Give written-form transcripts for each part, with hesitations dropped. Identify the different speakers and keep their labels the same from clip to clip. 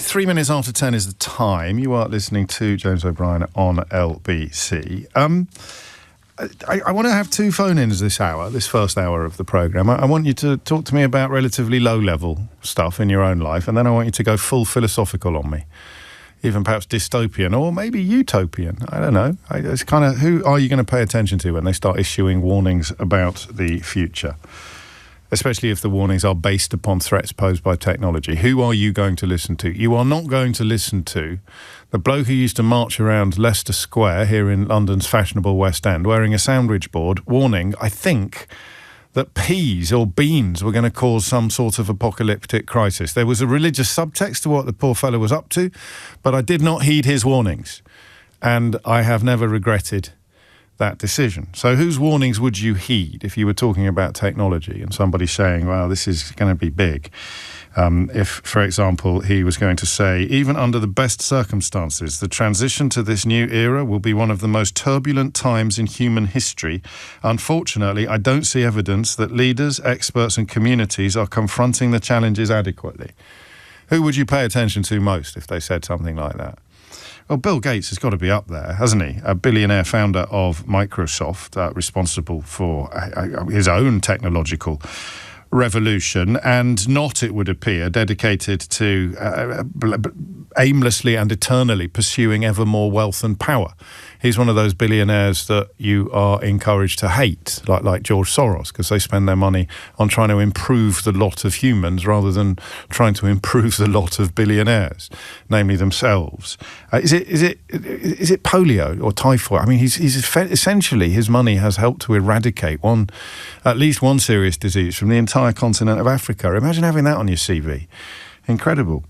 Speaker 1: 3 minutes after 10 is the time. You are listening to James O'Brien on LBC. I want to have two phone-ins this hour, this first hour of the programme. I want you to talk to me about relatively low-level stuff in your own life, and then I want you to go full philosophical on me. Even perhaps dystopian or maybe utopian. I don't know. It's kind of, who are you going to pay attention to when they start issuing warnings about the future? Especially if the warnings are based upon threats posed by technology. Who are you going to listen to? You are not going to listen to the bloke who used to march around Leicester Square here in London's fashionable West End wearing a sandwich board warning, I think, that peas or beans were going to cause some sort of apocalyptic crisis. There was a religious subtext to what the poor fellow was up to, but I did not heed his warnings. And I have never regretted that decision. So whose warnings would you heed if you were talking about technology and somebody saying, well, this is going to be big? If, for example, he was going to say, even under the best circumstances, the transition to this new era will be one of the most turbulent times in human history. Unfortunately, I don't see evidence that leaders, experts and communities are confronting the challenges adequately. Who would you pay attention to most if they said something like that? Well, Bill Gates has got to be up there, hasn't he? A billionaire founder of Microsoft, responsible for his own technological revolution, and not, it would appear, dedicated to aimlessly and eternally pursuing ever more wealth and power. He's one of those billionaires that you are encouraged to hate, like George Soros, because they spend their money on trying to improve the lot of humans rather than trying to improve the lot of billionaires, namely themselves. Is it polio or typhoid? I mean, he's essentially, his money has helped to eradicate at least one serious disease from the entire continent of Africa. Imagine having that on your CV. Incredible.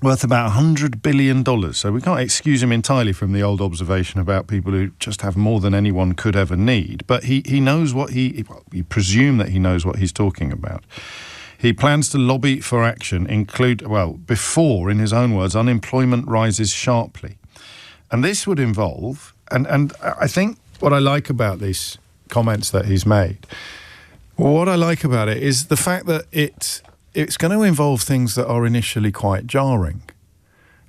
Speaker 1: Worth about $100 billion. So we can't excuse him entirely from the old observation about people who just have more than anyone could ever need. But he knows what you presume that he knows what he's talking about. He plans to lobby for action, before, in his own words, unemployment rises sharply. And this would involve, and I think what I like about these comments that he's made, what I like about it is the fact that it's going to involve things that are initially quite jarring.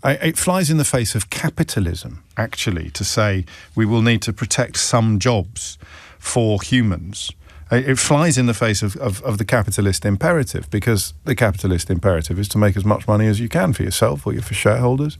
Speaker 1: It flies in the face of capitalism, actually, to say we will need to protect some jobs for humans. It flies in the face of the capitalist imperative, because the capitalist imperative is to make as much money as you can for yourself or for shareholders.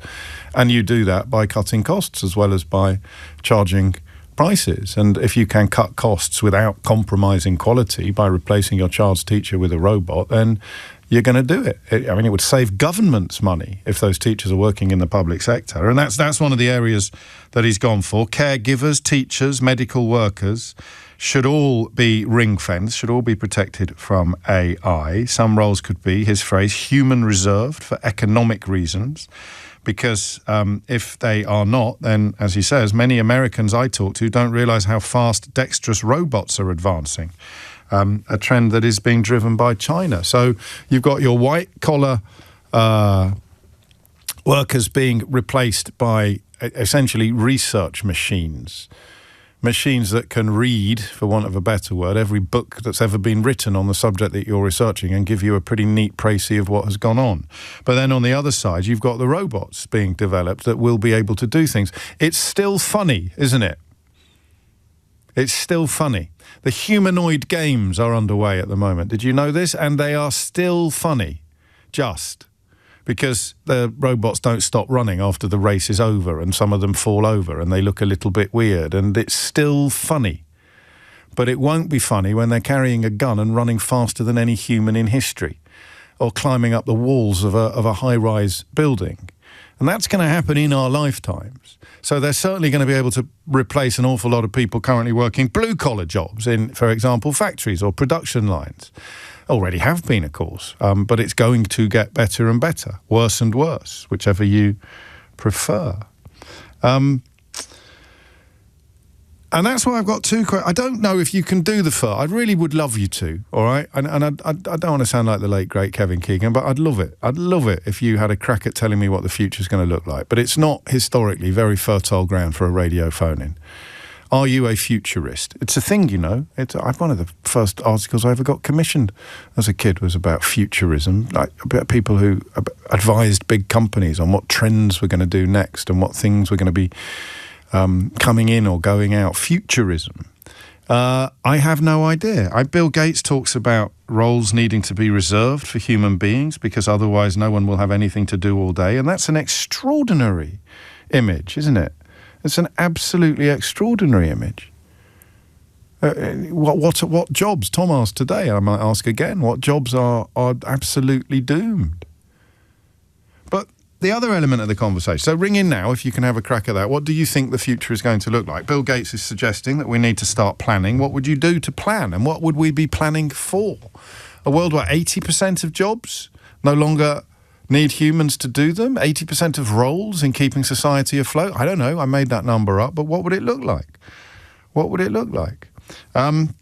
Speaker 1: And you do that by cutting costs as well as by charging prices. And if you can cut costs without compromising quality by replacing your child's teacher with a robot, then you're going to do it. It would save governments money if those teachers are working in the public sector. And that's one of the areas that he's gone for. Caregivers, teachers, medical workers should all be ring-fenced, should all be protected from AI. Some roles could be, his phrase, human reserved for economic reasons. Because if they are not, then, as he says, many Americans I talk to don't realise how fast dexterous robots are advancing. A trend that is being driven by China. So you've got your white-collar workers being replaced by essentially research machines that can read, for want of a better word, every book that's ever been written on the subject that you're researching and give you a pretty neat précis of what has gone on. But then on the other side, you've got the robots being developed that will be able to do things. It's still funny, isn't it? It's still funny. The humanoid games are underway at the moment. Did you know this? And they are still funny, just because the robots don't stop running after the race is over, and some of them fall over and they look a little bit weird, and it's still funny. But it won't be funny when they're carrying a gun and running faster than any human in history, or climbing up the walls of a high-rise building. And that's going to happen in our lifetimes. So they're certainly going to be able to replace an awful lot of people currently working blue-collar jobs in, for example, factories or production lines. Already have been, of course, but it's going to get better and better, worse and worse, whichever you prefer. And that's why I've got two questions. I don't know if you can do the fur. I really would love you to, all right? And I don't want to sound like the late, great Kevin Keegan, but I'd love it. I'd love it if you had a crack at telling me what the future's going to look like. But it's not historically very fertile ground for a radio phone-in. Are you a futurist? It's a thing, you know. One of the first articles I ever got commissioned as a kid was about futurism, like about people who advised big companies on what trends we're going to do next and what things were going to be coming in or going out. Futurism. I have no idea. Bill Gates talks about roles needing to be reserved for human beings because otherwise no one will have anything to do all day. And that's an extraordinary image, isn't it? It's an absolutely extraordinary image. What jobs? Tom asked today, I might ask again, what jobs are absolutely doomed? But the other element of the conversation, so ring in now if you can have a crack at that. What do you think the future is going to look like? Bill Gates is suggesting that we need to start planning. What would you do to plan? And what would we be planning for? A world where 80% of jobs no longer need humans to do them? 80% of roles in keeping society afloat? I don't know, I made that number up, but what would it look like? What would it look like? But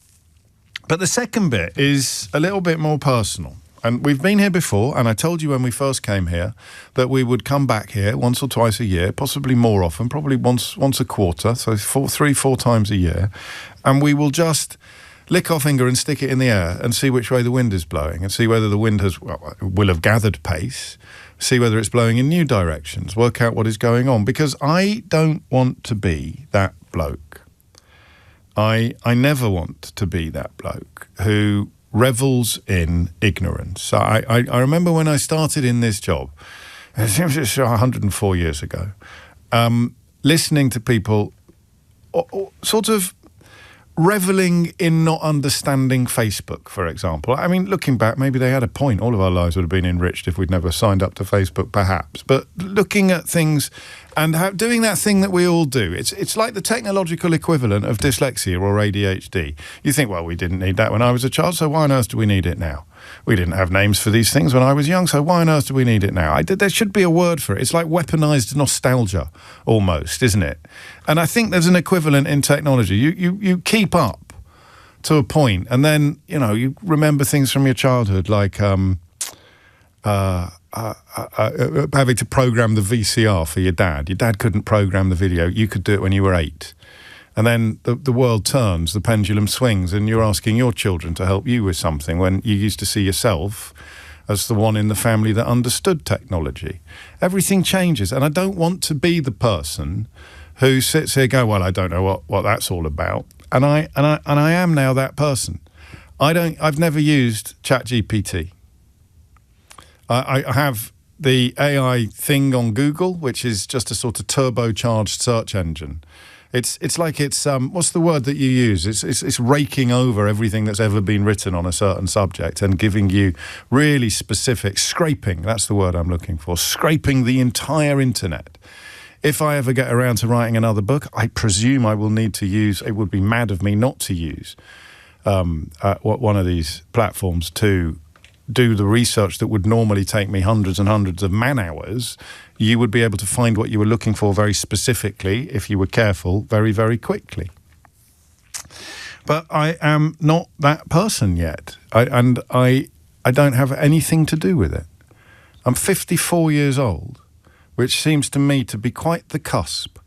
Speaker 1: the second bit is a little bit more personal. And we've been here before, and I told you when we first came here that we would come back here once or twice a year, possibly more often, probably once a quarter, so 3-4 times a year, and we will just lick our finger and stick it in the air and see which way the wind is blowing and see whether the wind will have gathered pace, see whether it's blowing in new directions, work out what is going on. Because I don't want to be that bloke. I never want to be that bloke who revels in ignorance. I remember when I started in this job, it seems it's 104 years ago, listening to people sort of reveling in not understanding Facebook, for example. I mean, looking back, maybe they had a point. All of our lives would have been enriched if we'd never signed up to Facebook, perhaps. But looking at things and doing that thing that we all do, it's like the technological equivalent of dyslexia or ADHD. You think, well, we didn't need that when I was a child, so why on earth do we need it now? We didn't have names for these things when I was young, so why on earth do we need it now? There should be a word for it. It's like weaponized nostalgia, almost, isn't it? And I think there's an equivalent in technology. You keep up to a point, and then, you know, you remember things from your childhood, like having to program the VCR for your dad. Your dad couldn't program the video. You could do it when you were 8. And then the world turns, the pendulum swings, and you're asking your children to help you with something when you used to see yourself as the one in the family that understood technology. Everything changes, and I don't want to be the person who sits here going, well, I don't know what that's all about. And I am now that person. I've never used ChatGPT. I have the AI thing on Google, which is just a sort of turbocharged search engine. It's like what's the word that you use? It's raking over everything that's ever been written on a certain subject and giving you really specific scraping. That's the word I'm looking for. Scraping the entire internet. If I ever get around to writing another book, I presume I will need to use. It would be mad of me not to use one of these platforms to do the research that would normally take me hundreds and hundreds of man-hours. You would be able to find what you were looking for very specifically, if you were careful, very, very quickly. But I am not that person yet, and I don't have anything to do with it. I'm 54 years old, which seems to me to be quite the cusp,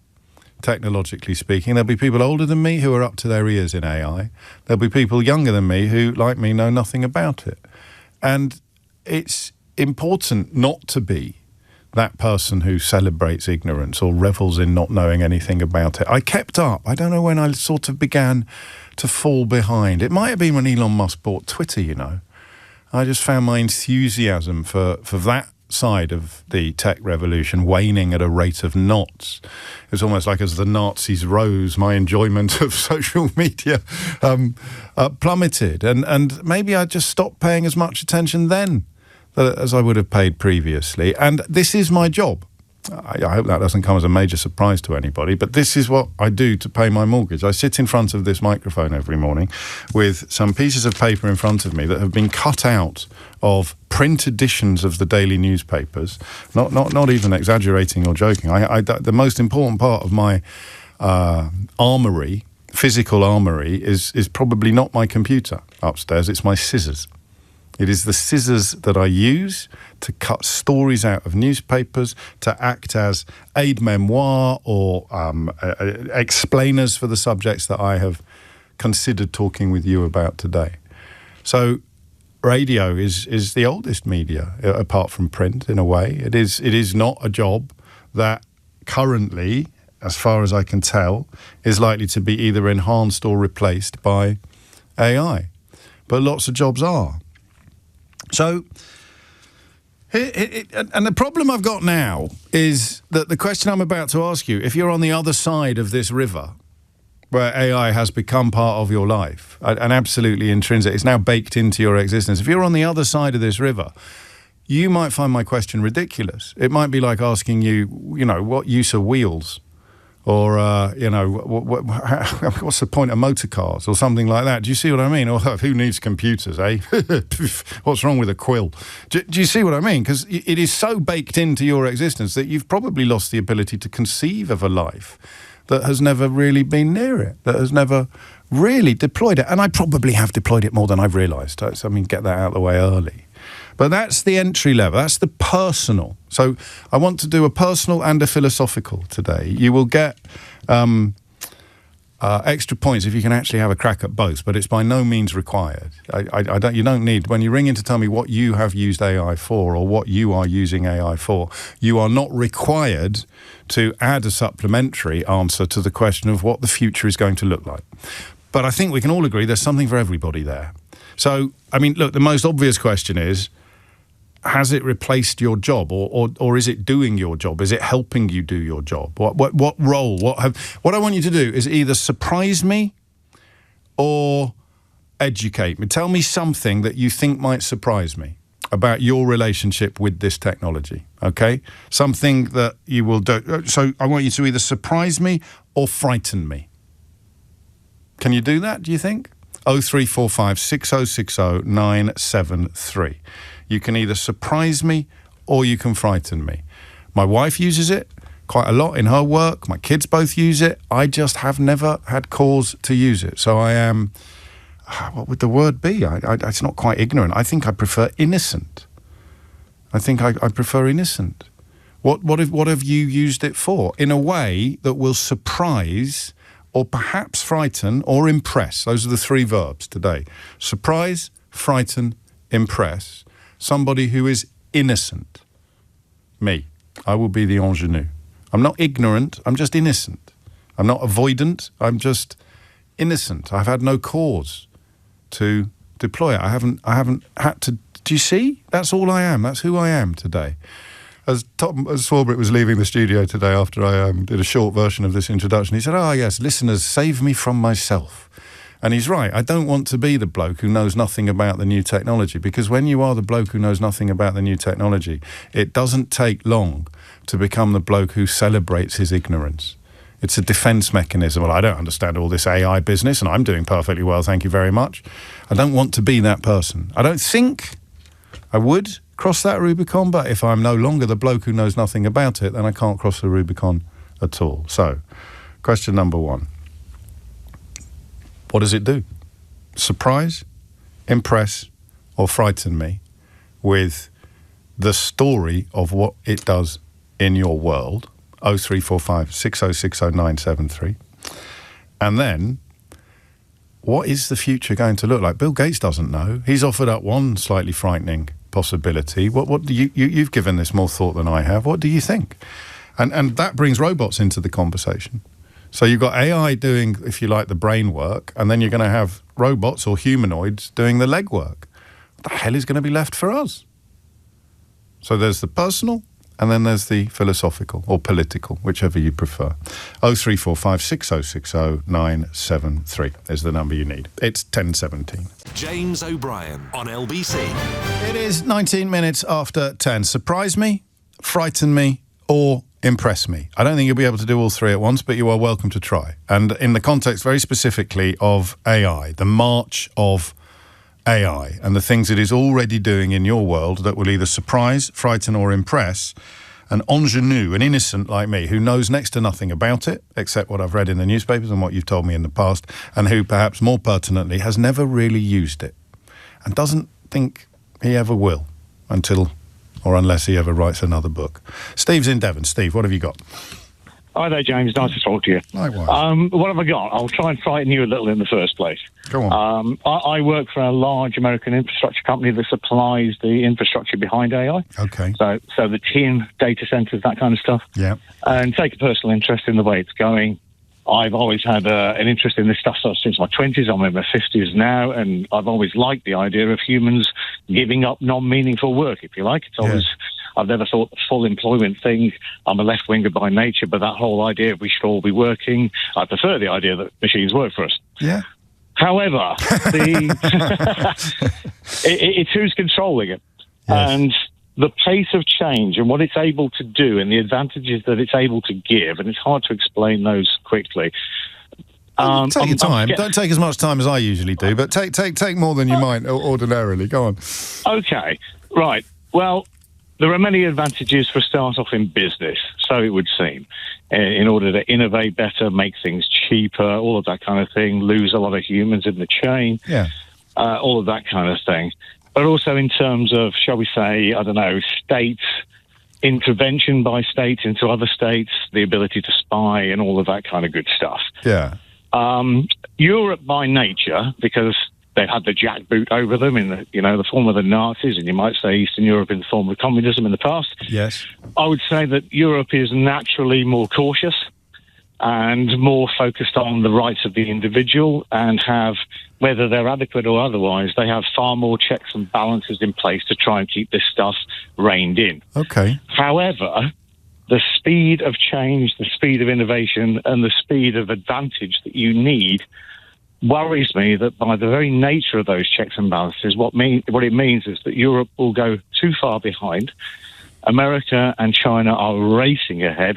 Speaker 1: technologically speaking. There'll be people older than me who are up to their ears in AI. There'll be people younger than me who, like me, know nothing about it. And it's important not to be that person who celebrates ignorance or revels in not knowing anything about it. I kept up. I don't know when I sort of began to fall behind. It might have been when Elon Musk bought Twitter, you know. I just found my enthusiasm for that side of the tech revolution waning at a rate of knots. It was almost like as the Nazis rose, my enjoyment of social media plummeted. And maybe I just stopped paying as much attention then as I would have paid previously. And this is my job. I hope that doesn't come as a major surprise to anybody, but this is what I do to pay my mortgage. I sit in front of this microphone every morning with some pieces of paper in front of me that have been cut out of print editions of the daily newspapers. Not even exaggerating or joking. The most important part of my armoury, physical armoury, is probably not my computer upstairs. It's my scissors. It is the scissors that I use to cut stories out of newspapers, to act as aide-memoire or explainers for the subjects that I have considered talking with you about today. So radio is the oldest media, apart from print, in a way. It is not a job that currently, as far as I can tell, is likely to be either enhanced or replaced by AI. But lots of jobs are. So, and the problem I've got now is that the question I'm about to ask you, if you're on the other side of this river, where AI has become part of your life, and absolutely intrinsic, it's now baked into your existence. If you're on the other side of this river, you might find my question ridiculous. It might be like asking you, what use are wheels? Or, what's the point of motor cars? Or something like that. Do you see what I mean? Or who needs computers, eh? What's wrong with a quill? Do you see what I mean? Because it is so baked into your existence that you've probably lost the ability to conceive of a life that has never really been near it, that has never really deployed it. And I probably have deployed it more than I've realised. So, get that out of the way early. But that's the entry level. That's the personal. So I want to do a personal and a philosophical today. You will get extra points if you can actually have a crack at both, but it's by no means required. You don't need, when you ring in to tell me what you have used AI for or what you are using AI for, you are not required to add a supplementary answer to the question of what the future is going to look like. But I think we can all agree there's something for everybody there. So, look, the most obvious question is, has it replaced your job, or is it doing your job? Is it helping you do your job? What role? What I want you to do is either surprise me or educate me. Tell me something that you think might surprise me about your relationship with this technology, okay? Something that you will do. So I want you to either surprise me or frighten me. Can you do that, do you think? 0345 6060 973. You can either surprise me or you can frighten me. My wife uses it quite a lot in her work. My kids both use it. I just have never had cause to use it. So I am, what would the word be? It's not quite ignorant. I think I prefer innocent. I prefer innocent. What have you used it for? In a way that will surprise or perhaps frighten or impress. Those are the three verbs today. Surprise, frighten, impress. Somebody who is innocent. Me. I will be the ingenue. I'm not ignorant, I'm just innocent. I'm not avoidant, I'm just innocent. I've had no cause to deploy it. I haven't had to. Do you see? That's all I am. That's who I am today. As Swarbrick was leaving the studio today after I did a short version of this introduction, he said, yes, listeners, save me from myself. And he's right. I don't want to be the bloke who knows nothing about the new technology, because when you are the bloke who knows nothing about the new technology, it doesn't take long to become the bloke who celebrates his ignorance. It's a defense mechanism. Well, I don't understand all this AI business, and I'm doing perfectly well, thank you very much. I don't want to be that person. I don't think I would cross that Rubicon, but if I'm no longer the bloke who knows nothing about it, then I can't cross the Rubicon at all. So, question number one. What does it do? Surprise, impress, or frighten me with the story of what it does in your world? 0345 6060 973. And then, what is the future going to look like? Bill Gates doesn't know. He's offered up one slightly frightening possibility. What do you've given this more thought than I have. What do you think? And that brings robots into the conversation. So you've got AI doing, if you like, the brain work, and then you're going to have robots or humanoids doing the leg work. What the hell is going to be left for us? So there's the personal, and then there's the philosophical or political, whichever you prefer. 0345 6060 973 is the number you need. It's 10:17.
Speaker 2: James O'Brien on LBC.
Speaker 1: It is 19 minutes after 10. Surprise me, frighten me, or impress me. I don't think you'll be able to do all three at once, but you are welcome to try. And in the context very specifically of AI, the march of AI and the things it is already doing in your world that will either surprise, frighten or impress an ingenue, an innocent like me, who knows next to nothing about it, except what I've read in the newspapers and what you've told me in the past, and who perhaps more pertinently has never really used it and doesn't think he ever will, unless he ever writes another book. Steve's in Devon. Steve, what have you got?
Speaker 3: Hi there, James. Nice to talk to you.
Speaker 1: Likewise.
Speaker 3: What have I got? I'll try and frighten you a little in the first place.
Speaker 1: Go on.
Speaker 3: I work for a large American infrastructure company that supplies the infrastructure behind AI.
Speaker 1: Okay.
Speaker 3: So the tin, data centers, that kind of stuff.
Speaker 1: Yeah.
Speaker 3: And take a personal interest in the way it's going. I've always had an interest in this stuff since my 20s. I'm in my 50s now, and I've always liked the idea of humans giving up non-meaningful work, if you like. It's always... Yeah. I've never thought the full employment thing. I'm a left-winger by nature, but that whole idea of we should all be working, I prefer the idea that machines work for us.
Speaker 1: Yeah.
Speaker 3: However, it's who's controlling it.
Speaker 1: Yes.
Speaker 3: And the pace of change and what it's able to do and the advantages that it's able to give, and it's hard to explain those quickly.
Speaker 1: Take your time. Don't take as much time as I usually do, but take more than you might ordinarily. Go on.
Speaker 3: Okay. Right. Well, there are many advantages for a start-off in business, so it would seem, in order to innovate better, make things cheaper, all of that kind of thing, lose a lot of humans in the chain, all of that kind of thing. But also in terms of, shall we say, I don't know, states, intervention by states into other states, the ability to spy and all of that kind of good stuff.
Speaker 1: Yeah.
Speaker 3: Europe by nature, because they've had the jackboot over them in the form of the Nazis, and you might say Eastern Europe in the form of communism in the past.
Speaker 1: Yes.
Speaker 3: I would say that Europe is naturally more cautious and more focused on the rights of the individual, and have, whether they're adequate or otherwise, they have far more checks and balances in place to try and keep this stuff reined in.
Speaker 1: Okay.
Speaker 3: However, the speed of change, the speed of innovation, and the speed of advantage that you need worries me that by the very nature of those checks and balances, what it means is that Europe will go too far behind. America and China are racing ahead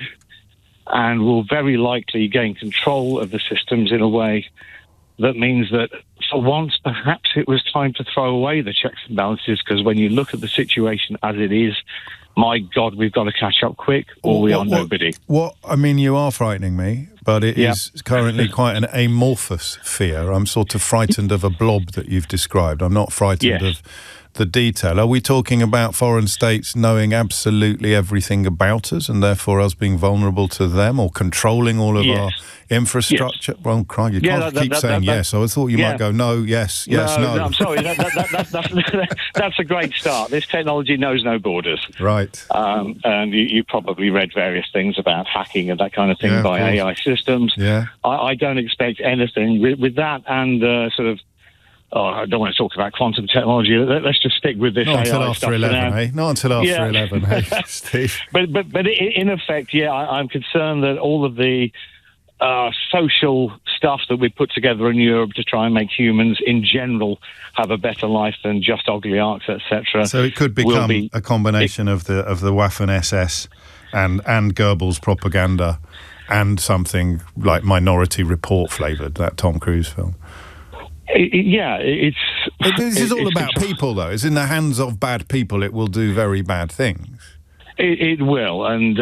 Speaker 3: and will very likely gain control of the systems in a way that means that for once, perhaps it was time to throw away the checks and balances, because when you look at the situation as it is, my God, we've got to catch up quick, or we are nobody.
Speaker 1: I mean, you are frightening me, but it is currently quite an amorphous fear. I'm sort of frightened of a blob that you've described. I'm not frightened of the detail. Are we talking about foreign states knowing absolutely everything about us, and therefore us being vulnerable to them, or controlling all of our infrastructure? Yes. Well, Craig, you can't keep saying yes. So I thought you might go no, yes, no.
Speaker 3: I'm sorry. That's a great start. This technology knows no borders.
Speaker 1: Right.
Speaker 3: And you probably read various things about hacking and that kind of thing by AI systems.
Speaker 1: Yeah.
Speaker 3: I don't expect anything with that, and sort of. Oh, I don't want to talk about quantum technology. Let's just stick with this
Speaker 1: Not
Speaker 3: AI
Speaker 1: until after
Speaker 3: stuff
Speaker 1: 11, eh? Not until after 11, hey, Steve.
Speaker 3: But in effect, I'm concerned that all of the social stuff that we put together in Europe to try and make humans in general have a better life than just oligarchs, etc.
Speaker 1: So it could become a combination of the Waffen-SS and Goebbels propaganda and something like Minority Report flavoured, that Tom Cruise film. This is all about people, though. It's in the hands of bad people. It will do very bad things.
Speaker 3: It will, and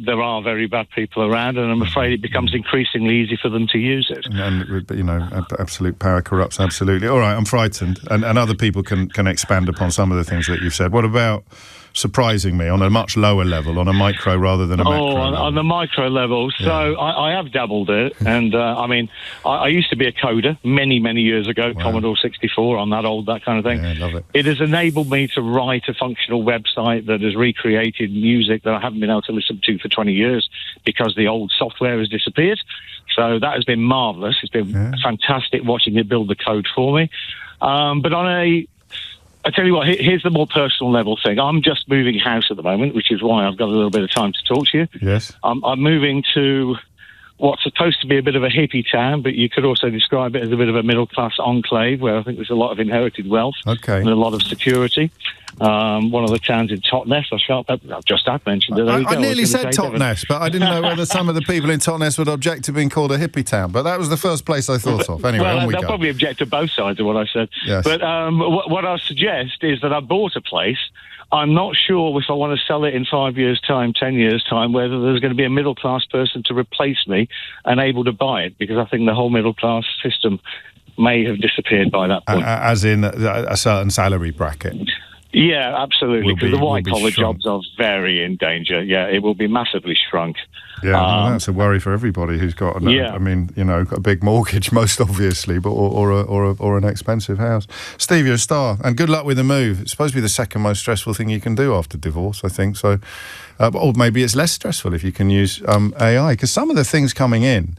Speaker 3: there are very bad people around, and I'm afraid it becomes increasingly easy for them to use it.
Speaker 1: And absolute power corrupts. Absolutely. All right, I'm frightened, and other people can expand upon some of the things that you've said. What about surprising me on a much lower level, on a micro rather than a macro level?
Speaker 3: On the micro level. So I have dabbled it, and I used to be a coder many, many years ago, Commodore 64, on that kind of thing.
Speaker 1: Yeah, I love it.
Speaker 3: It has enabled me to write a functional website that has recreated music that I haven't been able to listen to for 20 years because the old software has disappeared. So that has been marvellous. It's been fantastic watching it build the code for me. But I tell you what, here's the more personal level thing. I'm just moving house at the moment, which is why I've got a little bit of time to talk to you.
Speaker 1: Yes.
Speaker 3: I'm moving to what's supposed to be a bit of a hippie town, but you could also describe it as a bit of a middle-class enclave where I think there's a lot of inherited wealth and a lot of security. One of the towns in Totnes, I've just mentioned it.
Speaker 1: I nearly said Totnes, but I didn't know whether some of the people in Totnes would object to being called a hippie town. But that was the first place I thought of. Anyway,
Speaker 3: they'll probably object to both sides of what I said.
Speaker 1: Yes.
Speaker 3: But what I suggest is that I bought a place. I'm not sure if I want to sell it in 5 years' time, 10 years' time, whether there's going to be a middle-class person to replace me and able to buy it, because I think the whole middle-class system may have disappeared by that point.
Speaker 1: As in a certain salary bracket?
Speaker 3: Yeah, absolutely. Because the white-collar
Speaker 1: shrunk.
Speaker 3: jobs are very in danger. Yeah, it will be massively shrunk.
Speaker 1: Yeah, well, that's a worry for everybody who's got, I mean, got a big mortgage, most obviously, but or an expensive house. Steve, you're a star, and good luck with the move. It's supposed to be the second most stressful thing you can do after divorce, I think. So, or maybe it's less stressful if you can use AI, because some of the things coming in.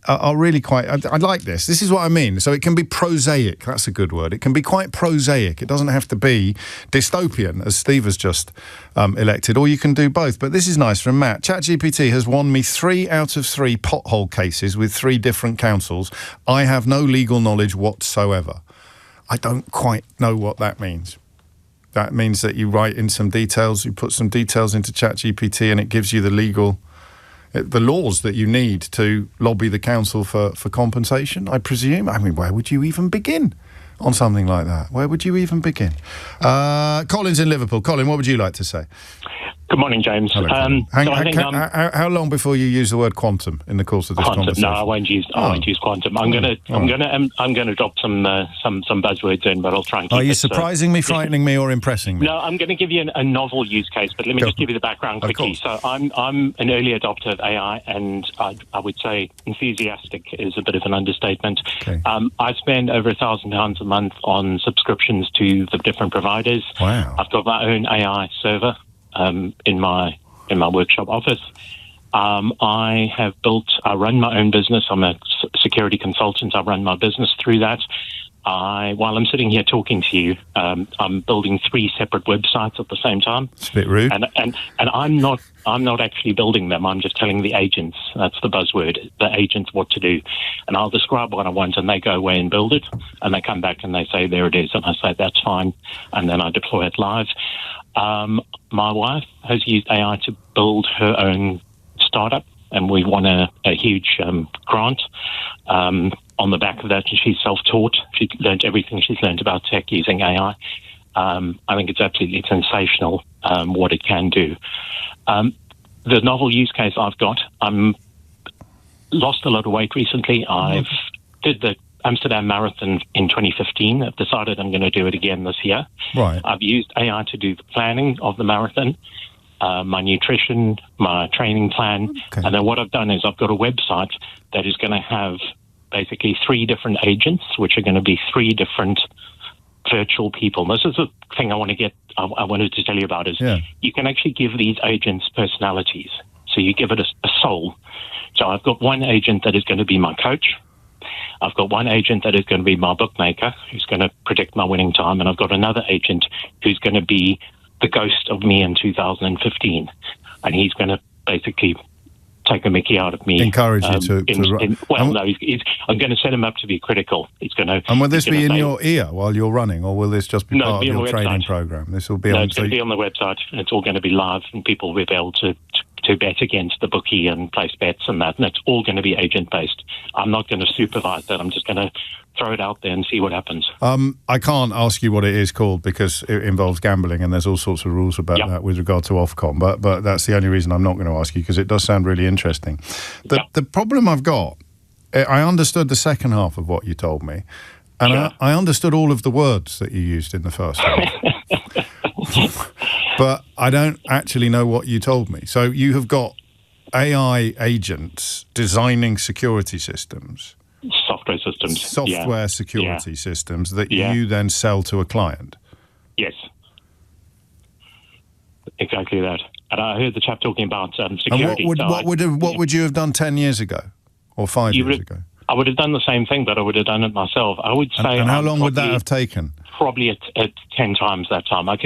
Speaker 1: Are really quite... I like this. This is what I mean. So it can be prosaic. That's a good word. It can be quite prosaic. It doesn't have to be dystopian, as Steve has just elected, or you can do both. But this is nice from Matt. ChatGPT has won me 3 out of 3 pothole cases with 3 different councils. I have no legal knowledge whatsoever. I don't quite know what that means. That means that you write in some details, you put some details into ChatGPT, and it gives you the laws that you need to lobby the council for compensation, I presume. I mean, where would you even begin on something like that? Where would you even begin? Colin's in Liverpool. Colin, what would you like to say?
Speaker 4: Good morning, James.
Speaker 1: Hello, how long before you use the word quantum in the course of this conversation?
Speaker 4: No, I won't use quantum. I'm gonna drop some buzzwords in, but I'll try and keep it.
Speaker 1: Are you surprising me, frightening me, or impressing me?
Speaker 4: No, I'm going to give you a novel use case, but let me just give you the background quickly. So I'm an early adopter of AI, and I would say enthusiastic is a bit of an understatement.
Speaker 1: Okay.
Speaker 4: I spend over £1,000 a month on subscriptions to the different providers.
Speaker 1: Wow.
Speaker 4: I've got my own AI server in my workshop office. I run my own business. I'm a security consultant. I run my business through that. While I'm sitting here talking to you, I'm building 3 separate websites at the same time.
Speaker 1: It's a bit rude.
Speaker 4: And I'm not actually building them. I'm just telling the agents. That's the buzzword. The agents what to do, and I'll describe what I want, and they go away and build it, and they come back and they say there it is, and I say that's fine, and then I deploy it live. My wife has used AI to build her own startup, and we won a huge grant. On the back of that, she's self-taught. She learned everything she's learned about tech using AI. I think it's absolutely sensational what it can do. The novel use case I've got, lost a lot of weight recently. I've did the Amsterdam Marathon in 2015. I've decided I'm going to do it again this year.
Speaker 1: Right.
Speaker 4: I've used AI to do the planning of the marathon, my nutrition, my training plan.
Speaker 1: Okay.
Speaker 4: And then what I've done is I've got a website that is going to have basically 3 different agents, which are going to be 3 different virtual people. This is the thing I wanted to tell you about is you can actually give these agents personalities. So you give it a soul. So I've got one agent that is going to be my coach. I've got one agent that is going to be my bookmaker, who's going to predict my winning time, and I've got another agent who's going to be the ghost of me in 2015, and he's going to basically take a mickey out of me.
Speaker 1: Encourage you to run.
Speaker 4: I'm going to set him up to be critical. He's going to.
Speaker 1: And will this be in your ear while you're running, or will this just be part of your training program? This will be
Speaker 4: it's going to be on the website, and it's all going to be live, and people will be able to bet against the bookie and place bets and that, and it's all going to be agent-based. I'm not going to supervise that. I'm just going to throw it out there and see what happens.
Speaker 1: I can't ask you what it is called because it involves gambling, and there's all sorts of rules about that with regard to Ofcom, but that's the only reason I'm not going to ask you, because it does sound really interesting. The problem I've got, I understood the second half of what you told me, and I understood all of the words that you used in the first half. But I don't actually know what you told me. So you have got AI agents designing security systems.
Speaker 4: Software systems.
Speaker 1: Software security systems that you then sell to a client.
Speaker 4: Yes. Exactly that. And I heard the chap talking about security.
Speaker 1: And what would you have done 10 years ago or 5 years ago?
Speaker 4: I would have done the same thing, but I would have done it myself. I would say.
Speaker 1: And how long would that have taken?
Speaker 4: Probably at 10 times that time. I'd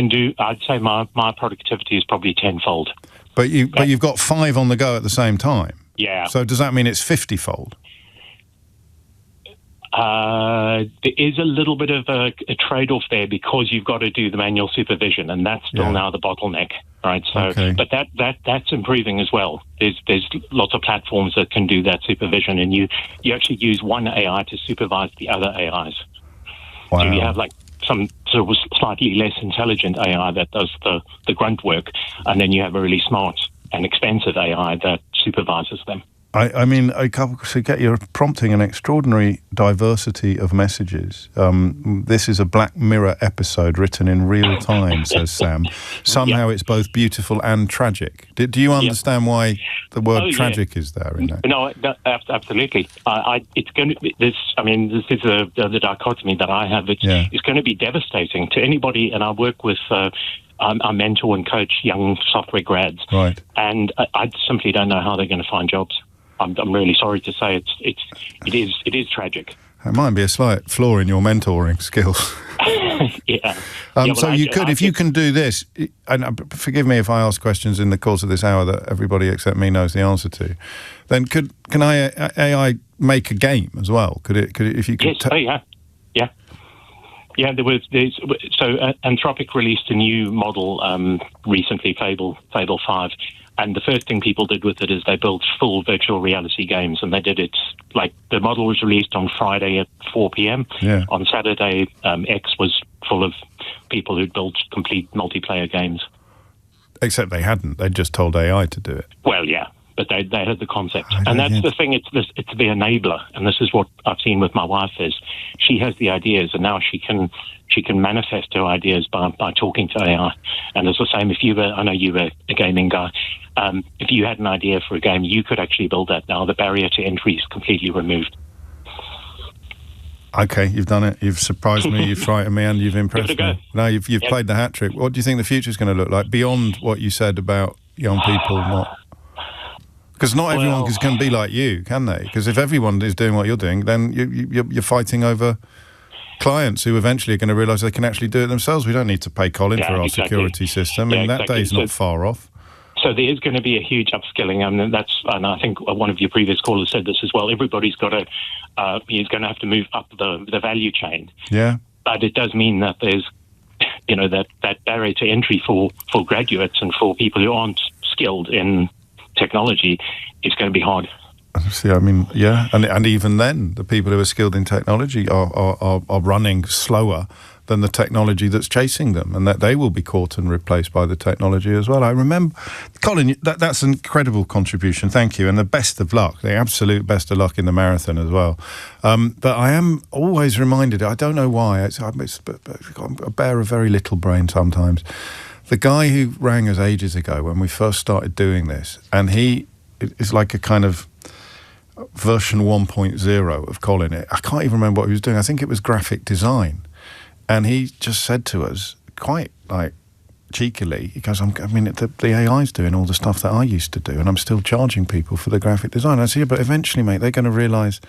Speaker 4: say my productivity is probably tenfold.
Speaker 1: But you've got 5 on the go at the same time.
Speaker 4: Yeah.
Speaker 1: So does that mean it's 50-fold?
Speaker 4: There is a little bit of a trade-off there because you've got to do the manual supervision, and that's still now the bottleneck, right? So, but that's improving as well. There's lots of platforms that can do that supervision, and you actually use one AI to supervise the other AIs.
Speaker 1: Wow.
Speaker 4: So you have like some sort of slightly less intelligent AI that does the grunt work, and then you have a really smart and expensive AI that supervises them.
Speaker 1: I mean, you're prompting an extraordinary diversity of messages. This is a Black Mirror episode written in real time, says Sam. Somehow it's both beautiful and tragic. Do you understand why the word tragic is there in that?
Speaker 4: No, absolutely. It's going to be this. I mean, this is the dichotomy that I have. It's going to be devastating to anybody, and I work with. I mentor and coach young software grads,
Speaker 1: right?
Speaker 4: And I simply don't know how they're going to find jobs. I'm really sorry to say it is tragic.
Speaker 1: It might be a slight flaw in your mentoring skills. So you could, if you can do this, and forgive me if I ask questions in the course of this hour that everybody except me knows the answer to, then can AI make a game as well? Could it if you could?
Speaker 4: Yes. Yeah, Anthropic released a new model recently, Fable 5, and the first thing people did with it is they built full virtual reality games, and they did it like the model was released on Friday at 4 p.m.
Speaker 1: Yeah.
Speaker 4: On Saturday, X was full of people who'd built complete multiplayer games.
Speaker 1: Except they hadn't; they'd just told AI to do it.
Speaker 4: Well, yeah. But they had the concept. And that's the thing, it's the enabler. And this is what I've seen with my wife is she has the ideas and now she can manifest her ideas by talking to AI. And it's the same I know you were a gaming guy. If you had an idea for a game, you could actually build that now. The barrier to entry is completely removed.
Speaker 1: Okay, you've done it. You've surprised me, you've frightened me, and you've impressed me. No, you've played the hat trick. What do you think the future's going to look like beyond what you said about young people not... Because not everyone can be like you, can they? Because if everyone is doing what you're doing, then you're fighting over clients who eventually are going to realise they can actually do it themselves. We don't need to pay Colin for our security system. I mean, that day's not far off.
Speaker 4: So there is going to be a huge upskilling, and I think one of your previous callers said this as well. Everybody's got to, he's going to have to move up the value chain.
Speaker 1: Yeah.
Speaker 4: But it does mean that there's, that barrier to entry for graduates and for people who aren't skilled in technology is going to be hard.
Speaker 1: See, I mean, yeah, and even then, the people who are skilled in technology are running slower than the technology that's chasing them, and that they will be caught and replaced by the technology as well. I remember, Colin, that's an incredible contribution. Thank you, and the best of luck, the absolute best of luck in the marathon as well. But I am always reminded, I don't know why, I bear a very little brain sometimes. The guy who rang us ages ago when we first started doing this, and he is like a kind of version 1.0 of Colin. I can't even remember what he was doing. I think it was graphic design. And he just said to us, quite like cheekily, he goes, the AI's doing all the stuff that I used to do, and I'm still charging people for the graphic design. I said, yeah, but eventually, mate, they're going to realise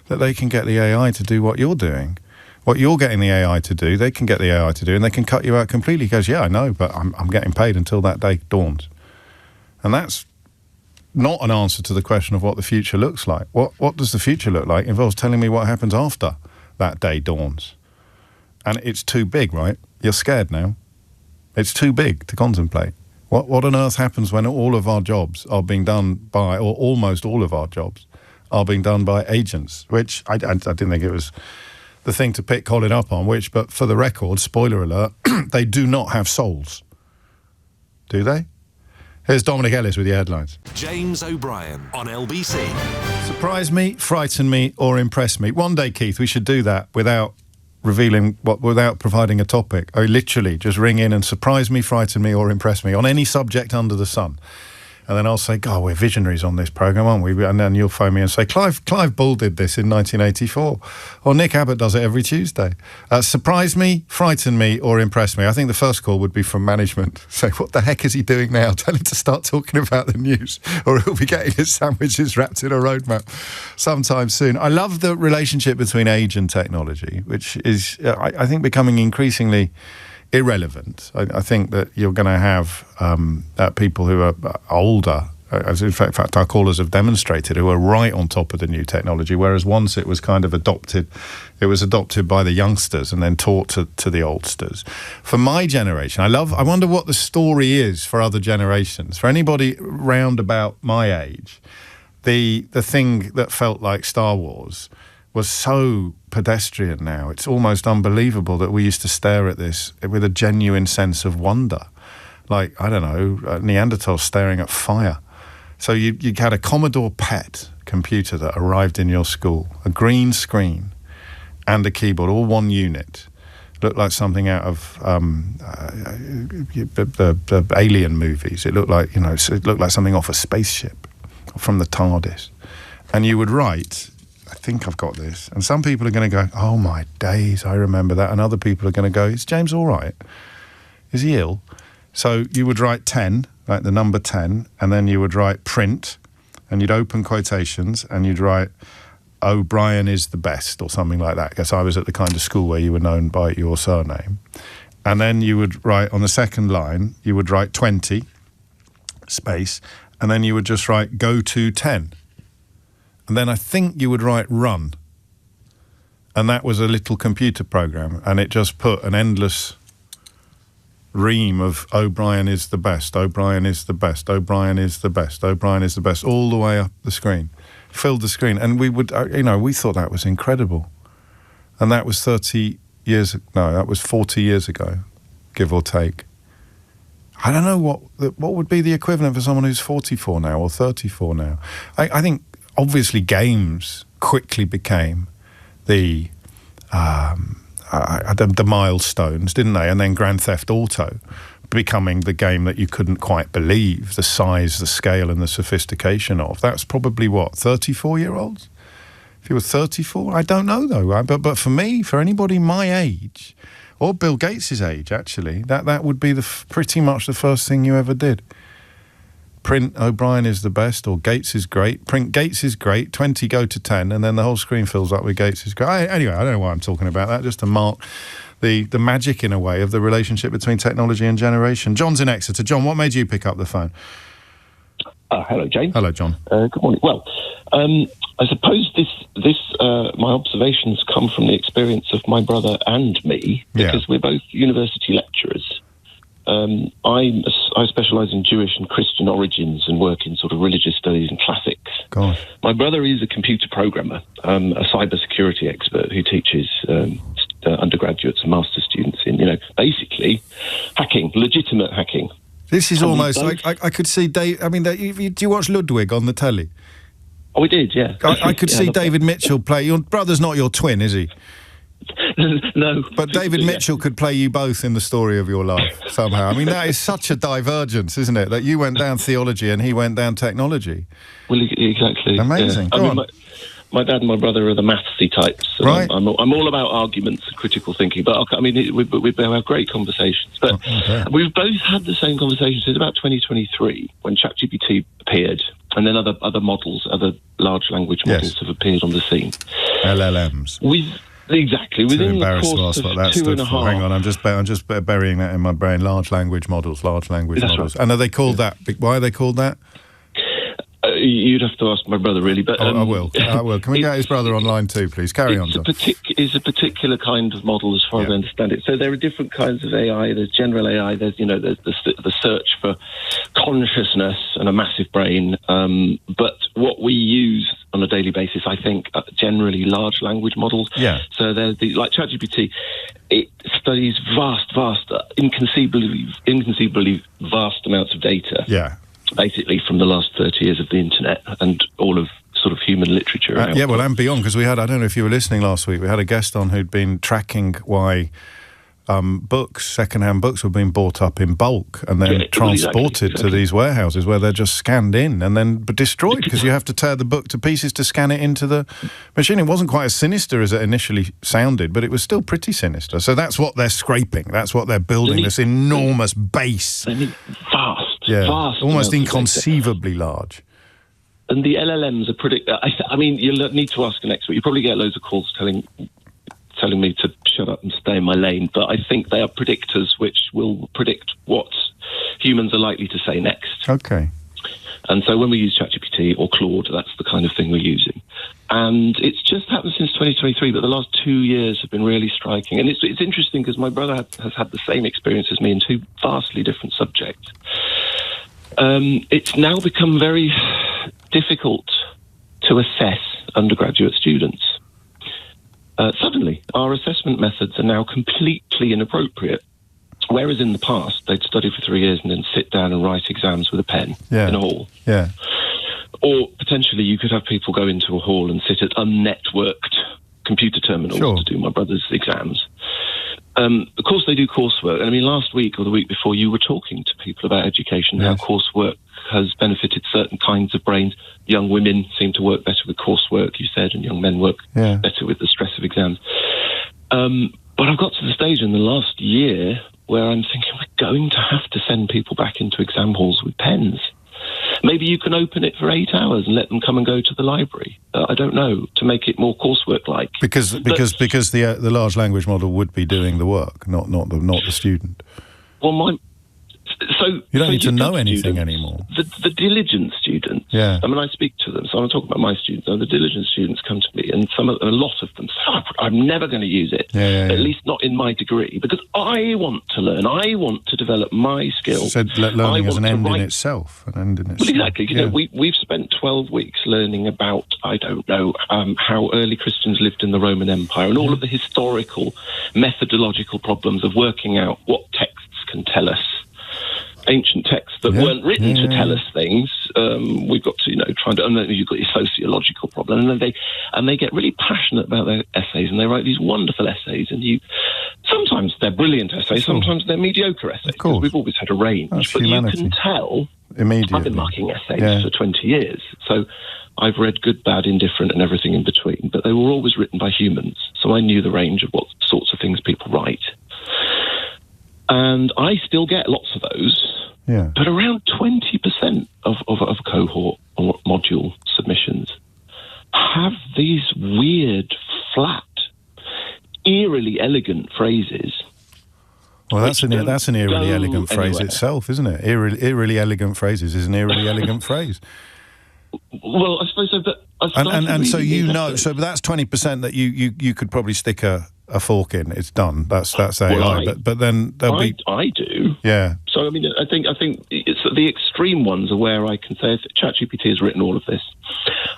Speaker 1: that they can get the AI to do what you're doing. What you're getting the AI to do, they can get the AI to do, and they can cut you out completely. He goes, yeah, I know, but I'm getting paid until that day dawns. And that's not an answer to the question of what the future looks like. What does the future look like? It involves telling me what happens after that day dawns. And it's too big, right? You're scared now. It's too big to contemplate. What on earth happens when all of our jobs are being done by, or almost all of our jobs are being done by agents, which I didn't think it was the thing to pick Colin up on, but for the record, spoiler alert, they do not have souls. Do they? Here's Dominic Ellis with your headlines.
Speaker 2: James O'Brien on LBC.
Speaker 1: Surprise me, frighten me, or impress me. One day, Keith, we should do that without providing a topic. I literally just ring in and surprise me, frighten me, or impress me on any subject under the sun. And then I'll say, God, we're visionaries on this programme, aren't we? And then you'll phone me and say, Clive Bull did this in 1984. Or Nick Abbott does it every Tuesday. Surprise me, frighten me, or impress me. I think the first call would be from management. Say, what the heck is he doing now? Tell him to start talking about the news, or he'll be getting his sandwiches wrapped in a roadmap sometime soon. I love the relationship between age and technology, which is, I think, becoming increasingly irrelevant. I think that you're going to have people who are older, as in fact our callers have demonstrated, who are right on top of the new technology, whereas once it was kind of adopted by the youngsters and then taught to the oldsters. For my generation, I wonder what the story is for other generations. For anybody round about my age, the thing that felt like Star Wars was so pedestrian now. It's almost unbelievable that we used to stare at this with a genuine sense of wonder. Like, I don't know, Neanderthals staring at fire. So you had a Commodore PET computer that arrived in your school, a green screen and a keyboard, all one unit. Looked like something out of the Alien movies. It looked like, it looked like something off a spaceship from the TARDIS. And you would write, I think I've got this. And some people are going to go, oh my days, I remember that. And other people are going to go, is James all right? Is he ill? So you would write 10, like the number 10, and then you would write print, and you'd open quotations, and you'd write, O'Brien is the best, or something like that, because I was at the kind of school where you were known by your surname. And then you would write, on the second line, you would write 20, space, and then you would just write, go to 10. And then I think you would write run. And that was a little computer program, and it just put an endless ream of O'Brien is the best, O'Brien is the best, O'Brien is the best, O'Brien is the best, all the way up the screen. Filled the screen. And we would, we thought that was incredible. And that was that was 40 years ago, give or take. I don't know what would be the equivalent for someone who's 44 now or 34 now. I think, obviously, games quickly became the milestones, didn't they? And then Grand Theft Auto becoming the game that you couldn't quite believe the size, the scale and the sophistication of. That's probably, 34-year-olds? If you were 34? I don't know, though. But for me, for anybody my age, or Bill Gates' age, actually, that would be pretty much the first thing you ever did. Print O'Brien is the best, or Gates is great. Print Gates is great, 20 go to 10, and then the whole screen fills up with Gates is great. Anyway, I don't know why I'm talking about that, just to mark the magic, in a way, of the relationship between technology and generation. John's in Exeter. John, what made you pick up the phone?
Speaker 5: Hello, James.
Speaker 1: Hello, John.
Speaker 5: Good morning. Well, I suppose this my observations come from the experience of my brother and me, because we're both university lecturers. I specialise in Jewish and Christian origins and work in sort of religious studies and classics.
Speaker 1: God.
Speaker 5: My brother is a computer programmer, a cybersecurity expert who teaches undergraduates and master students in, basically hacking, legitimate hacking.
Speaker 1: This is almost like I could see Dave. I mean, do you watch Ludwig on the telly?
Speaker 5: Oh, we did, yeah.
Speaker 1: I could see David Mitchell play. Your brother's not your twin, is he?
Speaker 5: No.
Speaker 1: But David Mitchell could play you both in the story of your life somehow. I mean, that is such a divergence, isn't it? That you went down theology and he went down technology.
Speaker 5: Well, exactly.
Speaker 1: Amazing.
Speaker 5: Yeah.
Speaker 1: Go on.
Speaker 5: My dad and my brother are the mathsy types.
Speaker 1: Right.
Speaker 5: I'm all about arguments and critical thinking. But I mean, we have great conversations. But we've both had the same conversations since about 2023, when ChatGPT appeared, and then other models, other large language models have appeared on the scene.
Speaker 1: LLMs.
Speaker 5: Exactly. Within the course
Speaker 1: to ask
Speaker 5: of
Speaker 1: what that
Speaker 5: 2.5.
Speaker 1: stood for. Hang on, I'm just burying that in my brain. Large language models.
Speaker 5: That's
Speaker 1: Right. And are they called that? Why are they called that?
Speaker 5: You'd have to ask my brother, really. But
Speaker 1: I will. Can we get his brother online too, please? Carry on, John.
Speaker 5: It's a particular kind of model, as far as I understand it. So there are different kinds of AI. There's general AI. There's the search for consciousness and a massive brain. But what we use on a daily basis, I think, are generally large language models.
Speaker 1: Yeah.
Speaker 5: So there's like ChatGPT. It studies vast, inconceivably vast amounts of data.
Speaker 1: Yeah.
Speaker 5: Basically from the last 30 years of the internet and all of sort of human literature.
Speaker 1: And beyond, because I don't know if you were listening last week, we had a guest on who'd been tracking why second-hand books were being bought up in bulk and then transported to these warehouses where they're just scanned in and then destroyed, because you have to tear the book to pieces to scan it into the machine. It wasn't quite as sinister as it initially sounded, but it was still pretty sinister. So that's what they're scraping. That's what they're building, this enormous base.
Speaker 5: Vast.
Speaker 1: Almost inconceivably large.
Speaker 5: And the LLMs are I mean, you'll need to ask an expert. You probably get loads of calls telling me to shut up and stay in my lane, but I think they are predictors which will predict what humans are likely to say next.
Speaker 1: Okay.
Speaker 5: And so when we use ChatGPT or Claude, that's the kind of thing we're using. And it's just happened since 2023, but the last 2 years have been really striking. And it's interesting because my brother has had the same experience as me in two vastly different subjects. It's now become very difficult to assess undergraduate students. Suddenly, our assessment methods are now completely inappropriate. Whereas in the past, they'd study for 3 years and then sit down and write exams with a pen in a hall.
Speaker 1: Yeah.
Speaker 5: Or potentially you could have people go into a hall and sit at unnetworked computer terminals to do my brother's exams. Of course, they do coursework. And I mean, last week or the week before, you were talking to people about education, how coursework has benefited certain kinds of brains. Young women seem to work better with coursework, you said, and young men work better with the stress of exams. But I've got to the stage in the last year where I'm thinking we're going to have to send people back into exam halls with pens. Maybe you can open it for 8 hours and let them come and go to the library. I don't know, to make it more coursework-like.
Speaker 1: Because the large language model would be doing the work, not the student.
Speaker 5: Well,
Speaker 1: you don't need to know anything anymore.
Speaker 5: The diligent students.
Speaker 1: Yeah.
Speaker 5: I mean, I speak to them, so I'm talking about my students. The diligent students come to me, and a lot of them say, I'm never going to use it, at least not in my degree, because I want to learn. I want to develop my skills.
Speaker 1: So learning as an end in itself.
Speaker 5: Well, exactly. You know, we've spent 12 weeks learning about, I don't know, how early Christians lived in the Roman Empire and all of the historical, methodological problems of working out what texts can tell us. Ancient texts that weren't written to tell us things. We've got to, trying to. And then you've got your sociological problem, and they get really passionate about their essays, and they write these wonderful essays. And sometimes they're brilliant essays, sometimes they're mediocre essays. Because we've always had a range, but you can tell.
Speaker 1: Immediately.
Speaker 5: I've been marking essays for 20 years, so I've read good, bad, indifferent, and everything in between. But they were always written by humans, so I knew the range of what sorts of things people write. And I still get lots of those, but around 20% of cohort or module submissions have these weird, flat, eerily elegant phrases.
Speaker 1: Well, that's an eerily elegant phrase itself, isn't it? Eerily elegant phrases is an eerily elegant phrase.
Speaker 5: Well, I suppose so, but
Speaker 1: so that's 20% that you could probably stick a fork in. It's done. That's AI. But then there'll be.
Speaker 5: I do.
Speaker 1: Yeah.
Speaker 5: So I mean, I think it's the extreme ones are where I can say ChatGPT has written all of this.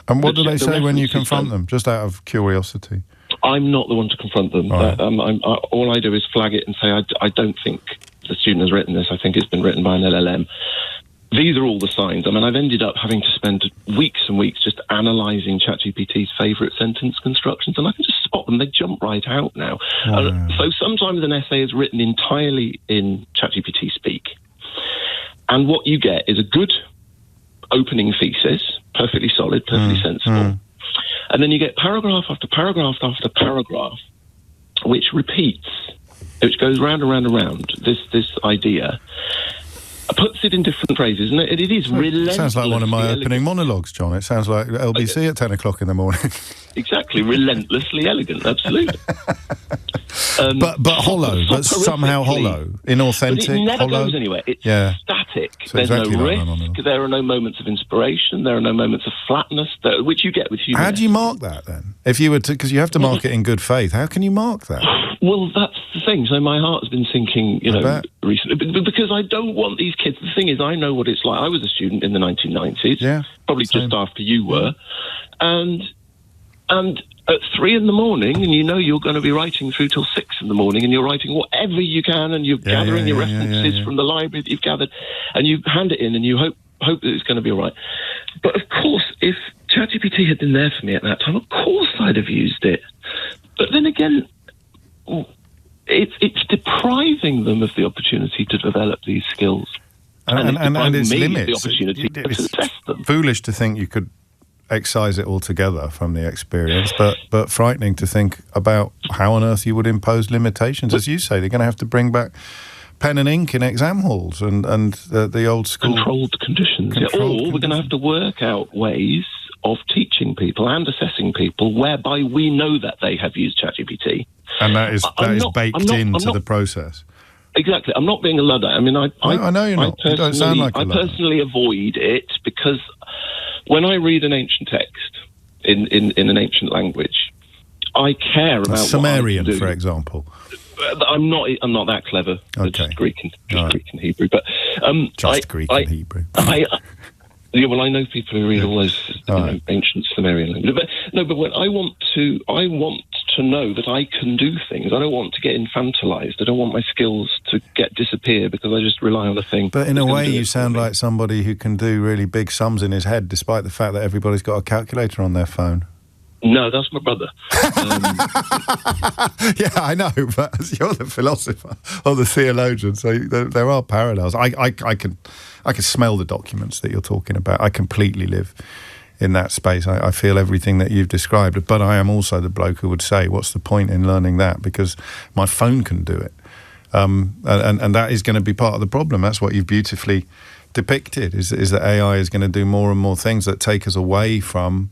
Speaker 1: And what do they say when you confront them? Just out of curiosity.
Speaker 5: I'm not the one to confront them.
Speaker 1: Right.
Speaker 5: All I do is flag it and say I don't think the student has written this. I think it's been written by an LLM. These are all the signs. I mean, I've ended up having to spend weeks and weeks just analysing ChatGPT's favourite sentence constructions, and I can just spot them. They jump right out now.
Speaker 1: Wow.
Speaker 5: So sometimes an essay is written entirely in ChatGPT speak, and what you get is a good opening thesis, perfectly solid, perfectly sensible, and then you get paragraph after paragraph after paragraph, which repeats, which goes round and round and round, this idea. Puts it in different phrases, and it is relentless. Sounds
Speaker 1: like one of my opening monologues, John. It sounds like LBC at 10 o'clock in the morning.
Speaker 5: Exactly, relentlessly elegant, absolutely.
Speaker 1: But hollow, but somehow hollow, inauthentic,
Speaker 5: but it never
Speaker 1: hollow.
Speaker 5: Goes anywhere. It's static.
Speaker 1: So
Speaker 5: There's
Speaker 1: exactly
Speaker 5: no risk. There are no moments of inspiration. There are no moments of flatness, which you get with human.
Speaker 1: How do you mark that then? If you were to, because you have to mark it in good faith. How can you mark that?
Speaker 5: Well, that's the thing. So my heart has been sinking, recently, because I don't want these kids. The thing is, I know what it's like. I was a student in the 1990s, probably just after you were, and at 3 a.m, and you're going to be writing through till 6 a.m, and you're writing whatever you can, and you're gathering your references from the library that you've gathered, and you hand it in, and you hope that it's going to be all right. But of course, if ChatGPT had been there for me at that time, of course I'd have used it. But then again, it's depriving them of the opportunity to develop these skills. And
Speaker 1: its limits.
Speaker 5: The opportunity to test them.
Speaker 1: Foolish to think you could excise it altogether from the experience, but frightening to think about how on earth you would impose limitations. As you say, they're going to have to bring back pen and ink in exam halls and the old school
Speaker 5: controlled conditions. Or we're going to have to work out ways of teaching people and assessing people whereby we know that they have used ChatGPT.
Speaker 1: And that is baked into the process.
Speaker 5: Exactly. I'm not being a Luddite. I mean, I
Speaker 1: know you're not. You don't sound like a Luddite.
Speaker 5: I personally avoid it because when I read an ancient text in an ancient language, I care about
Speaker 1: Sumerian, for example.
Speaker 5: I'm not that clever.
Speaker 1: Okay.
Speaker 5: Just Greek and Hebrew, but
Speaker 1: Greek and Hebrew.
Speaker 5: I know people who read all those ancient Sumerian languages. But when I want to know that I can do things. I don't want to get infantilized. I don't want my skills to disappear because I just rely on a thing.
Speaker 1: But in a way, you sound like somebody who can do really big sums in his head, despite the fact that everybody's got a calculator on their phone.
Speaker 5: No, that's my brother.
Speaker 1: Yeah, I know, but you're the philosopher or the theologian, so there are parallels. I can smell the documents that you're talking about. I completely live in that space. I feel everything that you've described, but I am also the bloke who would say, what's the point in learning that? Because my phone can do it. And that is going to be part of the problem. That's what you've beautifully depicted, is that AI is going to do more and more things that take us away from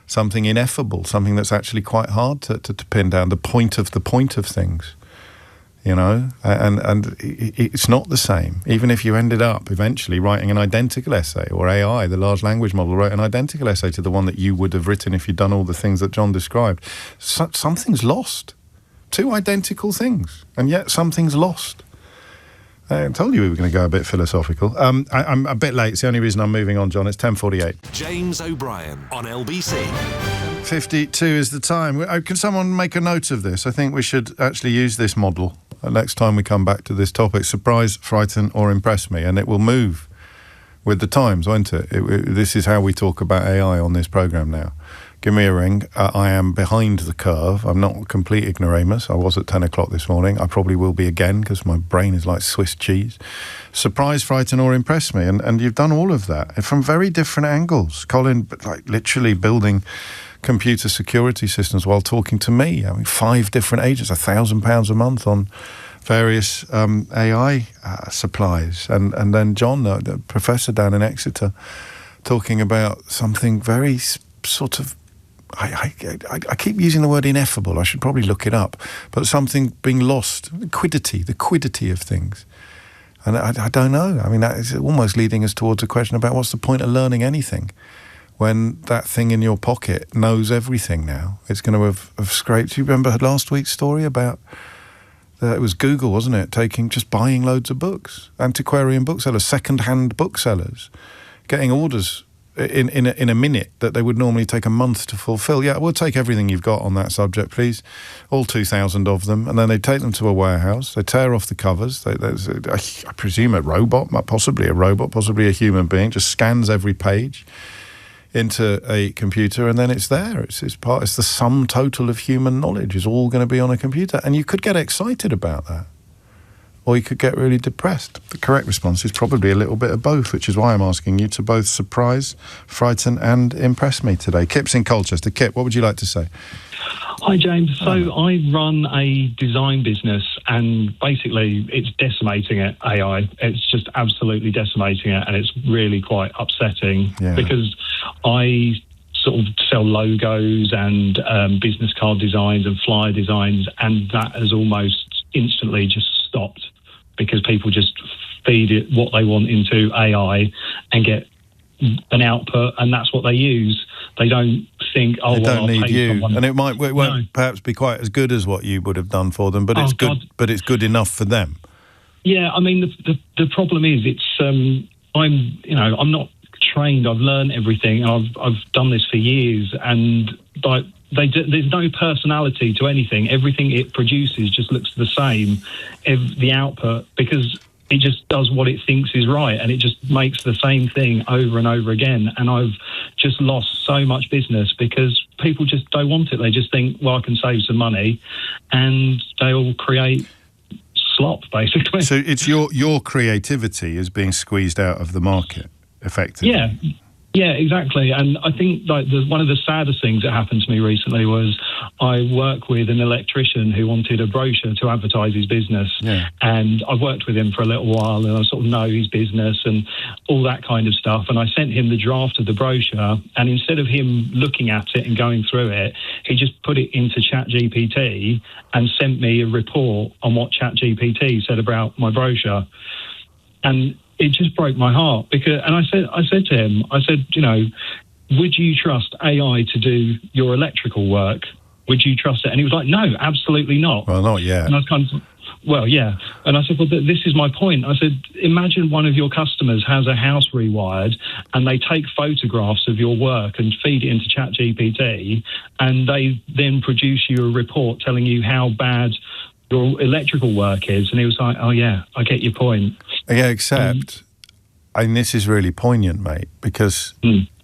Speaker 1: something ineffable, something that's actually quite hard to pin down, the point of things, you know, and it's not the same. Even if you ended up eventually writing an identical essay, or AI, the large language model, wrote an identical essay to the one that you would have written if you'd done all the things that John described, something's lost. Two identical things, and yet something's lost. I told you we were going to go a bit philosophical. I'm a bit late. It's the only reason I'm moving on, John. It's 10:48.
Speaker 2: James O'Brien on LBC.
Speaker 1: 52 is the time. Can someone make a note of this? I think we should actually use this model next time we come back to this topic. Surprise, frighten, or impress me. And it will move with the times, won't it? This is how we talk about AI on this programme now. Give me a ring. I am behind the curve. I'm not a complete ignoramus. I was at 10 o'clock this morning. I probably will be again because my brain is like Swiss cheese. Surprise, frighten, or impress me. And you've done all of that from very different angles. Colin, like literally building computer security systems while talking to me. I mean, 5 different agents, £1,000 a month on various AI supplies. And then John, the professor down in Exeter, talking about something very sort of, I keep using the word ineffable. I should probably look it up. But something being lost, the quiddity of things. And I don't know. I mean, that is almost leading us towards a question about what's the point of learning anything when that thing in your pocket knows everything now. It's going to have scraped. You remember last week's story about, it was Google, wasn't it, just buying loads of books, antiquarian booksellers, second-hand booksellers, getting orders in a minute that they would normally take a month to fulfill. Yeah, we'll take everything you've got on that subject, please. All 2,000 of them. And then they take them to a warehouse. They tear off the covers. There's I presume a robot, possibly a human being, just scans every page into a computer, and then it's there. It's the sum total of human knowledge is all going to be on a computer. And you could get excited about that, or you could get really depressed. The correct response is probably a little bit of both, which is why I'm asking you to both surprise, frighten and impress me today. Kip's in Colchester. Kip, what would you like to say?
Speaker 6: Hi, James. So I run a design business, and basically it's decimating it, AI. It's just absolutely decimating it, and it's really quite upsetting because I sort of sell logos and business card designs and flyer designs, and that has almost instantly just stopped because people just feed it what they want into AI and get an output, and that's what they use. They don't think,
Speaker 1: they don't need you, and it won't perhaps be quite as good as what you would have done for them, but it's good. God. But it's good enough for them.
Speaker 6: Yeah, I mean the problem is I'm not trained. I've learned everything. I've done this for years, and there's no personality to anything. Everything it produces just looks the same, the output, because it just does what it thinks is right, and it just makes the same thing over and over again. And I've just lost so much business because people just don't want it. They just think, well, I can save some money, and they'll create slop, basically.
Speaker 1: So it's your creativity is being squeezed out of the market, effectively.
Speaker 6: Yeah, exactly. And I think one of the saddest things that happened to me recently was I work with an electrician who wanted a brochure to advertise his business. Yeah. And I've worked with him for a little while, and I sort of know his business and all that kind of stuff. And I sent him the draft of the brochure, and instead of him looking at it and going through it, he just put it into ChatGPT and sent me a report on what ChatGPT said about my brochure. And it just broke my heart and I said to him, would you trust AI to do your electrical work? Would you trust it? And he was like, no, absolutely not.
Speaker 1: Well, not yet.
Speaker 6: And I was kind of, well, yeah. And I said, well, this is my point. I said, imagine one of your customers has a house rewired and they take photographs of your work and feed it into ChatGPT, and they then produce you a report telling you how bad your electrical work is. And he was like, oh, yeah, I get your point.
Speaker 1: Yeah, except, this is really poignant, mate, because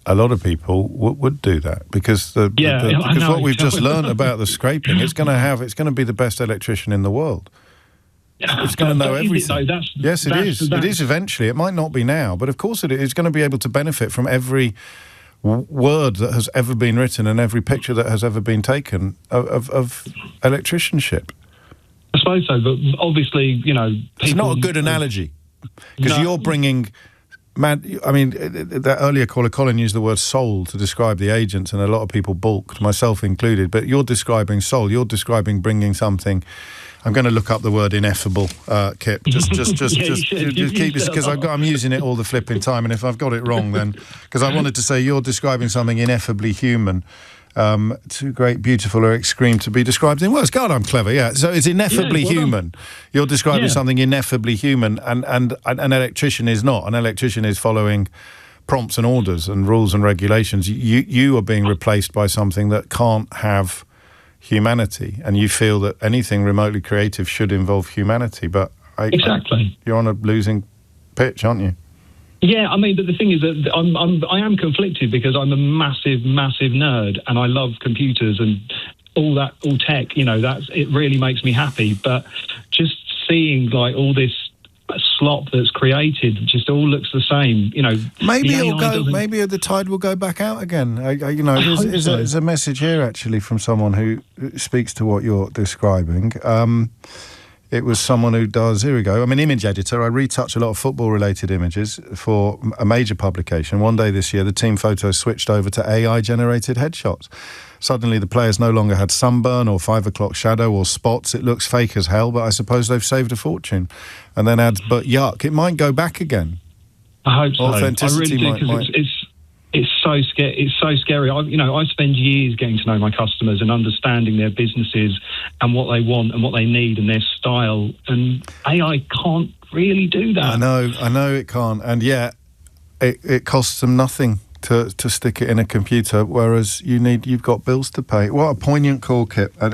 Speaker 1: a lot of people would do that, because what we've just learned about the scraping, it's going to be the best electrician in the world. It's going to know everything. Yes, it is. It is eventually. It might not be now, but of course it is. It's going to be able to benefit from every word that has ever been written and every picture that has ever been taken of electricianship.
Speaker 6: I suppose so, but obviously,
Speaker 1: it's not a good analogy, because you're bringing... that earlier caller, Colin, used the word soul to describe the agents, and a lot of people balked, myself included. But you're describing soul. You're describing bringing something. I'm going to look up the word ineffable, Kip. Just keep it, because I'm using it all the flipping time, and if I've got it wrong, then because I wanted to say you're describing something ineffably human. Too great, beautiful, or extreme to be described in words. God, I'm clever, yeah. So it's ineffably human. You're describing something ineffably human, and an electrician is not. An electrician is following prompts and orders and rules and regulations. You are being replaced by something that can't have humanity, and you feel that anything remotely creative should involve humanity. But you're on a losing pitch, aren't you?
Speaker 6: Yeah, but the thing is that I am conflicted, because I'm a massive, massive nerd, and I love computers and all tech. It really makes me happy. But just seeing all this slop that's created just all looks the same.
Speaker 1: Maybe it'll go. Maybe the tide will go back out again. There's a message here actually from someone who speaks to what you're describing. It was someone who does, here we go, I'm an image editor. I retouch a lot of football-related images for a major publication. One day this year, the team photos switched over to AI-generated headshots. Suddenly, the players no longer had sunburn or 5 o'clock shadow or spots. It looks fake as hell, but I suppose they've saved a fortune. And then adds, but yuck, it might go back again.
Speaker 6: I hope so.
Speaker 1: Authenticity
Speaker 6: I really do, because it's so scary. It's so scary. I spend years getting to know my customers and understanding their businesses and what they want and what they need and their style. And AI can't really do that.
Speaker 1: I know it can't. And yet, it costs them nothing to stick it in a computer, whereas you've got bills to pay. What a poignant call, Kip, and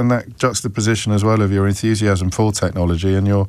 Speaker 1: that juxtaposition as well of your enthusiasm for technology and your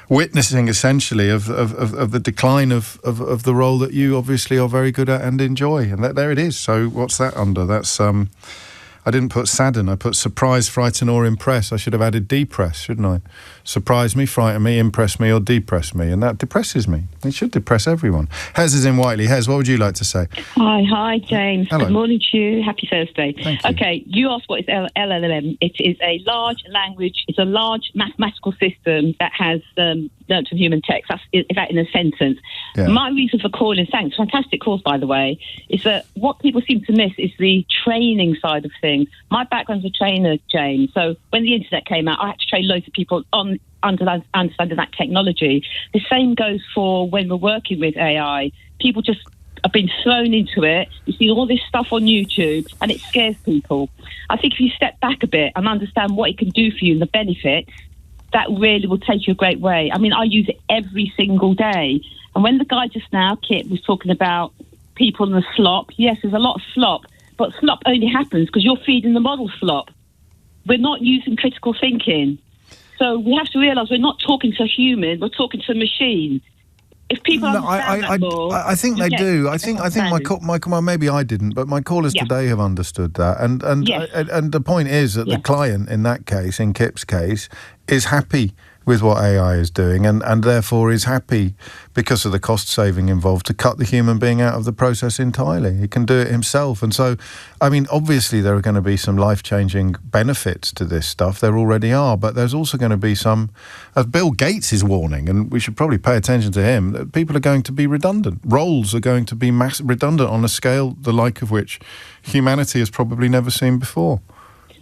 Speaker 1: witnessing essentially of the decline of the role that you obviously are very good at and enjoy, and there it is. So what's that under? That's I didn't put sadden, I put surprise, frighten or impress. I should have added depress, shouldn't I? Surprise me, frighten me, impress me or depress me, and that depresses me. It should depress everyone. Hez is in Whiteley. Hez, what would you like to say?
Speaker 7: Hi James.
Speaker 1: Hello.
Speaker 7: Good morning to you. Happy Thursday.
Speaker 1: Thank you.
Speaker 7: Okay, you asked what is LLM. It is a large language, it's a large mathematical system that has learnt from human text. That's that in a sentence.
Speaker 1: Yeah.
Speaker 7: My reason for calling, thanks, fantastic calls by the way, is that what people seem to miss is the training side of things. My background's a trainer, James, so when the internet came out, I had to train loads of people on understanding that technology. The same goes for when we're working with AI. People just have been thrown into it. You see all this stuff on YouTube and it scares people. I think if you step back a bit and understand what it can do for you and the benefits, that really will take you a great way. I use it every single day. And when the guy just now, Kit, was talking about people and the slop, yes, there's a lot of slop, but slop only happens because you're feeding the model slop. We're not using critical thinking. So we have to realise we're not talking to a human, we're talking to a machine. If people understand
Speaker 1: I think they do. I think my maybe I didn't, but my callers today have understood that. And the point is that the client in that case, in Kip's case, is happy with what AI is doing and therefore is happy because of the cost saving involved to cut the human being out of the process entirely. He can do it himself. And so, obviously there are going to be some life-changing benefits to this stuff. There already are, but there's also going to be some, as Bill Gates is warning, and we should probably pay attention to him, that people are going to be redundant. Roles are going to be redundant on a scale the like of which humanity has probably never seen before.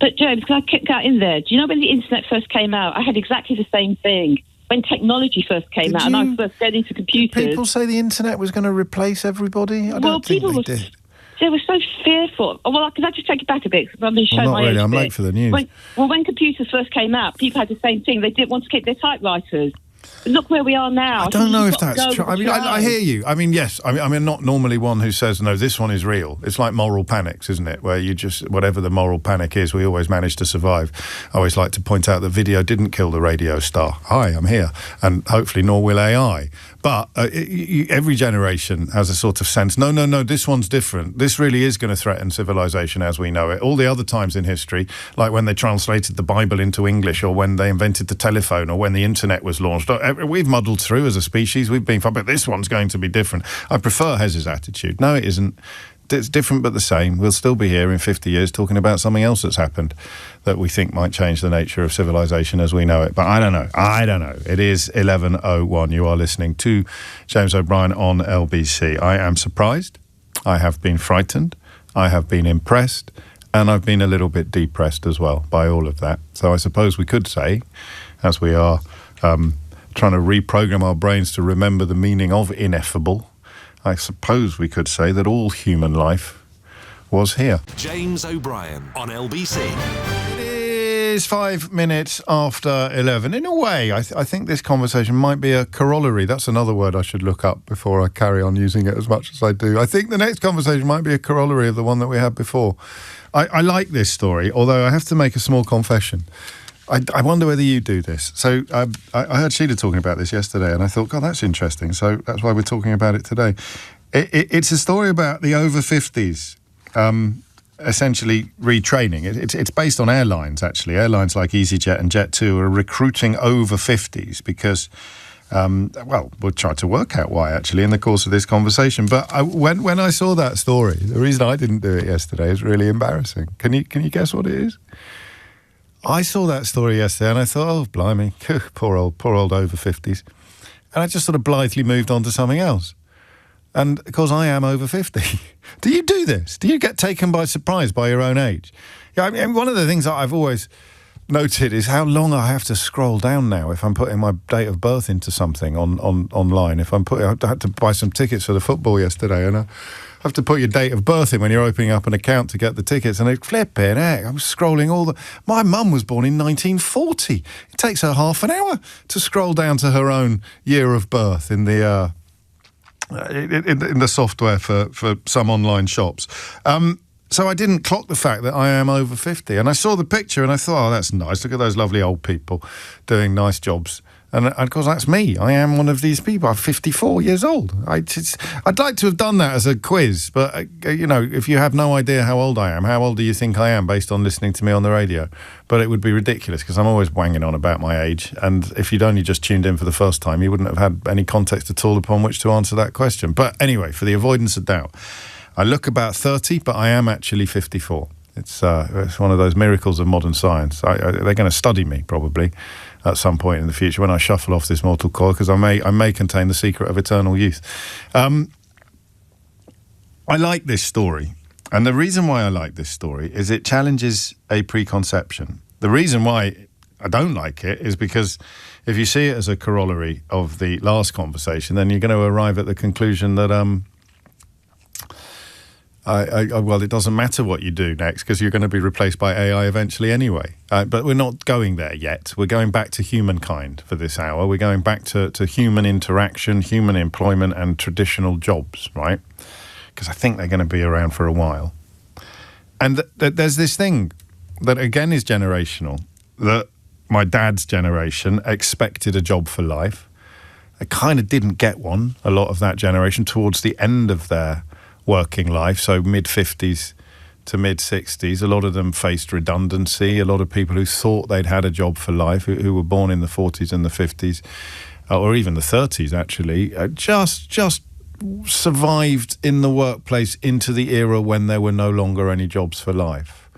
Speaker 7: But James, can I kick that in there? Do you know when the internet first came out, I had exactly the same thing. When technology first came out and I first got into computers...
Speaker 1: Did people say the internet was going to replace everybody? I don't think they did.
Speaker 7: They were so fearful. Oh, well, can I just take it back a bit? I'm going to show
Speaker 1: not
Speaker 7: my
Speaker 1: really.
Speaker 7: age
Speaker 1: I'm
Speaker 7: bit.
Speaker 1: late for the news.
Speaker 7: When computers first came out, people had the same thing. They didn't want to keep their typewriters. Look where we are now.
Speaker 1: I don't know if that's true. I mean, I hear you. I mean, yes. I'm not normally one who says, no, this one is real. It's like moral panics, isn't it? Where you just, whatever the moral panic is, we always manage to survive. I always like to point out that video didn't kill the radio star. Hi, I'm here. And hopefully nor will AI. But every generation has a sort of sense, no, this one's different. This really is going to threaten civilization as we know it. All the other times in history, like when they translated the Bible into English, or when they invented the telephone, or when the internet was launched, we've muddled through as a species. We've been fine, but this one's going to be different. I prefer Hez's attitude. No, it isn't. It's different but the same. We'll still be here in 50 years talking about something else that's happened that we think might change the nature of civilization as we know it. But I don't know. It is 11:01. You are listening to James O'Brien on LBC. I am surprised. I have been frightened. I have been impressed. And I've been a little bit depressed as well by all of that. So I suppose we could say, as we are trying to reprogram our brains to remember the meaning of ineffable, I suppose we could say that all human life was here.
Speaker 2: James O'Brien on LBC.
Speaker 1: It is 5 minutes after 11. In a way, I think this conversation might be a corollary. That's another word I should look up before I carry on using it as much as I do. I think the next conversation might be a corollary of the one that we had before. I like this story, although I have to make a small confession. I wonder whether you do this. So I heard Sheila talking about this yesterday, and I thought, God, that's interesting. So that's why we're talking about it today. It's a story about the over 50s, essentially retraining. It's based on airlines, actually. Airlines like EasyJet and Jet2 are recruiting over 50s because, we'll try to work out why, actually, in the course of this conversation. But when I saw that story, the reason I didn't do it yesterday is really embarrassing. Can you guess what it is? I saw that story yesterday and I thought, oh, blimey, poor old over 50s. And I just sort of blithely moved on to something else. And of course, I am over 50. Do you do this? Do you get taken by surprise by your own age? Yeah, I mean, one of the things that I've always noted is how long I have to scroll down now if I'm putting my date of birth into something online. I had to buy some tickets for the football yesterday, and I have to put your date of birth in when you're opening up an account to get the tickets, and it flipping heck. I'm scrolling my mum was born in 1940. It takes her half an hour to scroll down to her own year of birth in the software for some online shops. So I didn't clock the fact that I am over 50. And I saw the picture and I thought, oh, that's nice. Look at those lovely old people doing nice jobs. And of course, that's me. I am one of these people. I'm 54 years old. I'd like to have done that as a quiz. But, if you have no idea how old I am, how old do you think I am based on listening to me on the radio? But it would be ridiculous because I'm always wanging on about my age. And if you'd only just tuned in for the first time, you wouldn't have had any context at all upon which to answer that question. But anyway, for the avoidance of doubt, I look about 30, but I am actually 54. It's one of those miracles of modern science. They're going to study me, probably, at some point in the future when I shuffle off this mortal coil, because I may contain the secret of eternal youth. I like this story. And the reason why I like this story is it challenges a preconception. The reason why I don't like it is because if you see it as a corollary of the last conversation, then you're going to arrive at the conclusion that it doesn't matter what you do next because you're going to be replaced by AI eventually anyway. But we're not going there yet. We're going back to humankind for this hour. We're going back to human interaction, human employment and traditional jobs, right? Because I think they're going to be around for a while. And there's this thing that, again, is generational, that my dad's generation expected a job for life. They kind of didn't get one, a lot of that generation, towards the end of their working life, so mid-50s to mid-60s. A lot of them faced redundancy. A lot of people who thought they'd had a job for life, who were born in the 40s and the 50s, or even the 30s, actually, just survived in the workplace into the era when there were no longer any jobs for life.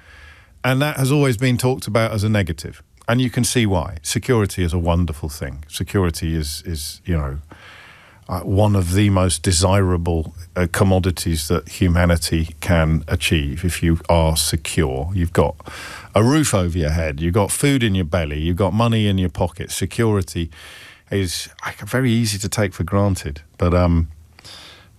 Speaker 1: And that has always been talked about as a negative. And you can see why. Security is a wonderful thing. Security is one of the most desirable commodities that humanity can achieve. If you are secure, you've got a roof over your head, you've got food in your belly, you've got money in your pocket. Security is very easy to take for granted. But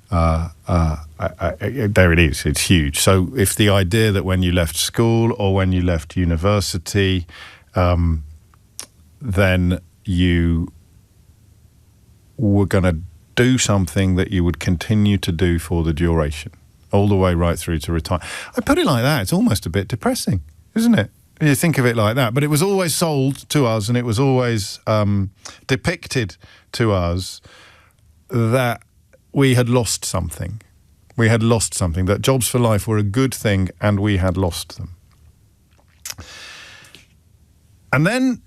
Speaker 1: there it is. It's huge. So if the idea that when you left school or when you left university, then you were going to do something that you would continue to do for the duration, all the way right through to retire. I put it like that. It's almost a bit depressing, isn't it? You think of it like that. But it was always sold to us, and it was always depicted to us that we had lost something. We had lost something, that jobs for life were a good thing, and we had lost them. And then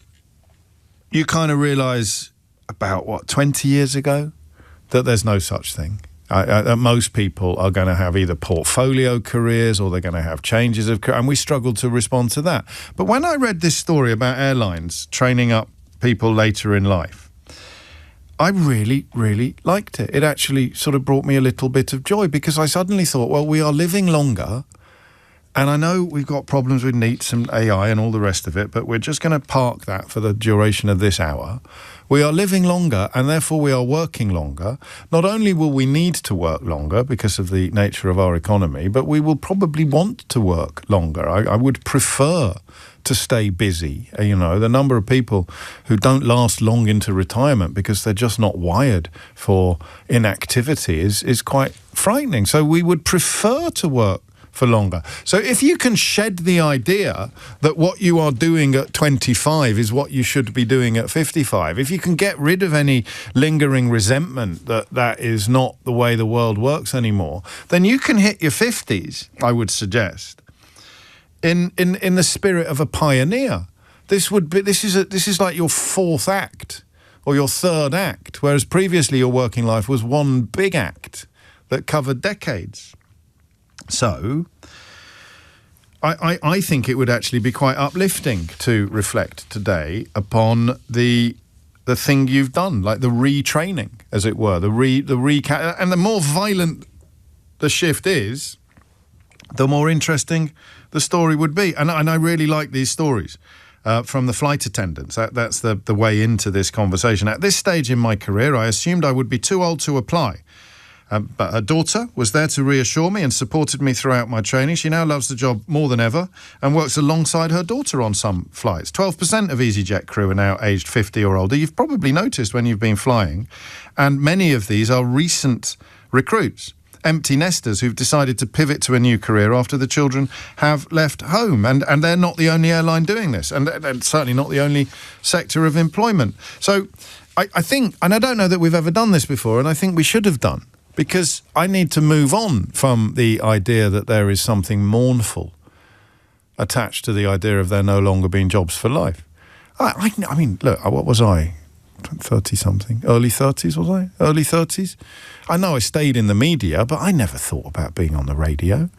Speaker 1: you kind of realise about, 20 years ago, that there's no such thing. Most people are going to have either portfolio careers or they're going to have changes of career, and we struggled to respond to that. But when I read this story about airlines training up people later in life, I really, really liked it. It actually sort of brought me a little bit of joy, because I suddenly thought, well, we are living longer, and I know we've got problems with NEETs and AI and all the rest of it, but we're just going to park that for the duration of this hour. We are living longer, and therefore we are working longer. Not only will we need to work longer because of the nature of our economy, but we will probably want to work longer. I would prefer to stay busy. You know, the number of people who don't last long into retirement because they're just not wired for inactivity is quite frightening. So we would prefer to work for longer. So if you can shed the idea that what you are doing at 25 is what you should be doing at 55, if you can get rid of any lingering resentment that is not the way the world works anymore, then you can hit your 50s, I would suggest, in the spirit of a pioneer. This is like your fourth act or your third act, whereas previously your working life was one big act that covered decades. So, I think it would actually be quite uplifting to reflect today upon the thing you've done, like the retraining, as it were, and the more violent the shift is, the more interesting the story would be. And I really like these stories from the flight attendants. That's the way into this conversation. At this stage in my career, I assumed I would be too old to apply. But her daughter was there to reassure me and supported me throughout my training. She now loves the job more than ever and works alongside her daughter on some flights. 12% of EasyJet crew are now aged 50 or older. You've probably noticed when you've been flying. And many of these are recent recruits, empty nesters who've decided to pivot to a new career after the children have left home. And they're not the only airline doing this, and certainly not the only sector of employment. So I think, and I don't know that we've ever done this before, and I think we should have done, because I need to move on from the idea that there is something mournful attached to the idea of there no longer being jobs for life. I mean, look, what was I? 30-something? Early 30s, was I? Early 30s? I know I stayed in the media, but I never thought about being on the radio.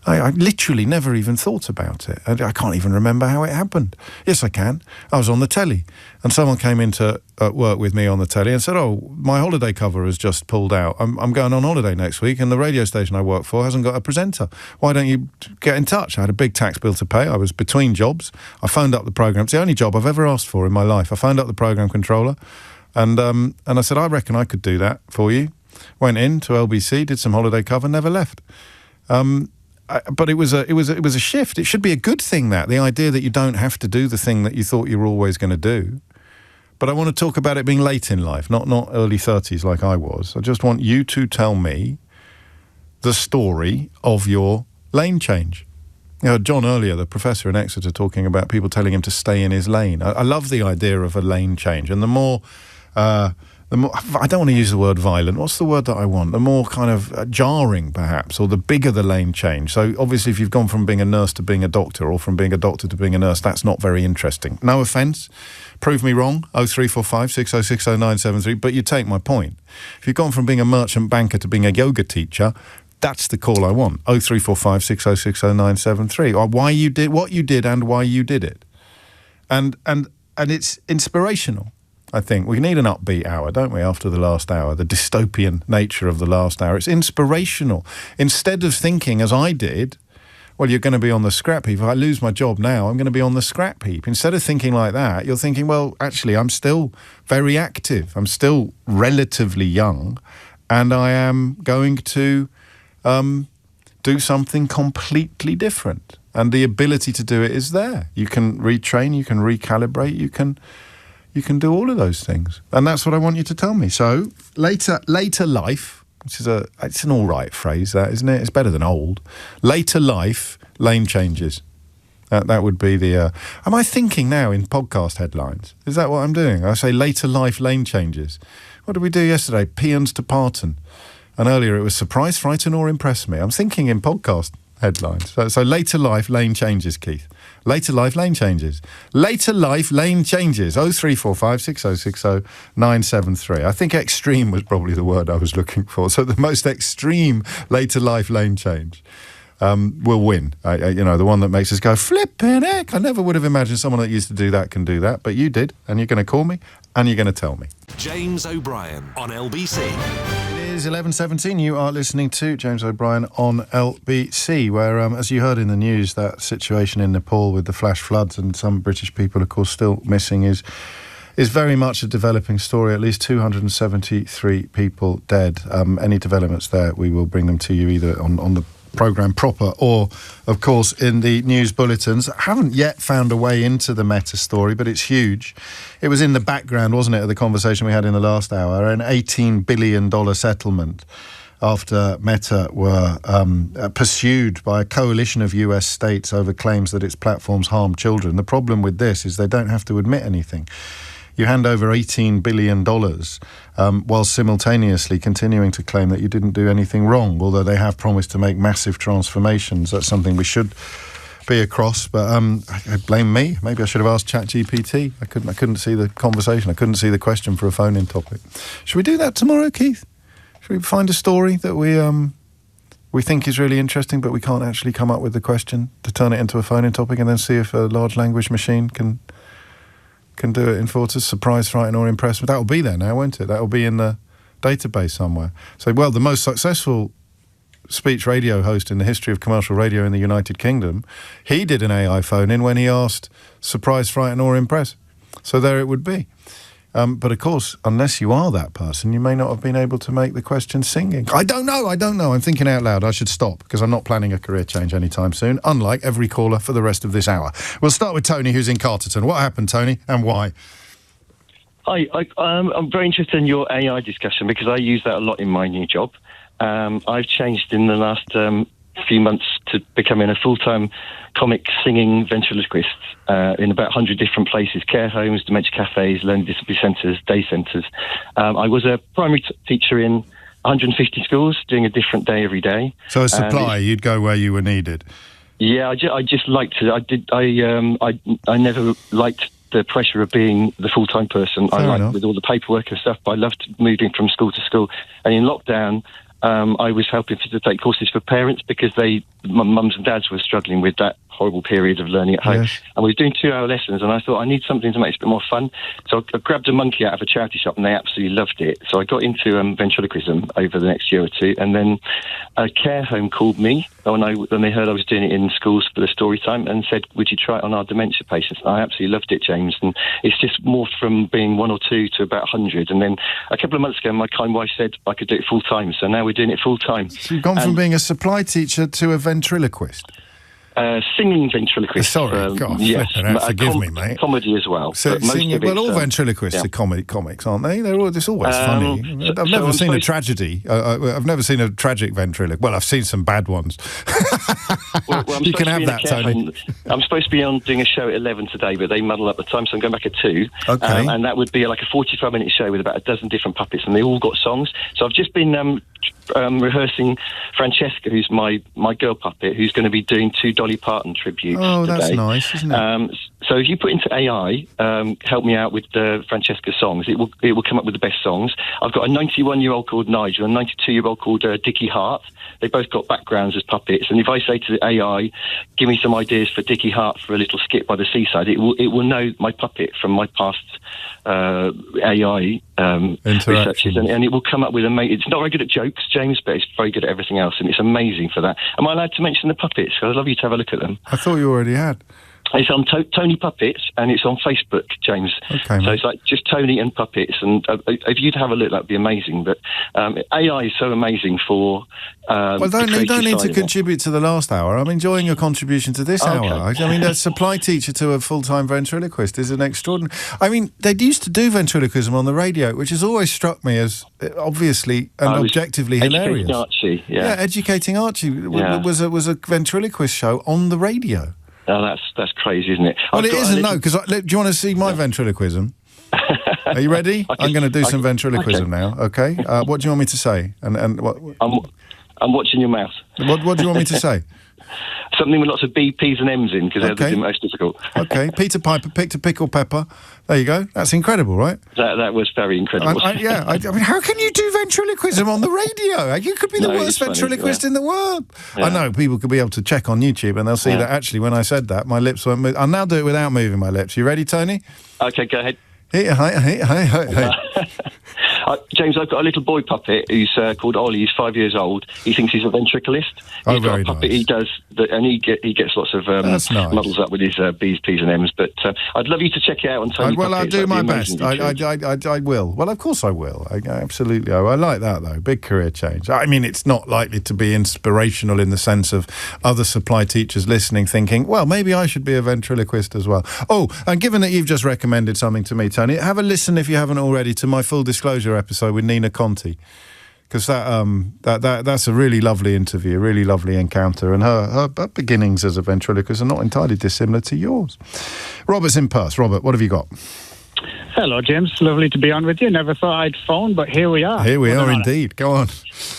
Speaker 1: I literally never even thought about it. I can't even remember how it happened. Yes, I can. I was on the telly, and someone came in to work with me on the telly and said, "Oh, my holiday cover has just pulled out. I'm going on holiday next week, and the radio station I work for hasn't got a presenter. Why don't you get in touch?" I had a big tax bill to pay. I was between jobs. I phoned up the programme. It's the only job I've ever asked for in my life. I phoned up the programme controller, and I said, "I reckon I could do that for you." Went in to LBC, did some holiday cover, never left. But it was a shift. It should be a good thing, that the idea that you don't have to do the thing that you thought you were always going to do. But I want to talk about it being late in life, not early 30s like I was. I just want you to tell me the story of your lane change. You know, John earlier, the professor in Exeter, talking about people telling him to stay in his lane. I love the idea of a lane change, and the more I don't want to use the word violent. What's the word that I want? The more kind of jarring, perhaps, or the bigger the lane change. So obviously, if you've gone from being a nurse to being a doctor, or from being a doctor to being a nurse, that's not very interesting. No offence. Prove me wrong. 0345 606 0973. But you take my point. If you've gone from being a merchant banker to being a yoga teacher, that's the call I want. 0345 606 0973. Or why you did what you did and why you did it. And it's inspirational. I think we need an upbeat hour, don't we, after the last hour, the dystopian nature of the last hour. It's inspirational. Instead of thinking, as I did, well, you're going to be on the scrap heap. If I lose my job now, I'm going to be on the scrap heap. Instead of thinking like that, you're thinking, well, actually, I'm still very active. I'm still relatively young, and I am going to do something completely different. And the ability to do it is there. You can retrain, you can recalibrate, you can do all of those things. And that's what I want you to tell me. So later life, which is it's an all right phrase, that, isn't it? It's better than old. Later life, lane changes. That would be the... am I thinking now in podcast headlines? Is that what I'm doing? I say later life, lane changes. What did we do yesterday? Peons to Parton. And earlier it was surprise, frighten or impress me. I'm thinking in podcast headlines. So later life, lane changes, Keith. Later life, lane changes. Later life, lane changes. 0345 6060 973. I think extreme was probably the word I was looking for. So the most extreme later life lane change will win. The one that makes us go, flipping heck. I never would have imagined someone that used to do that can do that. But you did. And you're going to call me and you're going to tell me.
Speaker 2: James O'Brien on LBC.
Speaker 1: It is 11:17. You are listening to James O'Brien on LBC, where, as you heard in the news, that situation in Nepal with the flash floods and some British people, of course, still missing is very much a developing story. At least 273 people dead. Any developments there, we will bring them to you either on the programme proper or, of course, in the news bulletins. I haven't yet found a way into the Meta story, but it's huge. It was in the background, wasn't it, of the conversation we had in the last hour, an $18 billion settlement after Meta were pursued by a coalition of US states over claims that its platforms harm children. The problem with this is they don't have to admit anything. You hand over $18 billion while simultaneously continuing to claim that you didn't do anything wrong, although they have promised to make massive transformations. That's something we should be across, but I blame me. Maybe I should have asked ChatGPT. I couldn't see the conversation. I couldn't see the question for a phone-in topic. Should we do that tomorrow, Keith? Should we find a story that we think is really interesting, but we can't actually come up with the question to turn it into a phone-in topic, and then see if a large language machine can do it in for us, surprise, frighten or impress? That will be there now, won't it? That will be in the database somewhere. So, well, the most successful speech radio host in the history of commercial radio in the United Kingdom, he did an AI phone-in when he asked surprise, frighten or impress. So there it would be. But of course, unless you are that person, you may not have been able to make the question singing. I don't know. I'm thinking out loud. I should stop because I'm not planning a career change anytime soon, unlike every caller for the rest of this hour. We'll start with Tony, who's in Carterton. What happened, Tony, and why?
Speaker 8: Hi, I'm very interested in your AI discussion because I use that a lot in my new job. I've changed in the last few months to becoming a full-time comic singing ventriloquist in about 100 different places: care homes, dementia cafes, learning disability centres, day centres. I was a primary teacher in 150 schools, doing a different day every day.
Speaker 1: So a supply, you'd go where you were needed.
Speaker 8: Yeah, I just liked it. I never liked the pressure of being the full-time person.
Speaker 1: Fair
Speaker 8: I liked
Speaker 1: enough.
Speaker 8: with all the paperwork and stuff, but I loved moving from school to school. And in lockdown, I was helping facilitate courses for parents because mums and dads were struggling with that horrible period of learning at home.
Speaker 1: Yes.
Speaker 8: And we were doing 2-hour lessons, and I thought I need something to make it a bit more fun. So I grabbed a monkey out of a charity shop, and they absolutely loved it. So I got into ventriloquism over the next year or two, and then a care home called me when they heard I was doing it in schools for the story time and said, would you try it on our dementia patients? And I absolutely loved it, James. And it's just morphed from being 1 or 2 to about 100. And then a couple of months ago, my kind wife said I could do it full time. So now we're doing it full time.
Speaker 1: So you've gone from being a supply teacher to a ventriloquist?
Speaker 8: Singing ventriloquist.
Speaker 1: Sorry, God,
Speaker 8: yes,
Speaker 1: forgive me, mate.
Speaker 8: Comedy as well.
Speaker 1: So all ventriloquists are comics, aren't they? It's always funny. I've never seen a tragedy. I've never seen a tragic ventriloquist. Well, I've seen some bad ones.
Speaker 8: well,
Speaker 1: you can have that, Tony.
Speaker 8: I'm supposed to be on doing a show at 11 today, but they muddle up the time, so I'm going back at 2.
Speaker 1: Okay.
Speaker 8: And that would be like a 45-minute show with about a dozen different puppets, and they all got songs. So I've just been rehearsring Francesca, who's my girl puppet, who's going to be doing 2 Dolly Parton tributes today.
Speaker 1: Oh, that's nice, isn't it?
Speaker 8: So if you put into AI, help me out with Francesca's songs, it will come up with the best songs. I've got a 91-year-old called Nigel and a 92-year-old called Dickie Hart. They both got backgrounds as puppets, and if I say to the AI, give me some ideas for Dickie Hart for a little skit by the seaside, it will know my puppet from my past AI researches, and it will come up with it's not very good at jokes, James, but it's very good at everything else, and it's amazing for that. Am I allowed to mention the puppets? Because I'd love you to have a look at them.
Speaker 1: I thought you already had.
Speaker 8: It's on Tony Puppets, and it's on Facebook, James.
Speaker 1: Okay,
Speaker 8: so it's like just Tony and Puppets, and if you'd have a look, that'd be amazing. But AI is so amazing for.
Speaker 1: Well, you don't need to contribute to the last hour. I'm enjoying your contribution to this hour. I mean, a supply teacher to a full-time ventriloquist is an extraordinary. I mean, they used to do ventriloquism on the radio, which has always struck me as obviously and objectively hilarious.
Speaker 8: Archie,
Speaker 1: Educating Archie was a ventriloquist show on the radio.
Speaker 8: Oh, that's crazy, isn't it?
Speaker 1: Well, it isn't, no, because do you want to see my ventriloquism? Are you ready? I'm going to do some ventriloquism now, okay? What do you want me to say? And what?
Speaker 8: I'm watching your mouth.
Speaker 1: What do you want me to say?
Speaker 8: Something with lots of B, P's and M's in, because they're the most difficult.
Speaker 1: Okay, Peter Piper picked a pickle pepper. There you go. That's incredible, right?
Speaker 8: That was very incredible.
Speaker 1: I mean, how can you do ventriloquism on the radio? You could be the worst ventriloquist in the world. Yeah. I know, people could be able to check on YouTube and they'll see that actually when I said that, my lips weren't moving. I'll now do it without moving my lips. You ready, Tony?
Speaker 8: Okay, go ahead.
Speaker 1: Hey.
Speaker 8: James, I've got a little boy puppet who's called Ollie. He's 5 years old. He thinks he's a ventriloquist. He's got a puppet. Nice. He does, and he gets lots of muddles up with his B's, P's, and M's. But I'd love you to check it out on Tony.
Speaker 1: Well, I'll do my best. I will. Well, of course I will. Absolutely. I like that though. Big career change. I mean, it's not likely to be inspirational in the sense of other supply teachers listening, thinking, well, maybe I should be a ventriloquist as well. Oh, and given that you've just recommended something to me, Tony, have a listen if you haven't already to my Full Disclosure episode with Nina Conti, because that's a really lovely interview, a really lovely encounter, and her beginnings as a ventriloquist are not entirely dissimilar to yours. Robert's in Perth. Robert, what have you got?
Speaker 9: Hello, James. Lovely to be on with you. Never thought I'd phone, but here we are.
Speaker 1: Here we are indeed. Go on.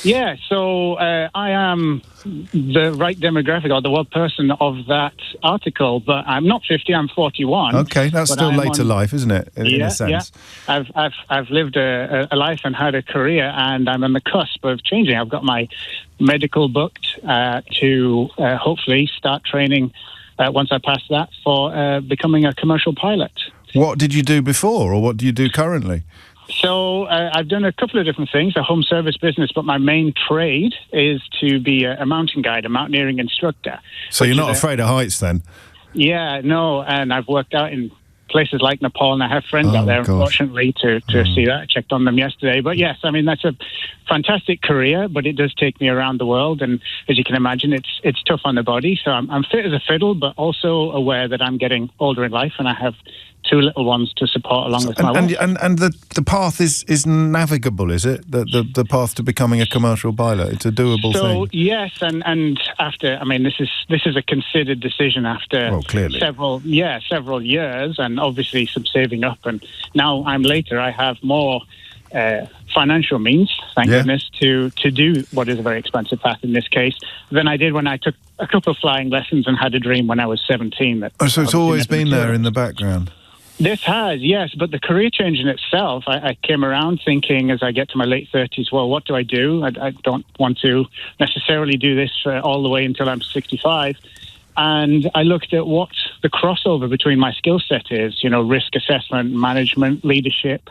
Speaker 9: Yeah, so I am the right demographic or the one person of that article, but I'm not 50, I'm 41.
Speaker 1: Okay, that's still later life, isn't it, in a sense?
Speaker 9: Yeah. I've lived a life and had a career, and I'm on the cusp of changing. I've got my medical booked to hopefully start training once I pass that for becoming a commercial pilot.
Speaker 1: What did you do before, or what do you do currently?
Speaker 9: So I've done a couple of different things, a home service business, but my main trade is to be a mountain guide, a mountaineering instructor.
Speaker 1: So you're not afraid of heights then?
Speaker 9: Yeah, no, and I've worked out in places like Nepal, and I have friends out there, unfortunately, to see that. I checked on them yesterday. But yes, I mean, that's a fantastic career, but it does take me around the world, and as you can imagine, it's tough on the body. So I'm fit as a fiddle, but also aware that I'm getting older in life, and I have two little ones to support along with my wife.
Speaker 1: And the path is navigable, is it? The path to becoming a commercial pilot, it's a doable thing.
Speaker 9: So yes, and after, I mean, this is a considered decision after several years, and obviously some saving up. And now I'm later, I have more financial means, thank goodness, to do what is a very expensive path in this case than I did when I took a couple of flying lessons and had a dream when I was 17.
Speaker 1: So it's always been there in the background.
Speaker 9: This has, yes, but the career change in itself, I came around thinking as I get to my late 30s, well, what do? I don't want to necessarily do this all the way until I'm 65. And I looked at what the crossover between my skill set is, risk assessment, management, leadership,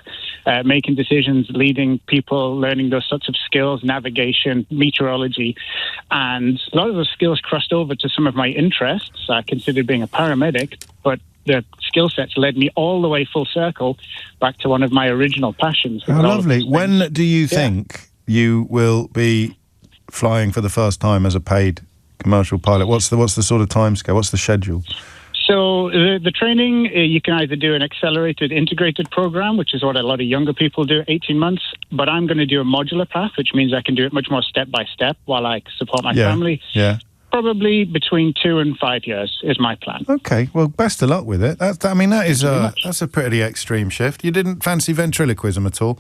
Speaker 9: making decisions, leading people, learning those sorts of skills, navigation, meteorology. And a lot of those skills crossed over to some of my interests. I considered being a paramedic, but the skill sets led me all the way full circle back to one of my original passions.
Speaker 1: Oh, lovely. When do you think you will be flying for the first time as a paid commercial pilot? What's the sort of timescale? What's the schedule?
Speaker 9: So the training, you can either do an accelerated integrated program, which is what a lot of younger people do, 18 months, but I'm going to do a modular path, which means I can do it much more step by step while I support my family. Yeah. Probably between 2 and 5 years is my plan.
Speaker 1: Okay, well, best of luck with it. That's a pretty extreme shift. You didn't fancy ventriloquism at all?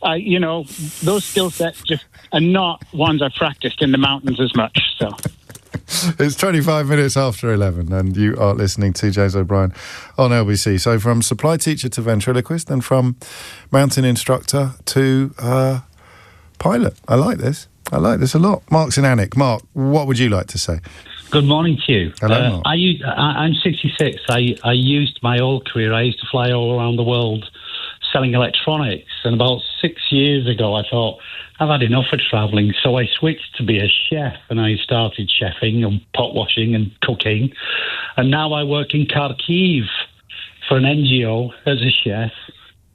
Speaker 9: Those skill sets just are not ones I've practiced in the mountains as much, so...
Speaker 1: It's 25 minutes after 11, and you are listening to James O'Brien on LBC. So from supply teacher to ventriloquist, and from mountain instructor to pilot. I like this a lot. Mark's in Alnwick. Mark, what would you like to say?
Speaker 10: Good morning to you.
Speaker 1: Hello, Mark.
Speaker 10: I'm 66. I used my whole career. I used to fly all around the world. selling electronics. And about 6 years ago, I thought, I've had enough of travelling. So I switched to be a chef, and I started chefing and pot washing and cooking. And now I work in Kharkiv for an NGO as a chef.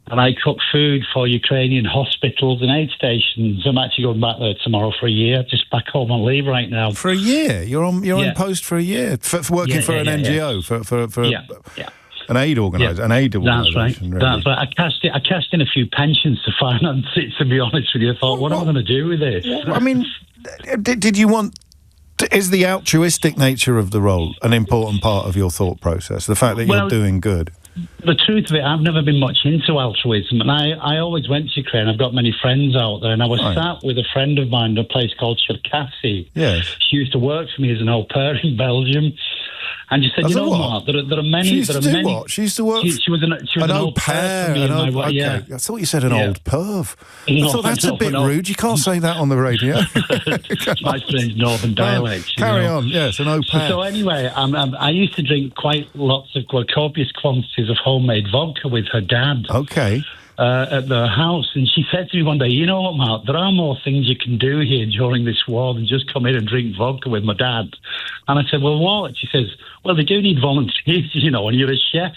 Speaker 10: And I cook food for Ukrainian hospitals and aid stations. I'm actually going back there tomorrow for a year. Just back home on leave right now.
Speaker 1: For a year? You're on post for a year? For working for an NGO? For an aid organisation? An aid organisation,
Speaker 10: That's right. Really. That's right. I cashed in a few pensions to finance it, to be honest with you. I thought, what am I going to do with this?
Speaker 1: I mean, did you want... Is the altruistic nature of the role an important part of your thought process? The fact that you're doing good?
Speaker 10: The truth of it, I've never been much into altruism, and I always went to Ukraine. I've got many friends out there, and I was sat with a friend of mine in a place called Cherkasy.
Speaker 1: Yes.
Speaker 10: She used to work for me as an au pair in Belgium. And she said, Mark, there are many...
Speaker 1: She used to do what? She used to work...
Speaker 10: She was an au pair.
Speaker 1: Okay. I thought you said an old perv. I thought that's a bit rude. You can't say that on the radio.
Speaker 10: It's my strange northern dialect.
Speaker 1: Carry on. Yes, an au pair.
Speaker 10: So anyway, I used to drink quite copious quantities of homemade vodka with her dad.
Speaker 1: Okay.
Speaker 10: At their house, and she said to me one day, you know what, Mark, there are more things you can do here during this war than just come in and drink vodka with my dad. And I said, well, what? She says, well, they do need volunteers, and you're a chef.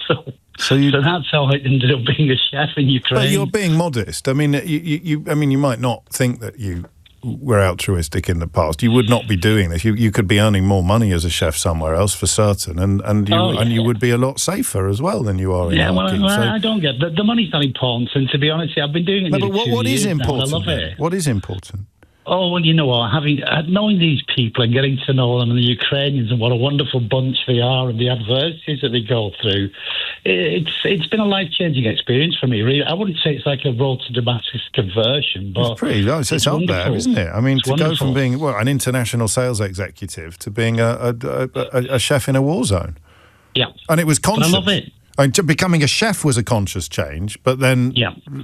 Speaker 10: So that's how I ended up being a chef in Ukraine.
Speaker 1: But you're being modest. I mean, you might not think that you were altruistic in the past. You would not be doing this. You could be earning more money as a chef somewhere else for certain, and you would be a lot safer as well than you are in
Speaker 10: I don't get the money's not important. And to be honest, I've been doing it.
Speaker 1: But what is important?
Speaker 10: I love it.
Speaker 1: What is important?
Speaker 10: Oh, well, you know what? Knowing these people and getting to know them and the Ukrainians and what a wonderful bunch they are and the adversities that they go through, it's been a life-changing experience for me, really. I wouldn't say it's like a road to Damascus conversion, but
Speaker 1: it's up there, isn't it? I mean, to go from being an international sales executive to being a chef in a war zone.
Speaker 10: Yeah.
Speaker 1: And it was conscious.
Speaker 10: But I love it.
Speaker 1: Becoming a chef was a conscious change, but then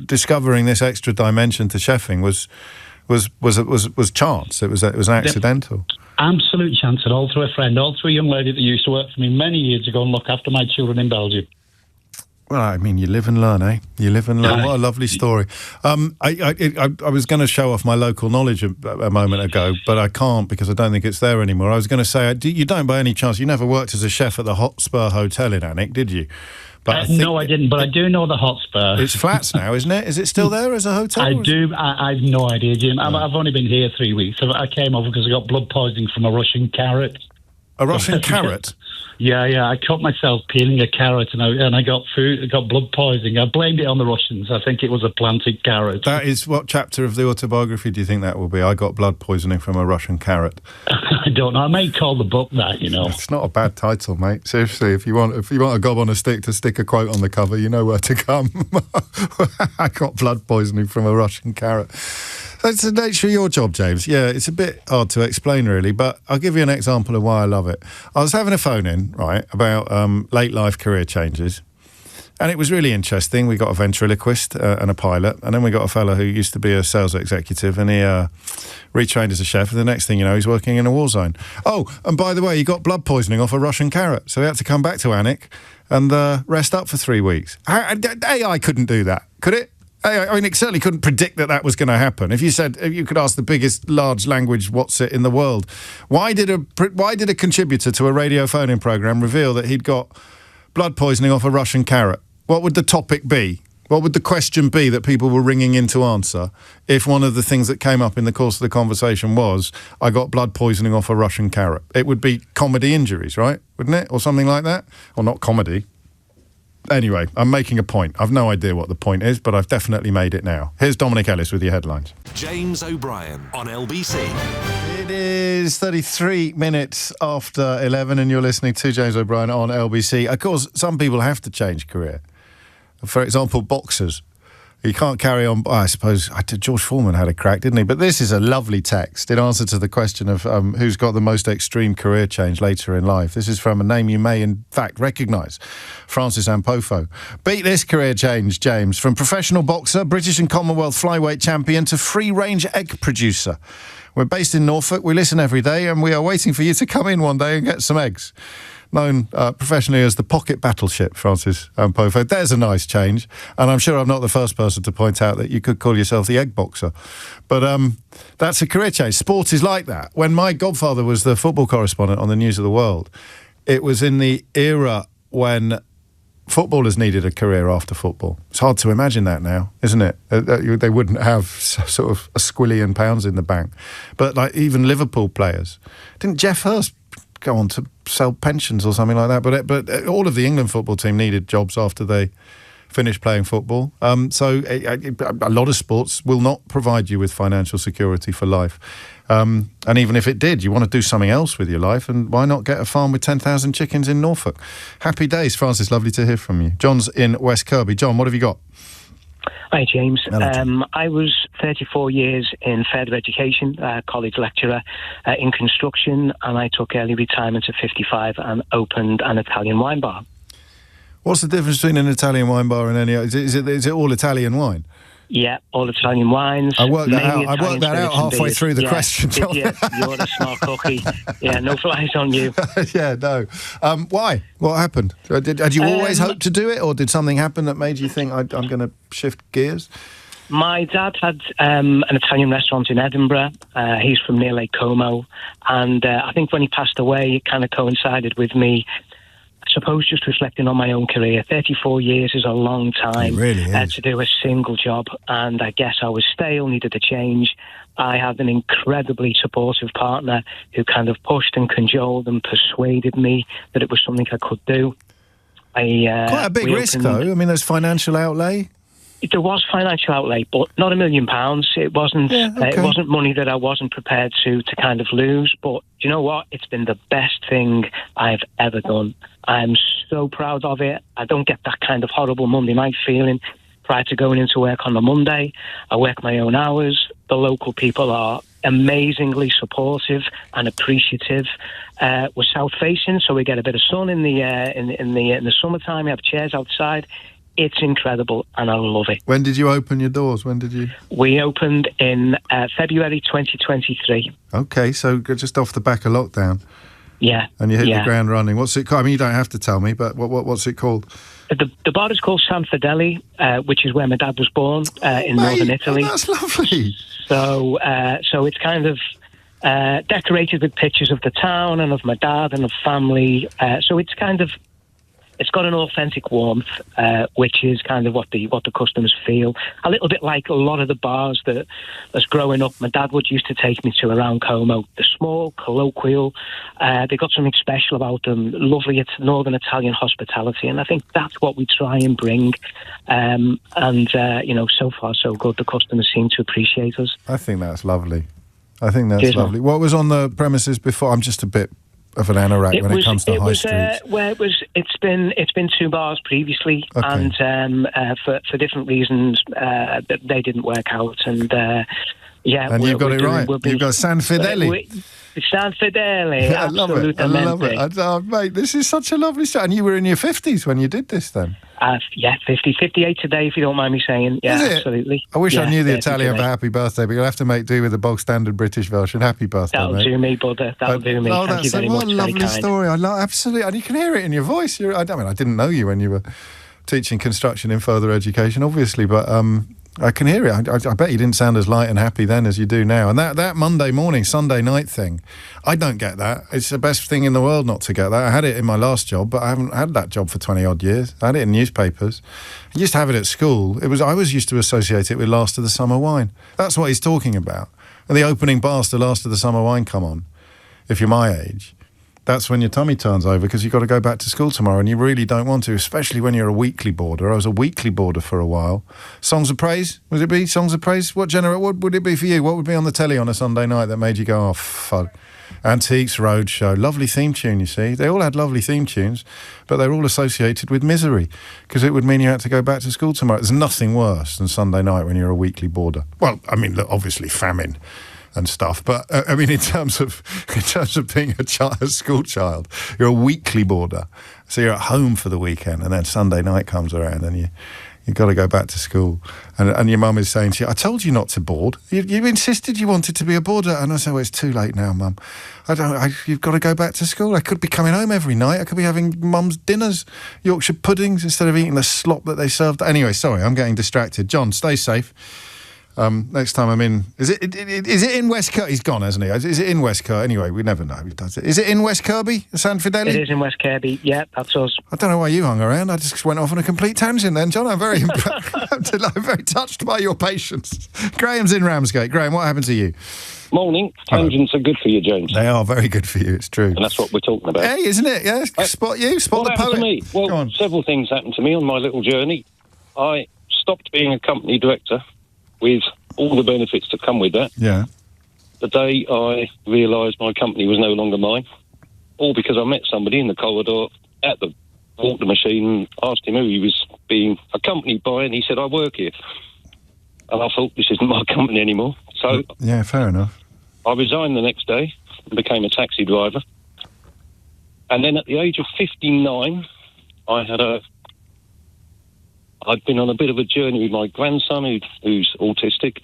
Speaker 1: discovering this extra dimension to chefing was chance. It was accidental.
Speaker 10: Absolute chance, and all through a friend, all through a young lady that used to work for me many years ago and look after my children in Belgium.
Speaker 1: Well, I mean, you live and learn, eh? You live and learn. What a lovely story. I was going to show off my local knowledge a moment ago, but I can't because I don't think it's there anymore. I was going to say, you don't by any chance, you never worked as a chef at the Hotspur Hotel in Alnwick, did you?
Speaker 10: No, I didn't, but I do know the Hotspur.
Speaker 1: It's flats now, isn't it? Is it still there as a hotel?
Speaker 10: I do. I've no idea, Jim. I've only been here 3 weeks. I came over because I got blood poisoning from a Russian carrot.
Speaker 1: A Russian carrot?
Speaker 10: Yeah. I cut myself peeling a carrot, and I got blood poisoning. I blamed it on the Russians. I think it was a planted carrot.
Speaker 1: That is what chapter of the autobiography do you think that will be? I got blood poisoning from a Russian carrot.
Speaker 10: I don't know. I may call the book that.
Speaker 1: It's not a bad title, mate. Seriously, if you want a gob on a stick to stick a quote on the cover, you know where to come. I got blood poisoning from a Russian carrot. That's the nature of your job, James. Yeah, it's a bit hard to explain, really, but I'll give you an example of why I love it. I was having a phone-in, right, about late life career changes, and it was really interesting. We got a ventriloquist and a pilot, and then we got a fella who used to be a sales executive, and he retrained as a chef, and the next thing you know, he's working in a war zone. Oh, and by the way, he got blood poisoning off a Russian carrot, so he had to come back to Alnwick and rest up for 3 weeks. AI couldn't do that, could it? I mean, it certainly couldn't predict that was going to happen. If you could ask the biggest large language what's-it in the world, why did a contributor to a radio phone-in programme reveal that he'd got blood poisoning off a Russian carrot? What would the topic be? What would the question be that people were ringing in to answer if one of the things that came up in the course of the conversation was, I got blood poisoning off a Russian carrot? It would be comedy injuries, right? Wouldn't it? Or something like that? Or not comedy. Anyway, I'm making a point. I've no idea what the point is, but I've definitely made it now. Here's Dominic Ellis with your headlines.
Speaker 2: James O'Brien on LBC.
Speaker 1: It is 33 minutes after 11 and you're listening to James O'Brien on LBC. Of course, some people have to change career. For example, boxers. You can't carry on. I suppose George Foreman had a crack, didn't he? But this is a lovely text in answer to the question of who's got the most extreme career change later in life. This is from a name you may, in fact, recognise, Francis Ampofo. Beat this career change, James. From professional boxer, British and Commonwealth flyweight champion to free-range egg producer. We're based in Norfolk. We listen every day, and we are waiting for you to come in one day and get some eggs. known professionally as the pocket battleship, Francis Pofo. There's a nice change, and I'm sure I'm not the first person to point out that you could call yourself the egg boxer. But that's a career change. Sport is like that. When my godfather was the football correspondent on the News of the World, it was in the era when footballers needed a career after football. It's hard to imagine that now, isn't it? They wouldn't have sort of £1 squillion in the bank. But like even Liverpool players, didn't Jeff Hurst go on to sell pensions or something like that? But all of the England football team needed jobs after they finished playing football. So a lot of sports will not provide you with financial security for life. And even if it did, you want to do something else with your life, and why not get a farm with 10,000 chickens in Norfolk? Happy days, Francis. Lovely to hear from you. John's in West Kirby. John, what have you got?
Speaker 11: Hi, James.
Speaker 1: Hello.
Speaker 11: I was 34 years in further education, college lecturer in construction, and I took early retirement at 55 and opened an Italian wine bar.
Speaker 1: What's the difference between an Italian wine bar and any other? Is it all Italian wine?
Speaker 11: Yeah, all Italian wines.
Speaker 1: I worked that out halfway through the question, John.
Speaker 11: Yeah, you're a smart cookie. Yeah, no flies on you.
Speaker 1: Yeah, no. Why? What happened? Had you always hoped to do it, or did something happen that made you think, I'm going to shift gears?
Speaker 11: My dad had an Italian restaurant in Edinburgh. He's from near Lake Como. And I think when he passed away, it kind of coincided with me, I suppose, just reflecting on my own career. 34 years is a long time.
Speaker 1: It really is.
Speaker 11: To do a single job. And I guess I was stale, needed a change. I had an incredibly supportive partner who kind of pushed and cajoled and persuaded me that it was something I could do.
Speaker 1: Quite a big risk, though. I mean, there's financial outlay.
Speaker 11: There was financial outlay, but not £1 million. It wasn't. It wasn't money that I wasn't prepared to kind of lose. But you know what? It's been the best thing I've ever done. I'm so proud of it. I don't get that kind of horrible Monday night feeling prior to going into work on the Monday. I work my own hours. The local people are amazingly supportive and appreciative. We're south facing, so we get a bit of sun in the summertime. We have chairs outside. It's incredible, and I love it.
Speaker 1: When did you open your doors? When did you?
Speaker 11: We opened in February 2023.
Speaker 1: Okay, so just off the back of lockdown.
Speaker 11: Yeah.
Speaker 1: And you hit the ground running. What's it called? I mean, you don't have to tell me, but what's it called?
Speaker 11: The bar is called San Fedele, which is where my dad was born in northern Italy.
Speaker 1: Oh, that's lovely.
Speaker 11: So it's kind of decorated with pictures of the town and of my dad and of family. So it's kind of, it's got an authentic warmth, which is kind of what the customers feel. A little bit like a lot of the bars that, as growing up, my dad used to take me to around Como. They're small, colloquial. They've got something special about them. Lovely northern Italian hospitality, and I think that's what we try and bring. So far so good. The customers seem to appreciate us.
Speaker 1: I think that's lovely. Cheers, lovely. What was on the premises before? I'm just a bit of an anorak when it comes to high streets.
Speaker 11: It's been 2 bars previously, and for different reasons they didn't work out, and
Speaker 1: and you've got it right. You've got San Fedele.
Speaker 11: San Fedele.
Speaker 1: I love it. I love it. Mate, this is such a lovely story. And you were in your 50s when you did this then?
Speaker 11: 58 today, if you don't mind me saying. Yeah, absolutely.
Speaker 1: I wish I knew the Italian for happy birthday, but you'll have to make do with the bog standard British version. Happy birthday,
Speaker 11: That'll do me, brother. That'll do me. Thank you very much.
Speaker 1: What a lovely story. Absolutely. And you can hear it in your voice. I didn't know you when you were teaching construction in further education, obviously, but I can hear it. I bet you didn't sound as light and happy then as you do now. And that Monday morning, Sunday night thing, I don't get that. It's the best thing in the world not to get that. I had it in my last job, but I haven't had that job for 20 odd years. I had it in newspapers. I used to have it at school. I was used to associate it with Last of the Summer Wine. That's what he's talking about. And the opening bars to Last of the Summer Wine come on, if you're my age. That's when your tummy turns over because you've got to go back to school tomorrow and you really don't want to, especially when you're a weekly boarder. I was a weekly boarder for a while. Songs of Praise, would it be? Songs of Praise? What would it be for you? What would be on the telly on a Sunday night that made you go, oh, fuck? Antiques Roadshow. Lovely theme tune, you see. They all had lovely theme tunes, but they're all associated with misery because it would mean you had to go back to school tomorrow. There's nothing worse than Sunday night when you're a weekly boarder. Well, I mean, look, obviously famine and stuff, but I mean, in terms of being a school child, you're a weekly boarder, so you're at home for the weekend, and then Sunday night comes around, and You've got to go back to school. And your mum is saying to you, I told you not to board. You insisted you wanted to be a boarder. And I say, well, it's too late now, Mum. You've got to go back to school. I could be coming home every night. I could be having Mum's dinners, Yorkshire puddings, instead of eating the slop that they served. Anyway, sorry, I'm getting distracted. John, stay safe. Next time I'm in... Is it in West Kirby? He's gone, hasn't he? Is it in West Kirby? Anyway, we never know who does it. Is it in West Kirby, San Fideli?
Speaker 11: It is in West Kirby, yeah, that's us.
Speaker 1: I don't know why you hung around. I just went off on a complete tangent then, John. I'm very I'm very touched by your patience. Graham's in Ramsgate. Graham, what happened to you?
Speaker 12: Morning. Tangents are good for you, James.
Speaker 1: They are very good for you, it's true.
Speaker 12: And that's what we're talking about.
Speaker 1: Hey, isn't it? Yeah, spot you, spot the poet.
Speaker 12: To me? Well, several things happened to me on my little journey. I stopped being a company director with all the benefits that come with that.
Speaker 1: Yeah.
Speaker 12: The day I realised my company was no longer mine, all because I met somebody in the corridor at the water machine, asked him who he was being accompanied by, and he said, I work here. And I thought, this isn't my company anymore. So
Speaker 1: yeah, fair enough.
Speaker 12: I resigned the next day and became a taxi driver. And then at the age of 59, I'd been on a bit of a journey with my grandson, who's autistic,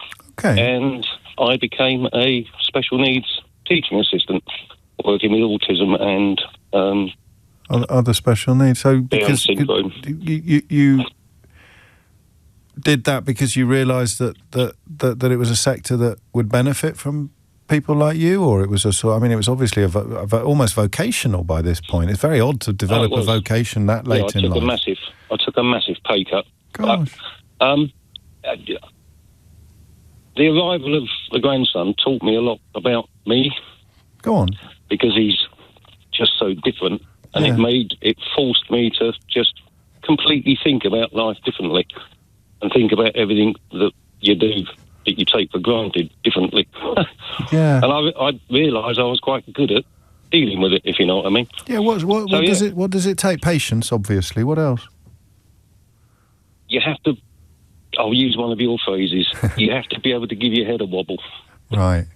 Speaker 12: and I became a special needs teaching assistant, working with autism and
Speaker 1: other special needs. So because you did that because you realised that it was a sector that would benefit from people like you, or it was a sort? I mean, it was obviously almost vocational by this point. It's very odd to develop a vocation that late in life.
Speaker 12: I took a massive pay cut.
Speaker 1: Gosh.
Speaker 12: The arrival of the grandson taught me a lot about me.
Speaker 1: Go on.
Speaker 12: Because he's just so different, and it forced me to just completely think about life differently, and think about everything that you do that you take for granted differently.
Speaker 1: Yeah.
Speaker 12: And I realised I was quite good at dealing with it, if you know what I mean.
Speaker 1: Yeah. What does it take? Patience, obviously. What else?
Speaker 12: You have to, I'll use one of your phrases, you have to be able to give your head a wobble.
Speaker 1: Right.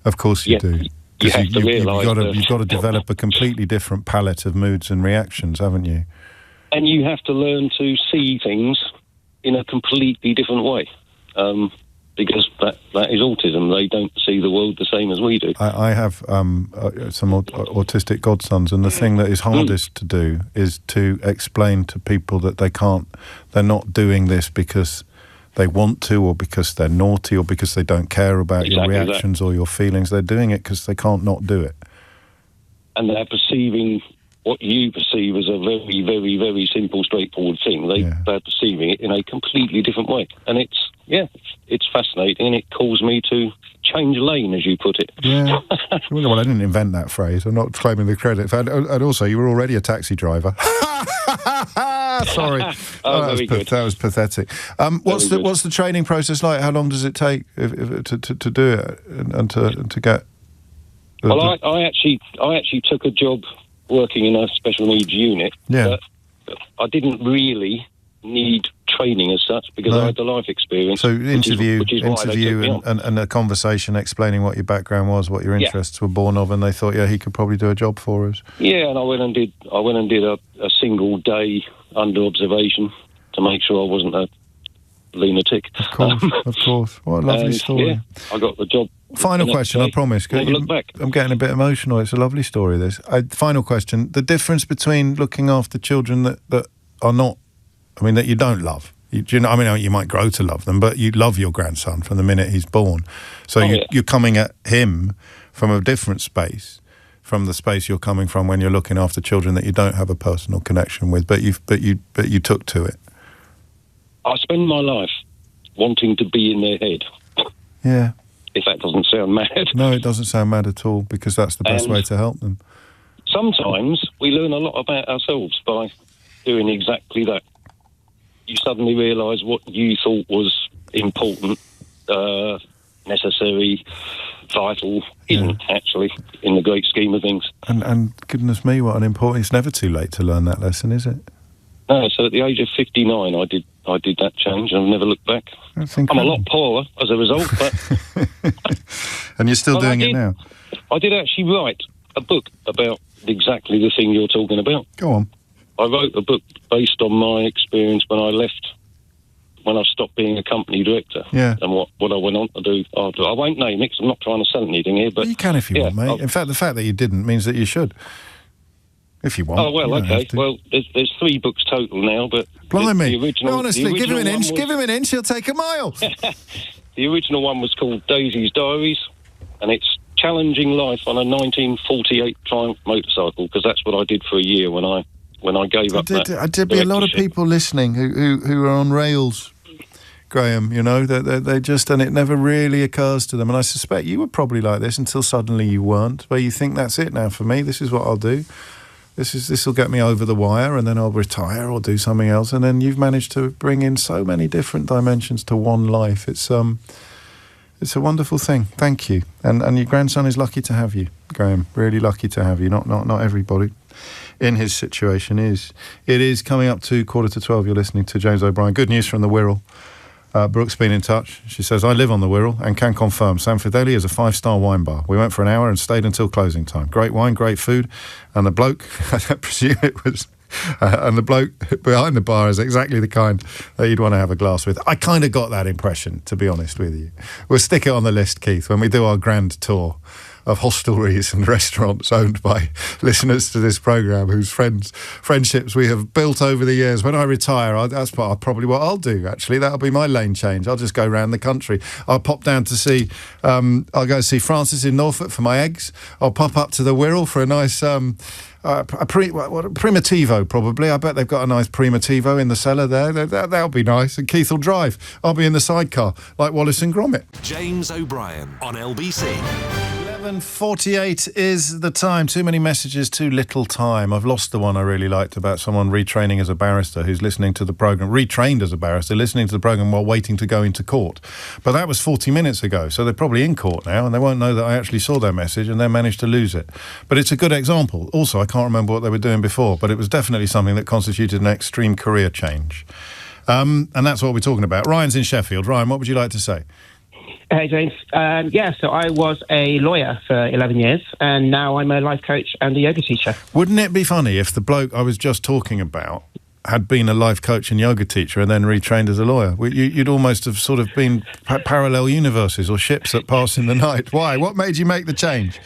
Speaker 1: Of course you do.
Speaker 12: You have to realise
Speaker 1: you've got to develop a completely different palette of moods and reactions, haven't you?
Speaker 12: And you have to learn to see things in a completely different way. Because that is autism. They don't see the world the same as we do.
Speaker 1: I have some autistic godsons, and the thing that is hardest to do is to explain to people that they're not doing this because they want to, or because they're naughty, or because they don't care about your reactions or your feelings. They're doing it because they can't not do it. And
Speaker 12: they're perceiving what you perceive as a very, very, very simple, straightforward thing. They're perceiving it in a completely different way. And it's fascinating, and it caused me to change lane, as you put it.
Speaker 1: Yeah. Well, I didn't invent that phrase. I'm not claiming the credit. And also, you were already a taxi driver. Sorry. That was pathetic. What's the training process like? How long does it take to do it and to get?
Speaker 12: Well, I actually took a job working in a special needs unit.
Speaker 1: Yeah.
Speaker 12: But I didn't really need training as such because I had the life experience.
Speaker 1: So interview and a conversation explaining what your background was, what your interests were born of, and they thought, he could probably do a job for us.
Speaker 12: Yeah, and I went and did a single day under observation to make sure I wasn't a lunatic.
Speaker 1: Of course. What a lovely story.
Speaker 12: Yeah, I got the job.
Speaker 1: Final question, I promise.
Speaker 12: Look back.
Speaker 1: I'm getting a bit emotional. It's a lovely story, this. Final question. The difference between looking after children that are not, that you don't love. You might grow to love them, but you love your grandson from the minute he's born. So you're coming at him from a different space, from the space you're coming from when you're looking after children that you don't have a personal connection with, but you took to it.
Speaker 12: I spend my life wanting to be in their head.
Speaker 1: Yeah.
Speaker 12: If that doesn't sound mad.
Speaker 1: No, it doesn't sound mad at all, because that's the best way to help them.
Speaker 12: Sometimes we learn a lot about ourselves by doing exactly that. You suddenly realise what you thought was important, necessary, vital, isn't actually in the great scheme of things.
Speaker 1: And goodness me, what an important... It's never too late to learn that lesson, is it?
Speaker 12: No, so at the age of 59, I did that change, and I've never looked back. I'm a lot poorer as a result, but...
Speaker 1: And you're still doing it now?
Speaker 12: I did actually write a book about exactly the thing you're talking about.
Speaker 1: Go on.
Speaker 12: I wrote a book based on my experience when I left when I stopped being a company director.
Speaker 1: Yeah.
Speaker 12: And what I went on to do after. I won't name it because I'm not trying to sell anything here. But
Speaker 1: you can if you want, mate. In fact, the fact that you didn't means that you should. If you want.
Speaker 12: Oh, well, okay. Well, there's 3 books total now, but...
Speaker 1: Blimey.
Speaker 12: The original,
Speaker 1: honestly, give him an inch. Give him an inch, he'll take a mile.
Speaker 12: The original one was called Daisy's Diaries, and it's challenging life on a 1948 Triumph motorcycle, because that's what I did for a year when I gave up that.
Speaker 1: There'd be a lot of people listening who are on rails, Graham, you know, they just, and it never really occurs to them. And I suspect you were probably like this until suddenly you weren't, where you think, that's it now for me, this is what I'll do. This will get me over the wire, and then I'll retire or do something else. And then you've managed to bring in so many different dimensions to one life. It's a wonderful thing. Thank you. And your grandson is lucky to have you, Graham. Really lucky to have you. Not everybody in his situation is. It is coming up to 11:45. You're listening to James O'Brien. Good news from the Wirral. Brooke's been in touch. She says, I live on the Wirral and can confirm San Fideli is a 5-star wine bar. We went for an hour and stayed until closing time. Great wine, great food. And the bloke, I presume it was, and the bloke behind the bar is exactly the kind that you'd want to have a glass with. I kind of got that impression, to be honest with you. We'll stick it on the list, Keith, when we do our grand tour of hostelries and restaurants owned by listeners to this programme whose friendships we have built over the years. When I retire, that's probably what I'll do, actually. That'll be my lane change. I'll just go around the country. I'll pop down to see... I'll go see Francis in Norfolk for my eggs. I'll pop up to the Wirral for a nice... Primitivo, probably. I bet they've got a nice Primitivo in the cellar there. That'll be nice. And Keith will drive. I'll be in the sidecar, like Wallace and Gromit.
Speaker 2: James O'Brien on LBC.
Speaker 1: 11:48 is the time. Too many messages, too little time. I've lost the one I really liked about someone retraining as a barrister who's listening to the programme, retrained as a barrister, listening to the programme while waiting to go into court. But that was 40 minutes ago, so they're probably in court now, and they won't know that I actually saw their message and then managed to lose it. But it's a good example. Also, I can't remember what they were doing before, but it was definitely something that constituted an extreme career change. And that's what we're talking about. Ryan's in Sheffield. Ryan, what would you like to say?
Speaker 13: Hey, James. So I was a lawyer for 11 years, and now I'm a life coach and a yoga teacher.
Speaker 1: Wouldn't it be funny if the bloke I was just talking about had been a life coach and yoga teacher and then retrained as a lawyer? You'd almost have sort of been parallel universes or ships that pass in the night. Why? What made you make the change?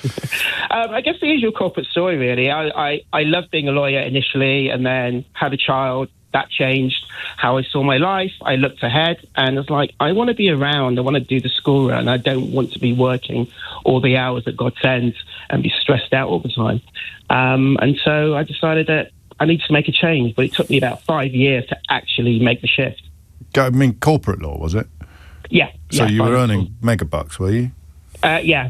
Speaker 13: I guess the usual corporate story, really. I loved being a lawyer initially, and then had a child. That changed how I saw my life. I looked ahead and was like, I want to be around. I want to do the school run. I don't want to be working all the hours that God sends and be stressed out all the time. And so I decided that I need to make a change. But it took me about 5 years to actually make the shift.
Speaker 1: I mean, corporate law, was it?
Speaker 13: Yeah.
Speaker 1: So you were earning megabucks, were you?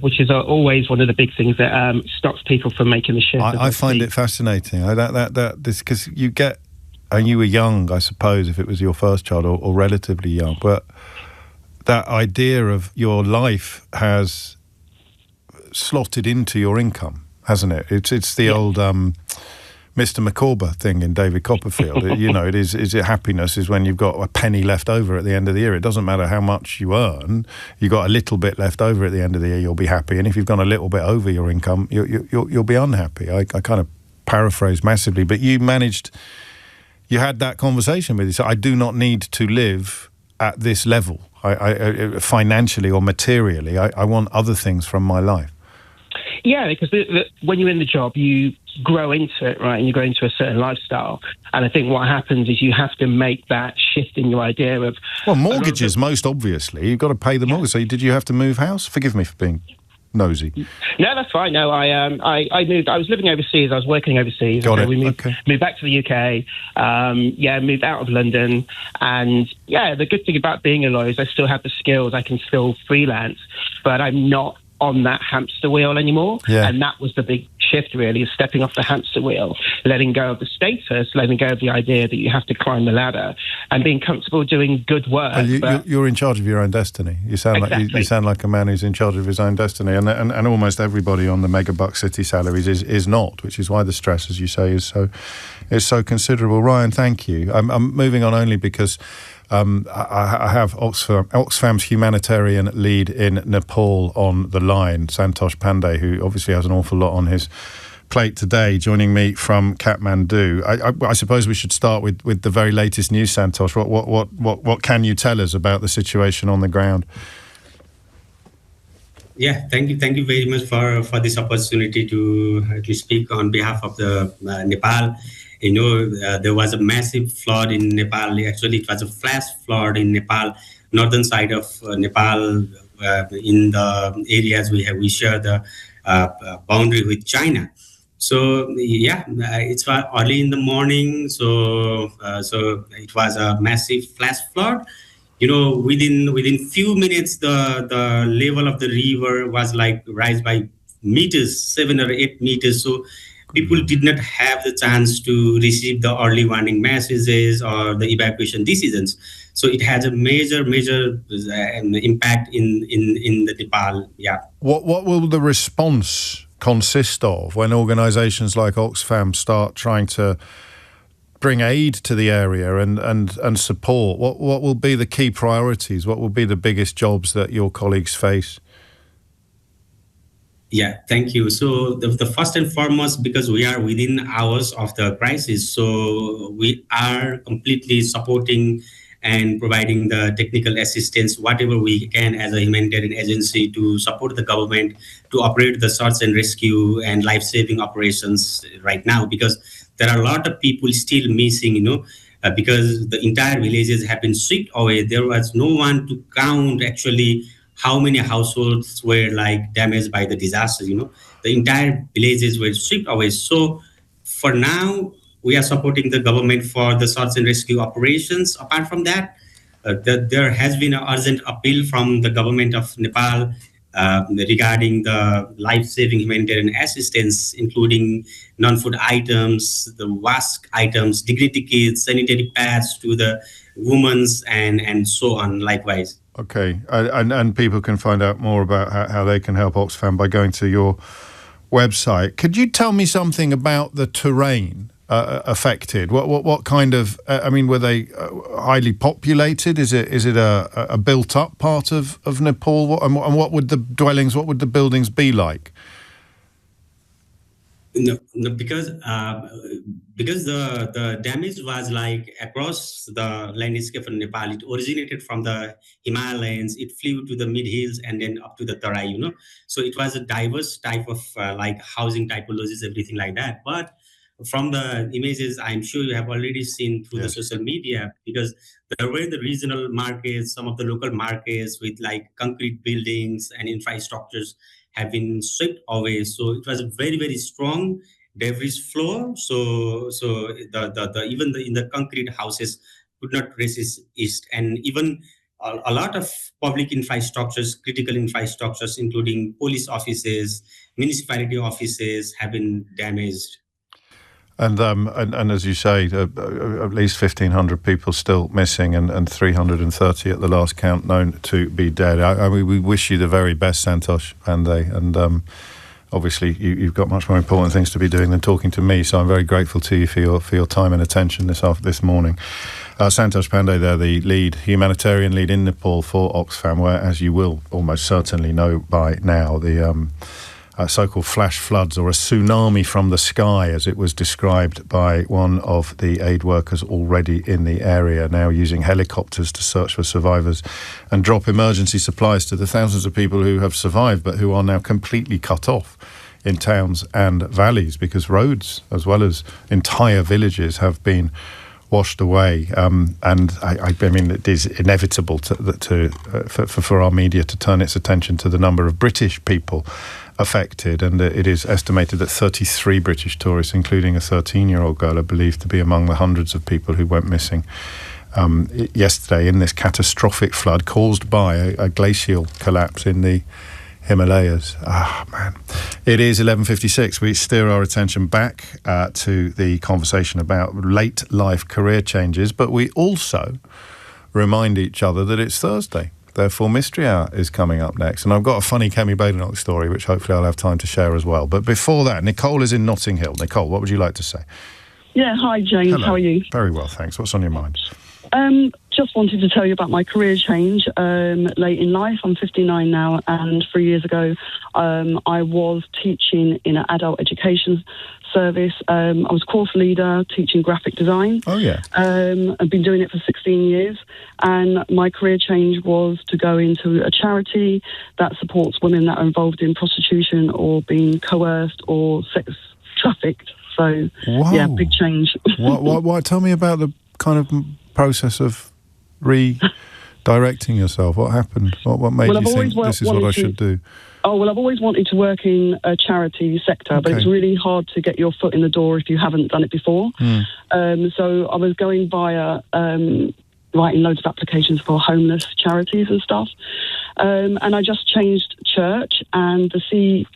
Speaker 13: Which is always one of the big things that stops people from making the shift.
Speaker 1: I find it fascinating. Because you get... And you were young, I suppose, if it was your first child, or relatively young. But that idea of your life has slotted into your income, hasn't it? It's the old Mr. Micawber thing in David Copperfield. Happiness is when you've got a penny left over at the end of the year. It doesn't matter how much you earn. You've got a little bit left over at the end of the year, you'll be happy. And if you've gone a little bit over your income, you'll be unhappy. I kind of paraphrase massively, but you managed... You had that conversation with you. So I do not need to live at this level, I financially or materially. I want other things from my life.
Speaker 13: Yeah, because when you're in the job, you grow into it, right? And you grow into a certain lifestyle. And I think what happens is you have to make that shift in your idea of...
Speaker 1: Well, mortgages, most obviously. You've got to pay the mortgage. So did you have to move house? Forgive me for being... nosy.
Speaker 13: No, that's fine. No, I moved. I was living overseas. I was working overseas. We moved back to the UK. Moved out of London. And the good thing about being a lawyer is I still have the skills. I can still freelance, but I'm not on that hamster wheel anymore. Yeah. And that was the big shift, really, is stepping off the hamster wheel, letting go of the status, letting go of the idea that you have to climb the ladder, and being comfortable doing good work.
Speaker 1: Well, you're in charge of your own destiny. You sound like you sound like a man who's in charge of his own destiny, and almost everybody on the megabuck city salaries is not, which is why the stress, as you say, is so considerable. Ryan, thank you. I'm moving on only because I have Oxfam's humanitarian lead in Nepal on the line, Santosh Pandey, who obviously has an awful lot on his plate today, joining me from Kathmandu. I suppose we should start with the very latest news, Santosh. What can you tell us about the situation on the ground?
Speaker 14: Yeah, thank you very much for this opportunity to speak on behalf of the Nepal. There was a massive flood in Nepal. Actually, it was a flash flood in Nepal, northern side of Nepal, in the areas we share the boundary with China. So it's early in the morning. So it was a massive flash flood. Within few minutes, the level of the river was like rise by meters, 7 or 8 meters. So people did not have the chance to receive the early warning messages or the evacuation decisions. So it has a major impact in the Nepal. Yeah.
Speaker 1: What will the response consist of when organisations like Oxfam start trying to bring aid to the area and support? What will be the key priorities? What will be the biggest jobs that your colleagues face?
Speaker 14: Yeah, thank you. So the first and foremost, because we are within hours of the crisis, so we are completely supporting and providing the technical assistance, whatever we can as a humanitarian agency to support the government to operate the search and rescue and life-saving operations right now, because there are a lot of people still missing, because the entire villages have been swept away. There was no one to count actually how many households were damaged by the disaster. The entire villages were swept away. So for now, we are supporting the government for the search and rescue operations. Apart from that, there has been an urgent appeal from the government of Nepal regarding the life-saving humanitarian assistance, including non-food items, the wash items, dignity kits, sanitary pads to the women's and so on likewise.
Speaker 1: Okay, and people can find out more about how they can help Oxfam by going to your website. Could you tell me something about the terrain affected? What kind of? Were they highly populated? Is it a built-up part of Nepal? And what would the dwellings? What would the buildings be like?
Speaker 14: No, because the damage was across the landscape of Nepal. It originated from the Himalayas. It flew to the mid hills and then up to the Tarai. So it was a diverse type of housing typologies, everything like that. But from the images, I'm sure you have already seen through the social media, because there were the regional markets, some of the local markets with concrete buildings and infrastructures have been swept away. So it was a very, very strong debris flow. So even in the concrete houses could not resist it. And even a lot of public infrastructures, critical infrastructures, including police offices, municipality offices have been damaged.
Speaker 1: And as you say, at least 1,500 people still missing, and 330 at the last count known to be dead. We wish you the very best, Santosh Pandey, and obviously you've got much more important things to be doing than talking to me. So I'm very grateful to you for your time and attention this morning. Santosh Pandey, there, the humanitarian lead in Nepal for Oxfam, where, as you will almost certainly know by now, the so-called flash floods, or a tsunami from the sky, as it was described by one of the aid workers already in the area, now using helicopters to search for survivors and drop emergency supplies to the thousands of people who have survived but who are now completely cut off in towns and valleys, because roads as well as entire villages have been washed away. And it is inevitable for our media to turn its attention to the number of British people affected, and it is estimated that 33 British tourists, including a 13-year-old girl, are believed to be among the hundreds of people who went missing yesterday in this catastrophic flood caused by a glacial collapse in the Himalayas. It is 11:56. We steer our attention back to the conversation about late life career changes, but we also remind each other that it's Thursday. Therefore, Mystery Hour is coming up next. And I've got a funny Kemi Badenoch story, which hopefully I'll have time to share as well. But before that, Nicole is in Notting Hill. Nicole, what would you like to say?
Speaker 15: Yeah, hi, James.
Speaker 1: Hello.
Speaker 15: How are you?
Speaker 1: Very well, thanks. What's on your mind?
Speaker 15: just wanted to tell you about my career change late in life. I'm 59 now, and 3 years ago, I was teaching in an adult education service. I was course leader teaching graphic design.
Speaker 1: Oh, yeah.
Speaker 15: I've been doing it for 16 years, and my career change was to go into a charity that supports women that are involved in prostitution or being coerced or sex trafficked. So, yeah, big change.
Speaker 1: What? Tell me about the kind of process of redirecting yourself. What happened? What made you think this is what I should do?
Speaker 15: Oh, well, I've always wanted to work in a charity sector, but it's really hard to get your foot in the door if you haven't done it before. So I was going via writing loads of applications for homeless charities and stuff. And I just changed church, and the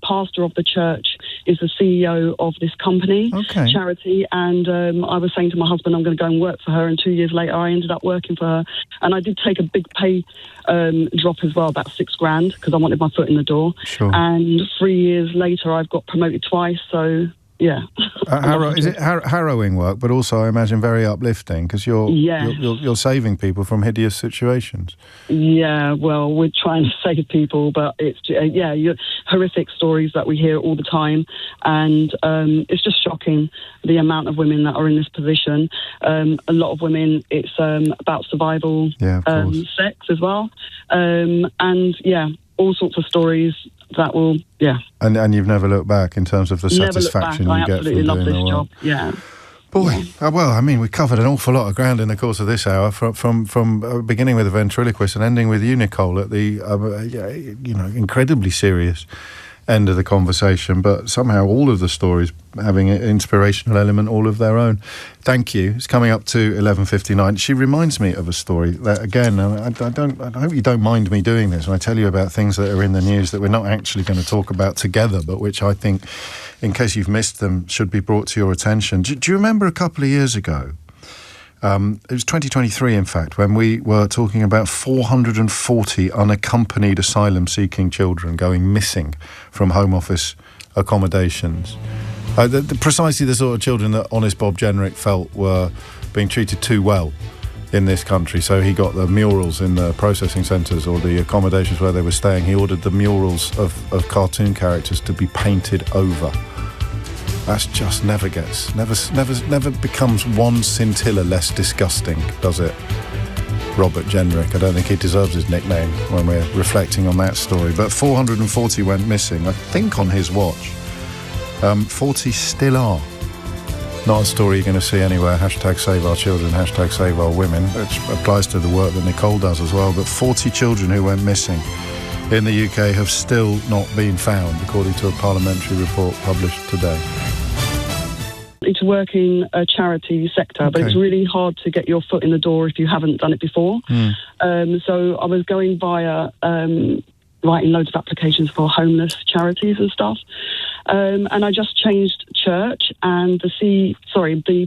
Speaker 15: pastor of the church is the CEO of this company, charity, and I was saying to my husband, I'm going to go and work for her, and 2 years later I ended up working for her, and I did take a big pay drop as well, about $6,000, because I wanted my foot in the door. Sure. And 3 years later I've got promoted twice, so yeah.
Speaker 1: Is it harrowing work, but also I imagine very uplifting, because you're saving people from hideous situations?
Speaker 15: Yeah, well, we're trying to save people, but it's horrific stories that we hear all the time, and it's just shocking the amount of women that are in this position. A lot of women, it's about survival, sex as well, and all sorts of stories that will,
Speaker 1: And you've never looked back in terms of the satisfaction you get from doing the work. I absolutely love this job,
Speaker 15: yeah.
Speaker 1: Boy, well, I mean, we covered an awful lot of ground in the course of this hour, from beginning with the ventriloquist and ending with you, Nicole, at the incredibly serious end of the conversation, but somehow all of the stories having an inspirational element all of their own. Thank you. It's coming up to 11:59. She reminds me of a story that, again, I hope you don't mind me doing this, and I tell you about things that are in the news that we're not actually going to talk about together, but which I think, in case you've missed them, should be brought to your attention. Do you remember a couple of years ago? It was 2023, in fact, when we were talking about 440 unaccompanied asylum-seeking children going missing from Home Office accommodations. Precisely the sort of children that honest Bob Jenrick felt were being treated too well in this country. So he got the murals in the processing centres or the accommodations where they were staying. He ordered the murals of cartoon characters to be painted over. That's just never becomes one scintilla less disgusting, does it? Robert Jenrick. I don't think he deserves his nickname when we're reflecting on that story. But 440 went missing, I think, on his watch. 40 still are. Not a story you're going to see anywhere. #Save Our Children, #Save Our Women. Which applies to the work that Nicole does as well. But 40 children who went missing in the UK have still not been found, according to a parliamentary report published today.
Speaker 15: To work in a charity sector, but it's really hard to get your foot in the door if you haven't done it before. So I was going via writing loads of applications for homeless charities and stuff. And I just changed church, and the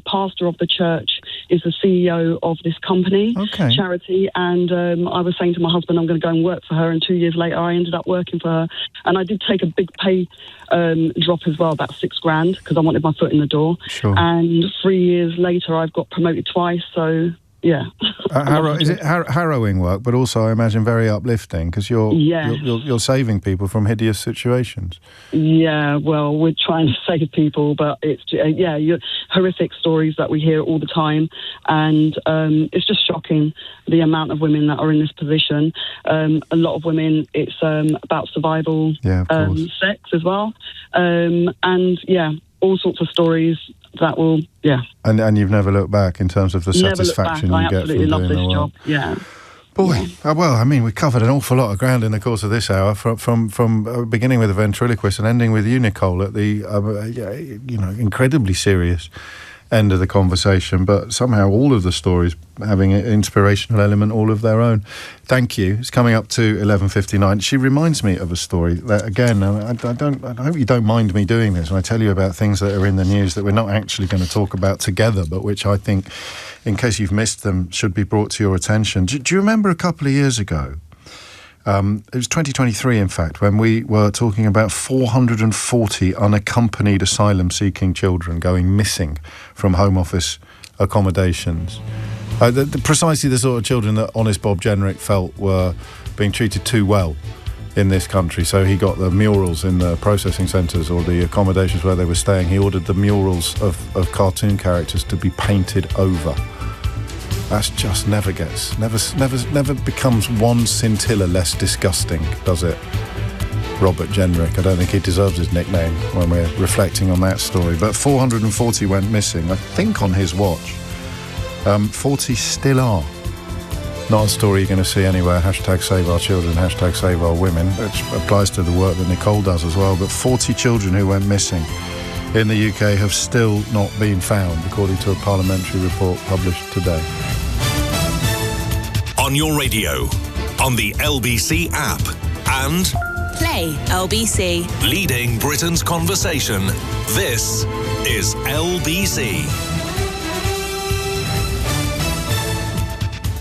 Speaker 15: pastor of the church is the CEO of this company, charity, and I was saying to my husband, I'm going to go and work for her, and 2 years later I ended up working for her, and I did take a big pay drop as well, about $6,000, because I wanted my foot in the door. Sure. And 3 years later I've got promoted twice, so yeah.
Speaker 1: Is it harrowing work, but also I imagine very uplifting, because you're saving people from hideous situations?
Speaker 15: Yeah, well, we're trying to save people, but it's horrific stories that we hear all the time, and it's just shocking the amount of women that are in this position. A lot of women, it's about survival, sex as well, and all sorts of stories that will,
Speaker 1: And you've never looked back in terms of the satisfaction you get from doing the work. I absolutely love this job, yeah.
Speaker 15: Boy,
Speaker 1: well, I mean, we covered an awful lot of ground in the course of this hour, from beginning with the ventriloquist and ending with you, Nicole, at the incredibly serious end of the conversation, but somehow all of the stories having an inspirational element all of their own. Thank you. It's coming up to 11:59. She reminds me of a story that, again, I hope you don't mind me doing this, and I tell you about things that are in the news that we're not actually going to talk about together, but which I think, in case you've missed them, should be brought to your attention. Do you remember a couple of years ago? It was 2023, in fact, when we were talking about 440 unaccompanied asylum-seeking children going missing from Home Office accommodations. Precisely the sort of children that honest Bob Jenrick felt were being treated too well in this country. So he got the murals in the processing centres or the accommodations where they were staying. He ordered the murals of cartoon characters to be painted over. That's just never becomes one scintilla less disgusting, does it? Robert Jenrick. I don't think he deserves his nickname when we're reflecting on that story. But 440 went missing, I think, on his watch. 40 still are. Not a story you're going to see anywhere. Hashtag save our children, hashtag save our women. Which applies to the work that Nicole does as well. But 40 children who went missing in the UK have still not been found, according to a parliamentary report published today.
Speaker 2: On your radio, on the LBC app, and
Speaker 16: Play LBC.
Speaker 2: Leading Britain's conversation. This is LBC.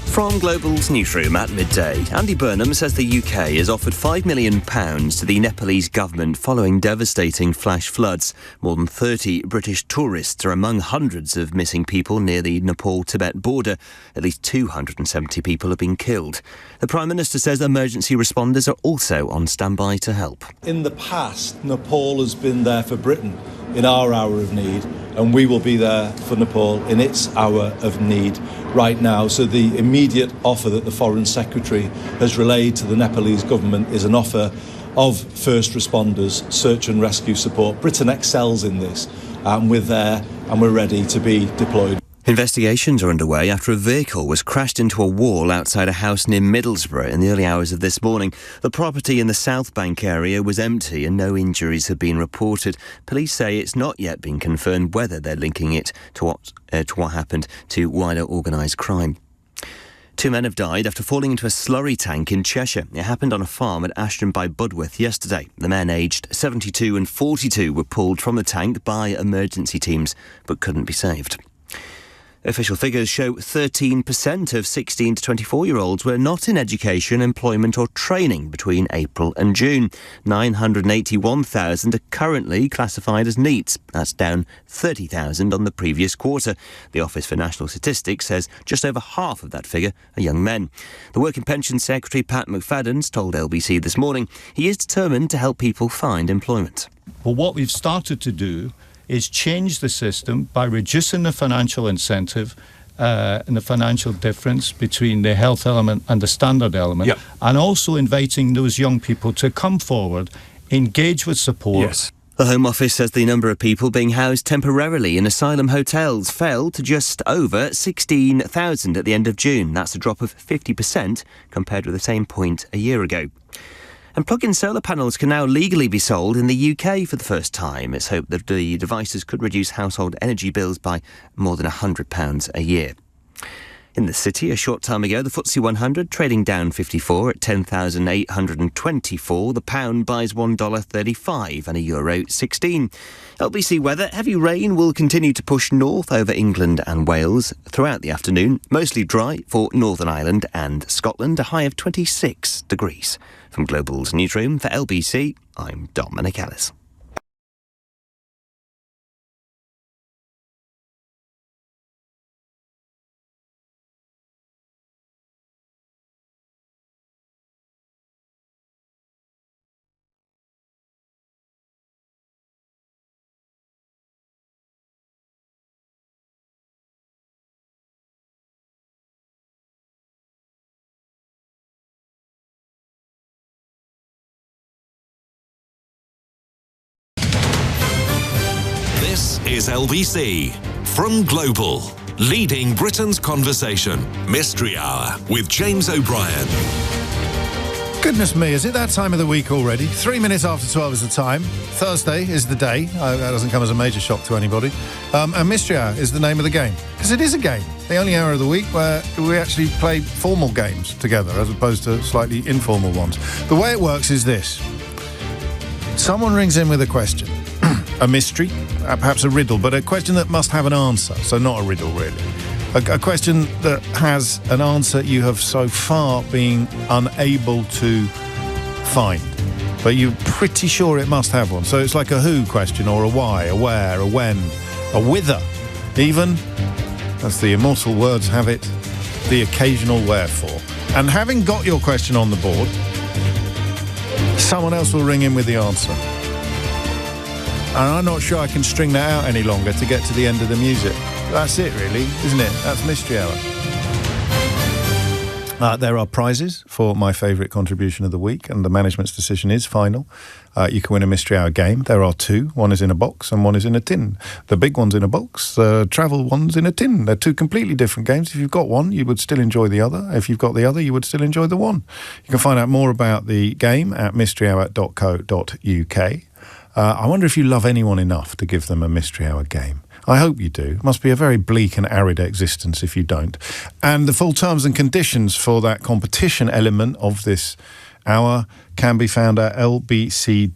Speaker 17: From Global's newsroom at midday, Andy Burnham says the UK has offered £5 million to the Nepalese government following devastating flash floods. More than 30 British tourists are among hundreds of missing people near the Nepal-Tibet border. At least 270 people have been killed. The Prime Minister says emergency responders are also on standby to help.
Speaker 18: In the past, Nepal has been there for Britain in our hour of need, and we will be there for Nepal in its hour of need right now. So the immediate offer that the Foreign Secretary has relayed to the Nepalese government is an offer of first responders, search and rescue support. Britain excels in this, and we're there and we're ready to be deployed.
Speaker 17: Investigations are underway after a vehicle was crashed into a wall outside a house near Middlesbrough in the early hours of this morning. The property in the South Bank area was empty and no injuries have been reported. Police say it's not yet been confirmed whether they're linking it to what happened to wider organised crime. 2 men have died after falling into a slurry tank in Cheshire. It happened on a farm at Ashton by Budworth yesterday. The men aged 72 and 42 were pulled from the tank by emergency teams but couldn't be saved. Official figures show 13% of 16 to 24-year-olds were not in education, employment or training between April and June. 981,000 are currently classified as NEETs. That's down 30,000 on the previous quarter. The Office for National Statistics says just over half of that figure are young men. The Work and Pensions Secretary, Pat McFadden's, told LBC this morning he is determined to help people find employment.
Speaker 19: Well, what we've started to do is change the system by reducing the financial incentive and the financial difference between the health element and the standard element, and also inviting those young people to come forward, engage with support.
Speaker 17: Yes. The Home Office says the number of people being housed temporarily in asylum hotels fell to just over 16,000 at the end of June. That's a drop of 50% compared with the same point a year ago. And plug-in solar panels can now legally be sold in the UK for the first time. It's hoped that the devices could reduce household energy bills by more than £100 a year. In the city, a short time ago, the FTSE 100 trading down 54 at 10,824. The pound buys $1.35 and a euro 16. LBC weather, heavy rain will continue to push north over England and Wales throughout the afternoon. Mostly dry for Northern Ireland and Scotland, a high of 26 degrees. From Global's newsroom for LBC, I'm Dominic Ellis.
Speaker 2: This is LBC from Global, leading Britain's conversation. Mystery Hour with James O'Brien.
Speaker 1: Goodness me, is it that time of the week already? 3 minutes after 12 is the time. Thursday is the day. That doesn't come as a major shock to anybody. And Mystery Hour is the name of the game. Because it is a game. The only hour of the week where we actually play formal games together as opposed to slightly informal ones. The way it works is this. Someone rings in with a question. A mystery, perhaps a riddle, but a question that must have an answer. So not a riddle, really. A question that has an answer you have so far been unable to find. But you're pretty sure it must have one. So it's like a who question, or a why, a where, a when, a whither, even, as the immortal words have it, the occasional wherefore. And having got your question on the board, someone else will ring in with the answer. And I'm not sure I can string that out any longer to get to the end of the music. That's it, really, isn't it? That's Mystery Hour. There are prizes for my favourite contribution of the week, and the management's decision is final. You can win a Mystery Hour game. There are two. One is in a box and one is in a tin. The big one's in a box, the travel one's in a tin. They're two completely different games. If you've got one, you would still enjoy the other. If you've got the other, you would still enjoy the one. You can find out more about the game at mysteryhour.co.uk. I wonder if you love anyone enough to give them a Mystery Hour game. I hope you do. It must be a very bleak and arid existence if you don't. And the full terms and conditions for that competition element of this hour can be found at lbc.co.uk.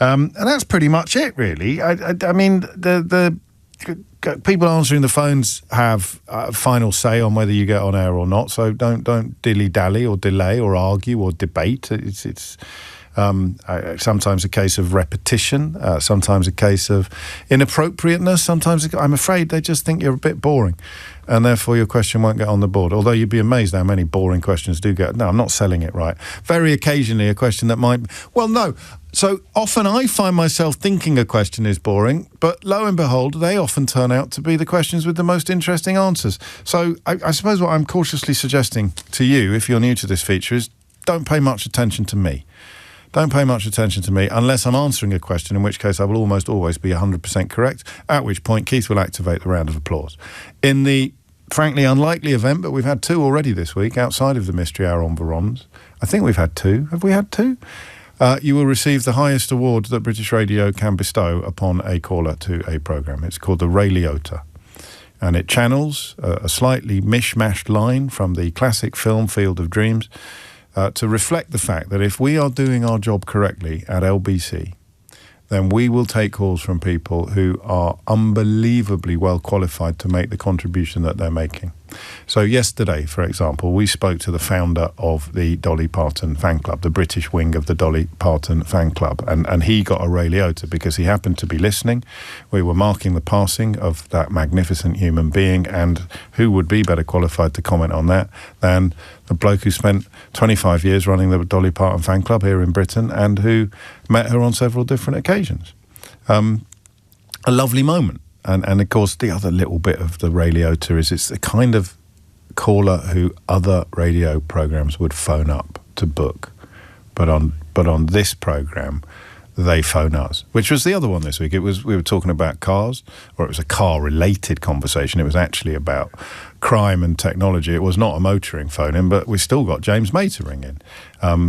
Speaker 1: And that's pretty much it, really. I mean, the people answering the phones have final say on whether you get on air or not, so don't dilly-dally or delay or argue or debate. It's sometimes a case of repetition, sometimes a case of inappropriateness, sometimes I'm afraid they just think you're a bit boring and therefore your question won't get on the board. Although you'd be amazed how many boring questions do get. No, I'm not selling it right. Very occasionally a question that might... Well, no. So often I find myself thinking a question is boring, but lo and behold, they often turn out to be the questions with the most interesting answers. So I suppose what I'm cautiously suggesting to you, if you're new to this feature, is don't pay much attention to me. Don't pay much attention to me unless I'm answering a question, in which case I will almost always be 100% correct, at which point Keith will activate the round of applause. In the frankly unlikely event, but we've had two already this week, outside of the Mystery Hour environs. I think we've had two. Have we had two? You will receive the highest award that British Radio can bestow upon a caller to a programme. It's called the Ray Liotta. And it channels a slightly mishmashed line from the classic film Field of Dreams to reflect the fact that if we are doing our job correctly at LBC, then we will take calls from people who are unbelievably well qualified to make the contribution that they're making. So yesterday, for example, we spoke to the founder of the Dolly Parton fan club, the British wing of the Dolly Parton fan club, and he got a Ray Liotta because he happened to be listening. We were marking the passing of that magnificent human being, and who would be better qualified to comment on that than the bloke who spent 25 years running the Dolly Parton fan club here in Britain and who met her on several different occasions. A lovely moment. And of course, the other little bit of the Ray Liotta is it's the kind of caller who other radio programmes would phone up to book. But on this programme, they phone us, which was the other one this week. We were talking about cars, or it was a car-related conversation. It was actually about crime and technology. It was not a motoring phone-in, but we still got James May to ring in,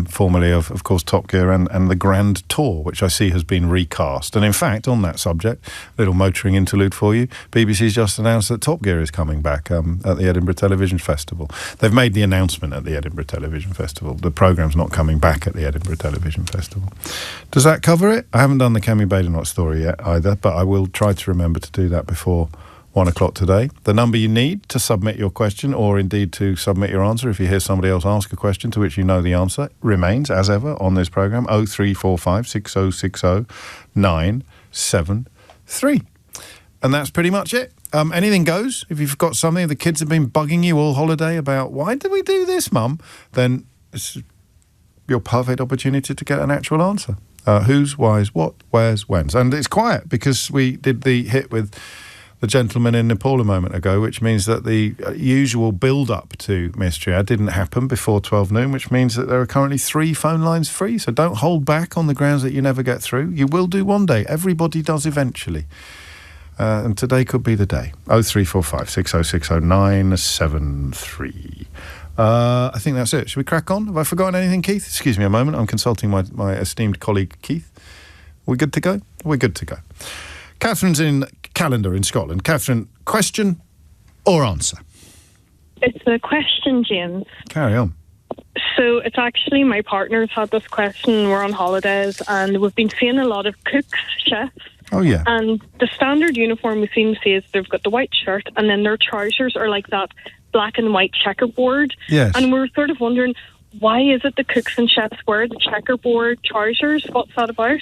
Speaker 1: formerly of course, Top Gear and the Grand Tour, which I see has been recast. And in fact, on that subject, little motoring interlude for you, BBC's just announced that Top Gear is coming back at the Edinburgh Television Festival. They've made the announcement at the Edinburgh Television Festival. The programme's not coming back at the Edinburgh Television Festival. Does that cover it? I haven't done the Cammy Badenoch story yet either, but I will try to remember to do that before 1 o'clock today. The number you need to submit your question, or indeed to submit your answer if you hear somebody else ask a question to which you know the answer, remains, as ever, on this programme, 0345 6060 973. And that's pretty much it. Anything goes. If you've got something, the kids have been bugging you all holiday about, why did we do this, Mum? Then it's your perfect opportunity to get an actual answer. Who's, why's, what, where's, when's. And it's quiet because we did the hit with the gentleman in Nepal a moment ago, which means that the usual build-up to Mystery Hour didn't happen before 12 noon, which means that there are currently 3 phone lines free. So don't hold back on the grounds that you never get through. You will do one day. Everybody does eventually. And today could be the day. 0345 6060 973. I think that's it. Should we crack on? Have I forgotten anything, Keith? Excuse me a moment. I'm consulting my esteemed colleague, Keith. We good to go? We're good to go. Catherine's in Callander in Scotland. Catherine, question or answer?
Speaker 20: It's a question, James.
Speaker 1: Carry on.
Speaker 20: So it's actually my partner's had this question. We're on holidays and we've been seeing a lot of cooks, chefs.
Speaker 1: Oh, yeah.
Speaker 20: And the standard uniform we seem to see is they've got the white shirt and then their trousers are like that black and white checkerboard.
Speaker 1: Yes.
Speaker 20: And we're sort of wondering, why is it the cooks and chefs wear the checkerboard trousers? What's that about?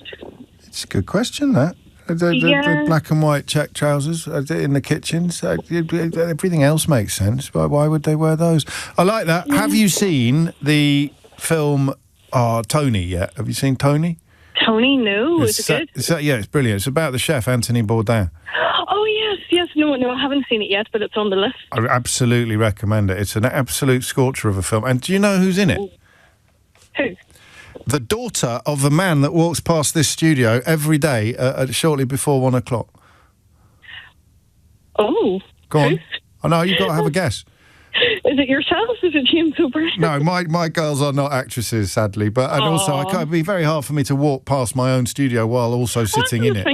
Speaker 1: It's a good question, that. The black and white check trousers in the kitchens. Everything else makes sense. Why would they wear those? I like that. Have you seen the film Tony yet? Have you seen Tony?
Speaker 20: Tony, no. Is it good?
Speaker 1: Yeah, it's brilliant. It's about the chef, Anthony Bourdain.
Speaker 20: Oh, yes. No, I haven't seen it yet, but it's on the list.
Speaker 1: I absolutely recommend it. It's an absolute scorcher of a film. And do you know who's in it?
Speaker 20: Who?
Speaker 1: The daughter of the man that walks past this studio every day shortly before 1 o'clock.
Speaker 20: Oh.
Speaker 1: Go on. I know, you've got to have a guess.
Speaker 20: Is it yourself? Is it James O'Brien?
Speaker 1: No, my girls are not actresses, sadly. But also, it'd be very hard for me to walk past my own studio while also sitting in it.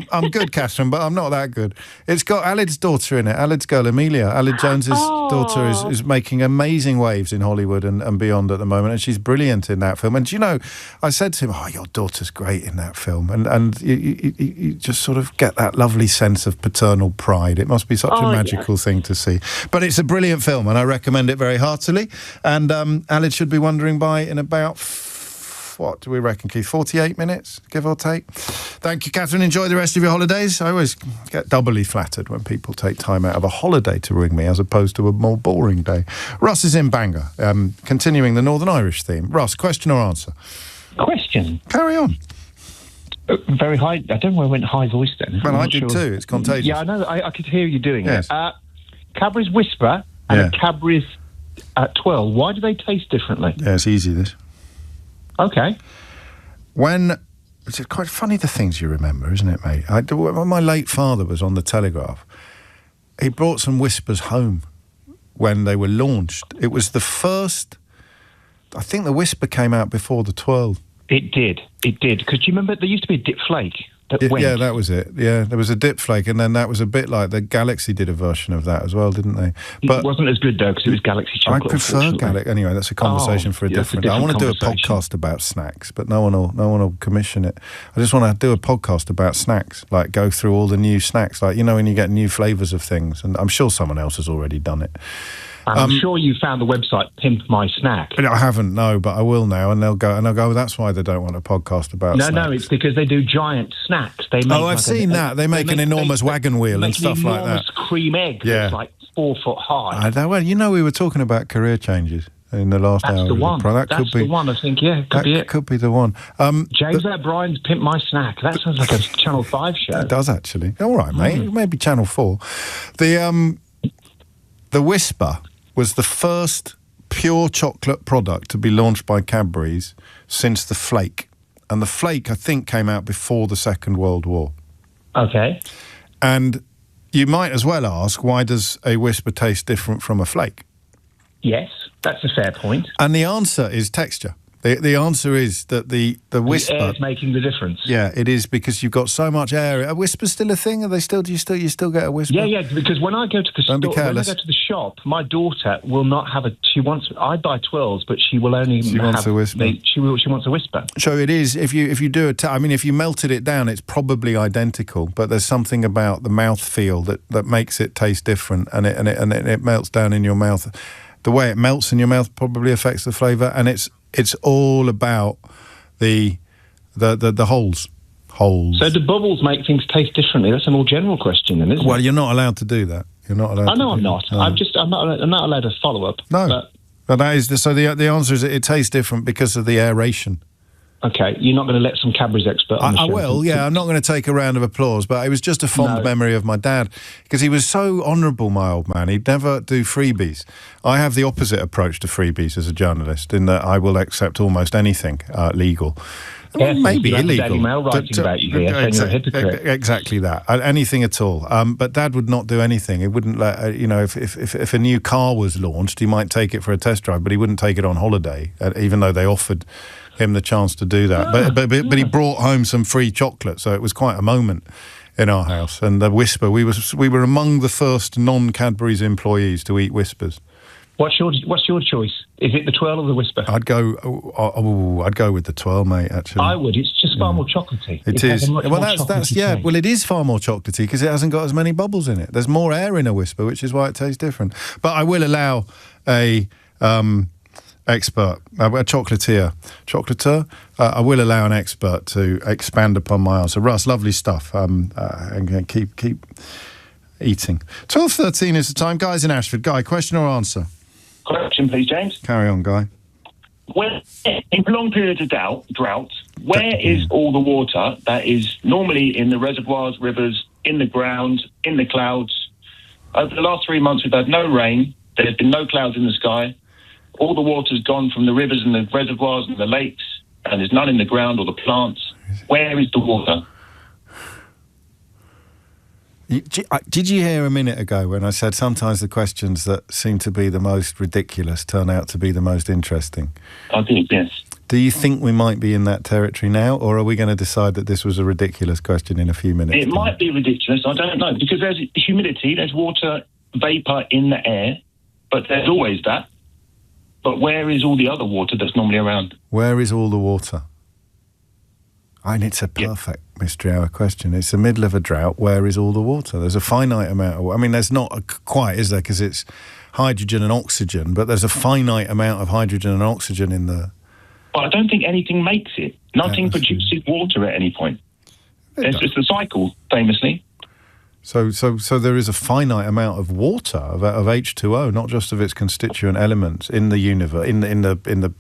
Speaker 1: I'm good, Catherine, but I'm not that good. It's got Alid's daughter in it, Alid's girl, Amelia. Alid Jones's daughter is making amazing waves in Hollywood and beyond at the moment, and she's brilliant in that film. And, you know, I said to him, your daughter's great in that film. And you just sort of get that lovely sense of paternal pride. It must be such a magical thing to see. But it's a brilliant film, and I recommend it very heartily. And Alid should be wandering by in about, what do we reckon, Keith? 48 minutes, give or take. Thank you, Catherine. Enjoy the rest of your holidays. I always get doubly flattered when people take time out of a holiday to ring me as opposed to a more boring day. Russ is in Bangor, continuing the Northern Irish theme. Russ, question or answer?
Speaker 21: Question.
Speaker 1: Carry on.
Speaker 21: Very high. I don't know why I went high voice then.
Speaker 1: Well, I did too. It's contagious.
Speaker 21: Yeah, I know. I could hear you doing
Speaker 1: it.
Speaker 21: Cadbury's Whisper and a Cadbury's Twirl. Why do they taste differently?
Speaker 1: Yeah, it's easy, this.
Speaker 21: Okay.
Speaker 1: It's quite funny the things you remember, isn't it, mate? When my late father was on the Telegraph, he brought some Whispers home when they were launched. It was the first... I think the Whisper came out before the Twirl.
Speaker 21: It did. Because you remember there used to be a Dip Flake that went.
Speaker 1: Yeah, that was it. Yeah, there was a Dip Flake, and then that was a bit like the Galaxy did a version of that as well, didn't they?
Speaker 21: But it wasn't as good, though, because it was Galaxy chocolate.
Speaker 1: I prefer Galaxy. Anyway, that's a conversation for a different day. I want to do a podcast about snacks, but no one will commission it. I just want to do a podcast about snacks, like go through all the new snacks, like, you know, when you get new flavours of things, and I'm sure someone else has already done it.
Speaker 21: I'm sure you found the website Pimp My Snack.
Speaker 1: I haven't, no, but I will now, and they'll go, that's why they don't want a podcast about snacks.
Speaker 21: No, it's because they do giant snacks. They make
Speaker 1: I've seen that. They make an enormous wagon wheel and stuff like that.
Speaker 21: An enormous cream egg that's like 4 foot high.
Speaker 1: Well, you know, we were talking about career changes in the last hour.
Speaker 21: That's the one. That's the one, I think, yeah.
Speaker 1: Could be the one.
Speaker 21: James O'Brien's Pimp My Snack. That sounds like a Channel 5 show.
Speaker 1: It does, actually. All right, mate. Maybe Channel 4. The Whisper was the first pure chocolate product to be launched by Cadbury's since the Flake. And the Flake, I think, came out before the Second World War.
Speaker 21: Okay.
Speaker 1: And you might as well ask, why does a Whisper taste different from a Flake?
Speaker 21: Yes, that's a fair point.
Speaker 1: And the answer is texture. The answer is that the Whisper...
Speaker 21: The air's making the difference.
Speaker 1: Yeah, it is, because you've got so much air. A Whisper's still a thing? Do you still get a Whisper?
Speaker 21: Yeah, because when I go to the store, when I go to the shop, my daughter will not have I buy Twirls, but she will only
Speaker 1: wants a Whisper.
Speaker 21: She wants a Whisper.
Speaker 1: So it is, if you do if you melted it down, it's probably identical, but there's something about the mouthfeel that makes it taste different, and it melts down in your mouth. The way it melts in your mouth probably affects the flavour, and it's all about the holes.
Speaker 21: So do bubbles make things taste differently? That's a more general question, then, isn't it?
Speaker 1: Well, you're not allowed to do that. You're not allowed.
Speaker 21: I know I'm not.
Speaker 1: No.
Speaker 21: I'm not allowed to follow up.
Speaker 1: No, but that is the answer is it tastes different because of the aeration.
Speaker 21: Okay, you're not going to let some Cadbury's expert on the show?
Speaker 1: I will, yeah. I'm not going to take a round of applause, but it was just a fond memory of my dad, because he was so honourable, my old man. He'd never do freebies. I have the opposite approach to freebies as a journalist, in that I will accept almost anything legal.
Speaker 21: Yes,
Speaker 1: maybe illegal.
Speaker 21: Daily Mail writing about you here, saying you're a hypocrite.
Speaker 1: Exactly that. Anything at all. But Dad would not do anything. He wouldn't let, if a new car was launched, he might take it for a test drive, but he wouldn't take it on holiday, even though they offered him the chance to do that. But he brought home some free chocolate, so it was quite a moment in our house. And the Whisper, we were among the first non-Cadbury's employees to eat Whispers.
Speaker 21: What's your choice? Is it the Twirl or the Whisper?
Speaker 1: I'd go with the Twirl, mate. Actually,
Speaker 21: I would. It's just far more chocolatey.
Speaker 1: It is. Well, that's yeah. Well, it is far more chocolatey because it hasn't got as many bubbles in it. There's more air in a Whisper, which is why it tastes different. But I will allow a expert, a chocolatier. I will allow an expert to expand upon my answer. Russ, lovely stuff. I'm going to keep eating. 12:13 is the time. Guy's in Ashford. Guy, question or answer?
Speaker 3: Question, please, James.
Speaker 1: Carry on, Guy.
Speaker 3: When, in long periods of drought, where is all the water that is normally in the reservoirs, rivers, in the ground, in the clouds? Over the last 3 months, we've had no rain. There's been no clouds in the sky. All the water's gone from the rivers and the reservoirs and the lakes, and there's none in the ground or the plants. Where is the water?
Speaker 1: Did you hear a minute ago when I said sometimes the questions that seem to be the most ridiculous turn out to be the most interesting?
Speaker 3: I did, yes.
Speaker 1: Do you think we might be in that territory now, or are we going to decide that this was a ridiculous question in a few minutes?
Speaker 3: It might be ridiculous, I don't know, because there's humidity, there's water vapour in the air, but there's always that. But where is all the other water that's normally around?
Speaker 1: Where is all the water? And it's a perfect mystery hour question. It's the middle of a drought. Where is all the water? There's a finite amount of water. I mean, there's not quite, is there? Because it's hydrogen and oxygen, but there's a finite amount of hydrogen and oxygen in the...
Speaker 3: Well, I don't think anything makes it. Nothing produces water at any point. It's just a cycle, famously.
Speaker 1: So there is a finite amount of water, of H2O, not just of its constituent elements in the universe, in the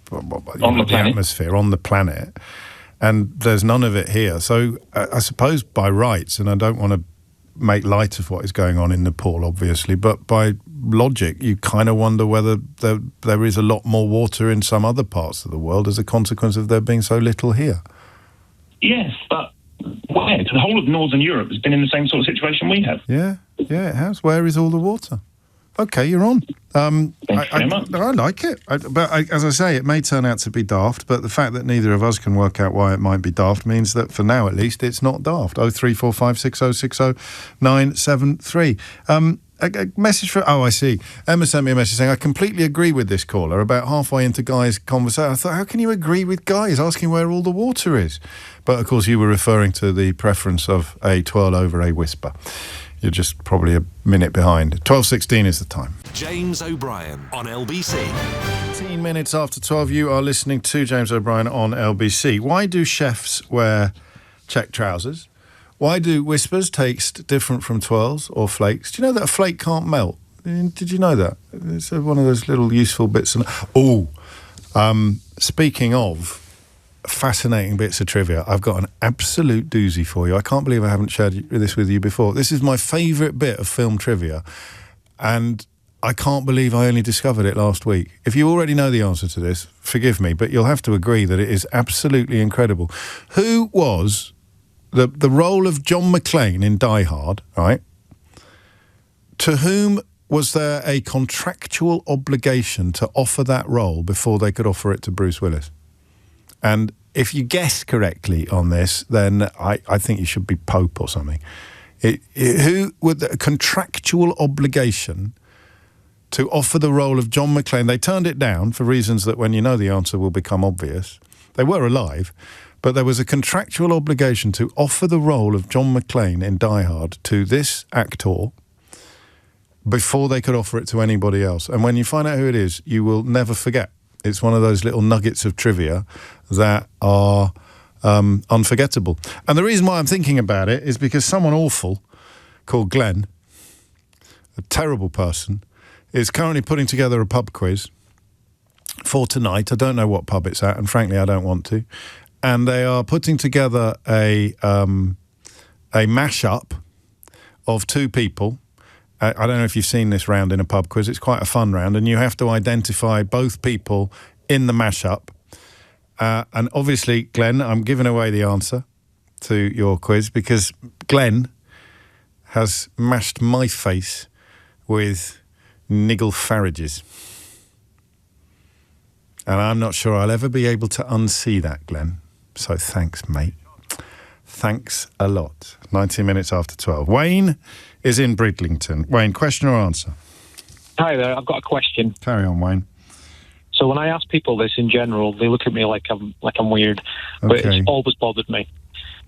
Speaker 1: atmosphere, on the planet. And there's none of it here. So I suppose by rights, and I don't want to make light of what is going on in Nepal, obviously, but by logic, you kind of wonder whether there is a lot more water in some other parts of the world as a consequence of there being so little here.
Speaker 3: Yes, but where? The whole of Northern Europe has been in the same sort of situation we have.
Speaker 1: Yeah, it has. Where is all the water? Okay, you're on.
Speaker 3: Thank you very much.
Speaker 1: I like it. As I say, it may turn out to be daft, but the fact that neither of us can work out why it might be daft means that for now, at least, it's not daft. 03456060973. A message for... Oh, I see. Emma sent me a message saying, I completely agree with this caller. About halfway into Guy's conversation, I thought, how can you agree with Guy? He's asking where all the water is. But, of course, you were referring to the preference of a twirl over a whisper. You're just probably a minute behind. 12:16 is the time.
Speaker 2: James O'Brien on LBC.
Speaker 1: 15 minutes after 12, you are listening to James O'Brien on LBC. Why do chefs wear check trousers? Why do whispers taste different from twirls or flakes? Do you know that a flake can't melt? Did you know that? It's one of those little useful bits. Speaking of fascinating bits of trivia, I've got an absolute doozy for you. I can't believe I haven't shared this with you before. This is my favourite bit of film trivia, and I can't believe I only discovered it last week. If you already know the answer to this, forgive me, but you'll have to agree that it is absolutely incredible. Who was the role of John McClane in Die Hard, right? To whom was there a contractual obligation to offer that role before they could offer it to Bruce Willis? And if you guess correctly on this, then I think you should be Pope or something. Who with a contractual obligation to offer the role of John McClane? They turned it down for reasons that when you know the answer will become obvious. They were alive, but there was a contractual obligation to offer the role of John McClane in Die Hard to this actor before they could offer it to anybody else. And when you find out who it is, you will never forget. It's one of those little nuggets of trivia that are unforgettable. And the reason why I'm thinking about it is because someone awful called Glenn, a terrible person, is currently putting together a pub quiz for tonight. I don't know what pub it's at, and frankly, I don't want to. And they are putting together a mashup of two people. I don't know if you've seen this round in a pub quiz. It's quite a fun round, and you have to identify both people in the mashup. And obviously, Glenn, I'm giving away the answer to your quiz because Glenn has mashed my face with Nigel Farage's. And I'm not sure I'll ever be able to unsee that, Glenn. So thanks, mate. Thanks a lot. 19 minutes after 12. Wayne is in Bridlington. Wayne, question or answer?
Speaker 22: Hi there, I've got a question.
Speaker 1: Carry on, Wayne.
Speaker 22: So when I ask people this in general, they look at me like I'm weird, but it's always bothered me.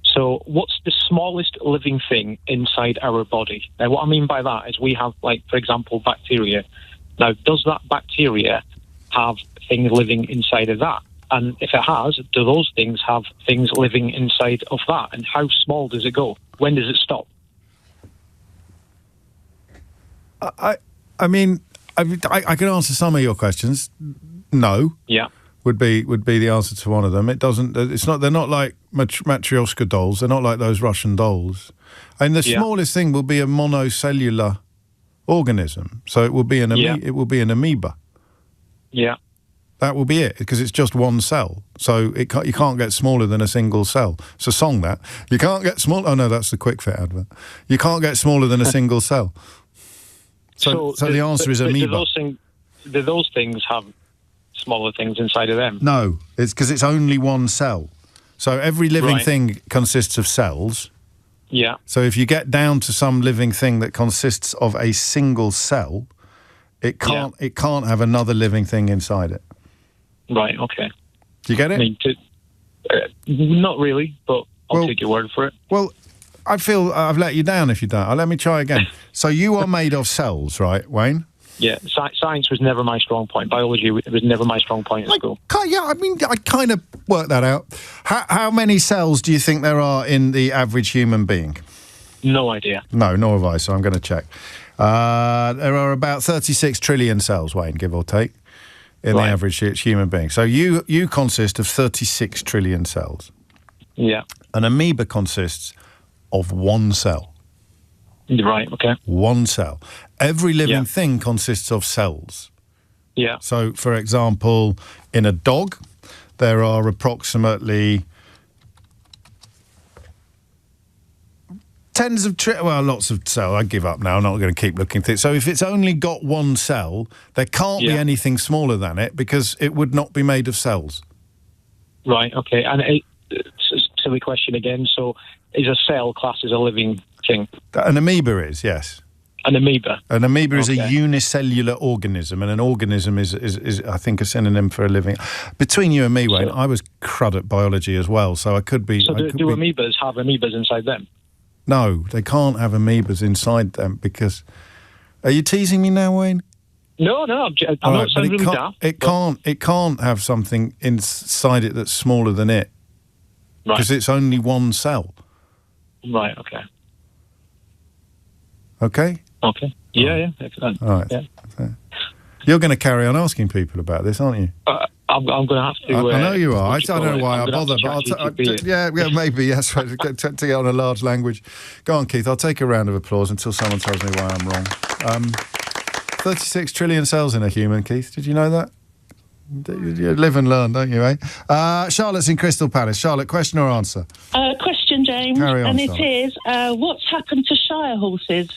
Speaker 22: So what's the smallest living thing inside our body? Now, what I mean by that is we have, like, for example, bacteria. Now, does that bacteria have things living inside of that? And if it has, do those things have things living inside of that? And how small does it go? When does it stop?
Speaker 1: I can answer some of your questions. No.
Speaker 22: Yeah.
Speaker 1: Would be the answer to one of them. It doesn't. It's not. They're not like Matryoshka dolls. They're not like those Russian dolls. And the smallest thing will be a monocellular organism. So it will be it will be an amoeba.
Speaker 22: Yeah.
Speaker 1: That will be it, because it's just one cell. So you can't get smaller than a single cell. It's a song, that. You can't get small. Oh no, that's the Quick Fit advert. You can't get smaller than a single cell. So the answer is amoeba.
Speaker 22: Do those things have smaller things inside of them?
Speaker 1: No, it's because it's only one cell. So every living thing consists of cells.
Speaker 22: Yeah.
Speaker 1: So if you get down to some living thing that consists of a single cell, it can't have another living thing inside it.
Speaker 22: Right. Okay.
Speaker 1: Do you get it?
Speaker 22: Not really, but I'll take your word for it.
Speaker 1: Well, I feel I've let you down if you don't. Let me try again. So you are made of cells, right, Wayne?
Speaker 22: Yeah, science was never my strong point. Biology was never my strong point in school.
Speaker 1: Yeah, I mean, I kind of worked that out. How many cells do you think there are in the average human being?
Speaker 22: No idea.
Speaker 1: No, nor have I, so I'm going to check. There are about 36 trillion cells, Wayne, give or take, in the average human being. So you consist of 36 trillion cells.
Speaker 22: Yeah.
Speaker 1: An amoeba consists of one cell.
Speaker 22: Right, okay.
Speaker 1: One cell. Every living thing consists of cells.
Speaker 22: Yeah.
Speaker 1: So, for example, in a dog, there are approximately lots of cells. I give up now. I'm not going to keep looking through. So if it's only got one cell, there can't be anything smaller than it, because it would not be made of cells.
Speaker 22: Right, okay. And silly question again. So is a cell classed as a living thing?
Speaker 1: An amoeba is, yes.
Speaker 22: An amoeba?
Speaker 1: An amoeba is a unicellular organism, and an organism is I think, a synonym for a living. Between you and me, Wayne, I was crud at biology as well, so I could be...
Speaker 22: So do amoebas have amoebas inside them?
Speaker 1: No, they can't have amoebas inside them, because... Are you teasing me now, Wayne?
Speaker 22: No, I'm not saying really daft.
Speaker 1: It can't have something inside it that's smaller than it, because it's only one cell.
Speaker 22: Right, okay.
Speaker 1: Okay?
Speaker 22: Okay. Yeah, excellent.
Speaker 1: All right.
Speaker 22: Yeah.
Speaker 1: You're going to carry on asking people about this, aren't you?
Speaker 22: I'm going to have to...
Speaker 1: I know you are. I don't know why I bother, but yeah, maybe, yes, right, to get on a large language. Go on, Keith, I'll take a round of applause until someone tells me why I'm wrong. 36 trillion cells in a human, Keith. Did you know that? You live and learn, don't you, eh? Charlotte's in Crystal Palace. Charlotte, question or answer?
Speaker 4: Question, James.
Speaker 1: Carry on,
Speaker 4: and it is, what's happened to shire horses?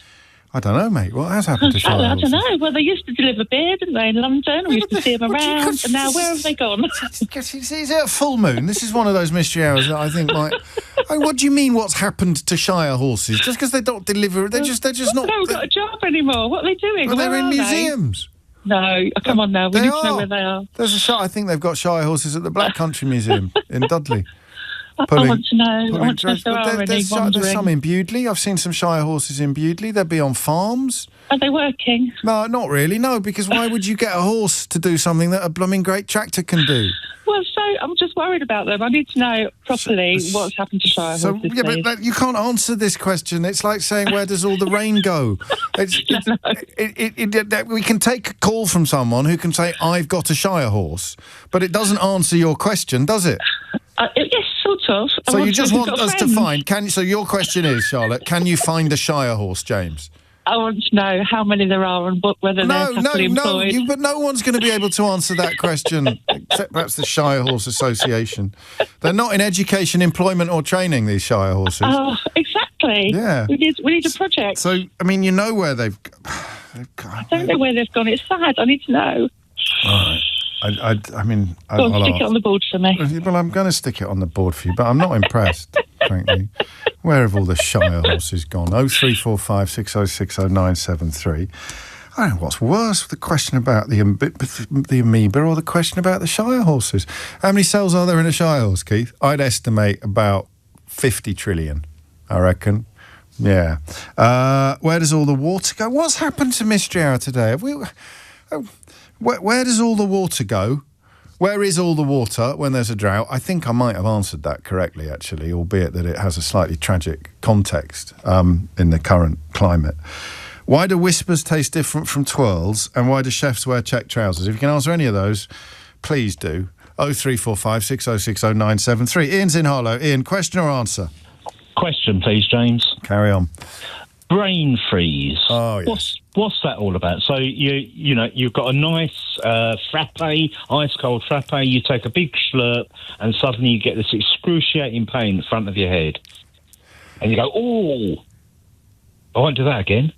Speaker 1: I don't know, mate. What has happened to shire horses?
Speaker 4: I don't know. Well, they used to deliver beer, didn't they, in London? We used to see them around, and now where have they gone?
Speaker 1: Is it a full moon? This is one of those mystery hours that I think might... what do you mean, what's happened to shire horses? Just because they don't deliver... They're just not...
Speaker 4: They haven't got a job anymore. What are they doing?
Speaker 1: Well, they're in museums.
Speaker 4: No, come on now. We need to know where they are.
Speaker 1: There's a shire. I think they've got shire horses at the Black Country Museum in Dudley.
Speaker 4: I want to know. I want to know if there are any
Speaker 1: there's some in Bewdley. I've seen some shire horses in Bewdley. They'll be on farms.
Speaker 4: Are they working?
Speaker 1: No, not really, no, because why would you get a horse to do something that a blooming great tractor can do?
Speaker 4: Well, so I'm just worried about them. I need to know properly what's happened to shire horses.
Speaker 1: Yeah, but you can't answer this question. It's like saying, where does all the rain go? We can take a call from someone who can say, I've got a shire horse, but it doesn't answer your question, does it?
Speaker 4: Yes, sort of.
Speaker 1: So you just want us to find... So your question is, Charlotte, can you find a shire horse, James?
Speaker 4: I want to know how many there are and whether they're happily employed.
Speaker 1: But no one's going to be able to answer that question, except perhaps the Shire Horse Association. They're not in education, employment or training, these shire horses.
Speaker 4: Oh, exactly.
Speaker 1: Yeah.
Speaker 4: We need a project.
Speaker 1: So, I mean, you know where they've gone.
Speaker 4: I don't know where they've gone. It's sad. I need to know.
Speaker 1: All right. I mean...
Speaker 4: Go on, stick it on the board for me.
Speaker 1: Well, I'm going to stick it on the board for you, but I'm not impressed, frankly. Where have all the shire horses gone? 0345 6060 973. I don't know what's worse, the question about the amoeba or the question about the shire horses. How many cells are there in a shire horse, Keith? I'd estimate about 50 trillion, I reckon. Yeah. Where does all the water go? What's happened to Mystery Hour today? Where does all the water go? Where is all the water when there's a drought? I think I might have answered that correctly, actually, albeit that it has a slightly tragic context in the current climate. Why do whispers taste different from twirls, and why do chefs wear check trousers? If you can answer any of those, please do. 0345 6060 973. Ian's in Harlow. Ian, question or answer?
Speaker 21: Question, please, James.
Speaker 1: Carry on.
Speaker 21: Brain freeze.
Speaker 1: Oh, yes.
Speaker 21: What's that all about? So you've got a nice frappe, ice cold frappe. You take a big slurp, and suddenly you get this excruciating pain in front of your head, and you go, "Oh, I won't do that again."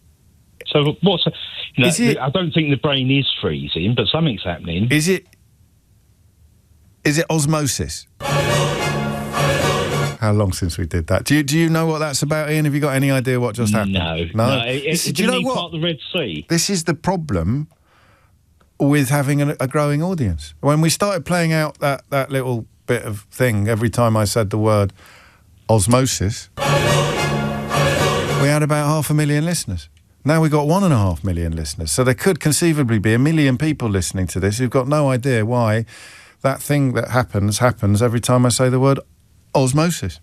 Speaker 21: So what's? I don't think the brain is freezing, but something's happening.
Speaker 1: Is it osmosis? How long since we did that? Do you know what that's about, Ian? Have you got any idea what just happened?
Speaker 21: No.
Speaker 1: Do you know what?
Speaker 21: Part of the Red Sea.
Speaker 1: This is the problem with having a growing audience. When we started playing out that little bit of thing every time I said the word osmosis, we had about 500,000 listeners. Now we've got 1.5 million listeners. So there could conceivably be 1 million people listening to this who've got no idea why that thing that happens every time I say the word osmosis.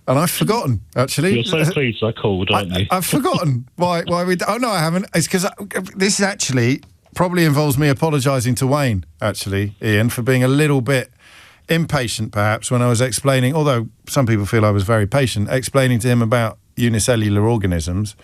Speaker 1: And I've forgotten, actually.
Speaker 21: You're so pleased I called, aren't you?
Speaker 1: I've forgotten why we... Oh, no, I haven't. It's because this actually probably involves me apologising to Wayne, actually, Ian, for being a little bit impatient, perhaps, when I was explaining, although some people feel I was very patient, explaining to him about unicellular organisms.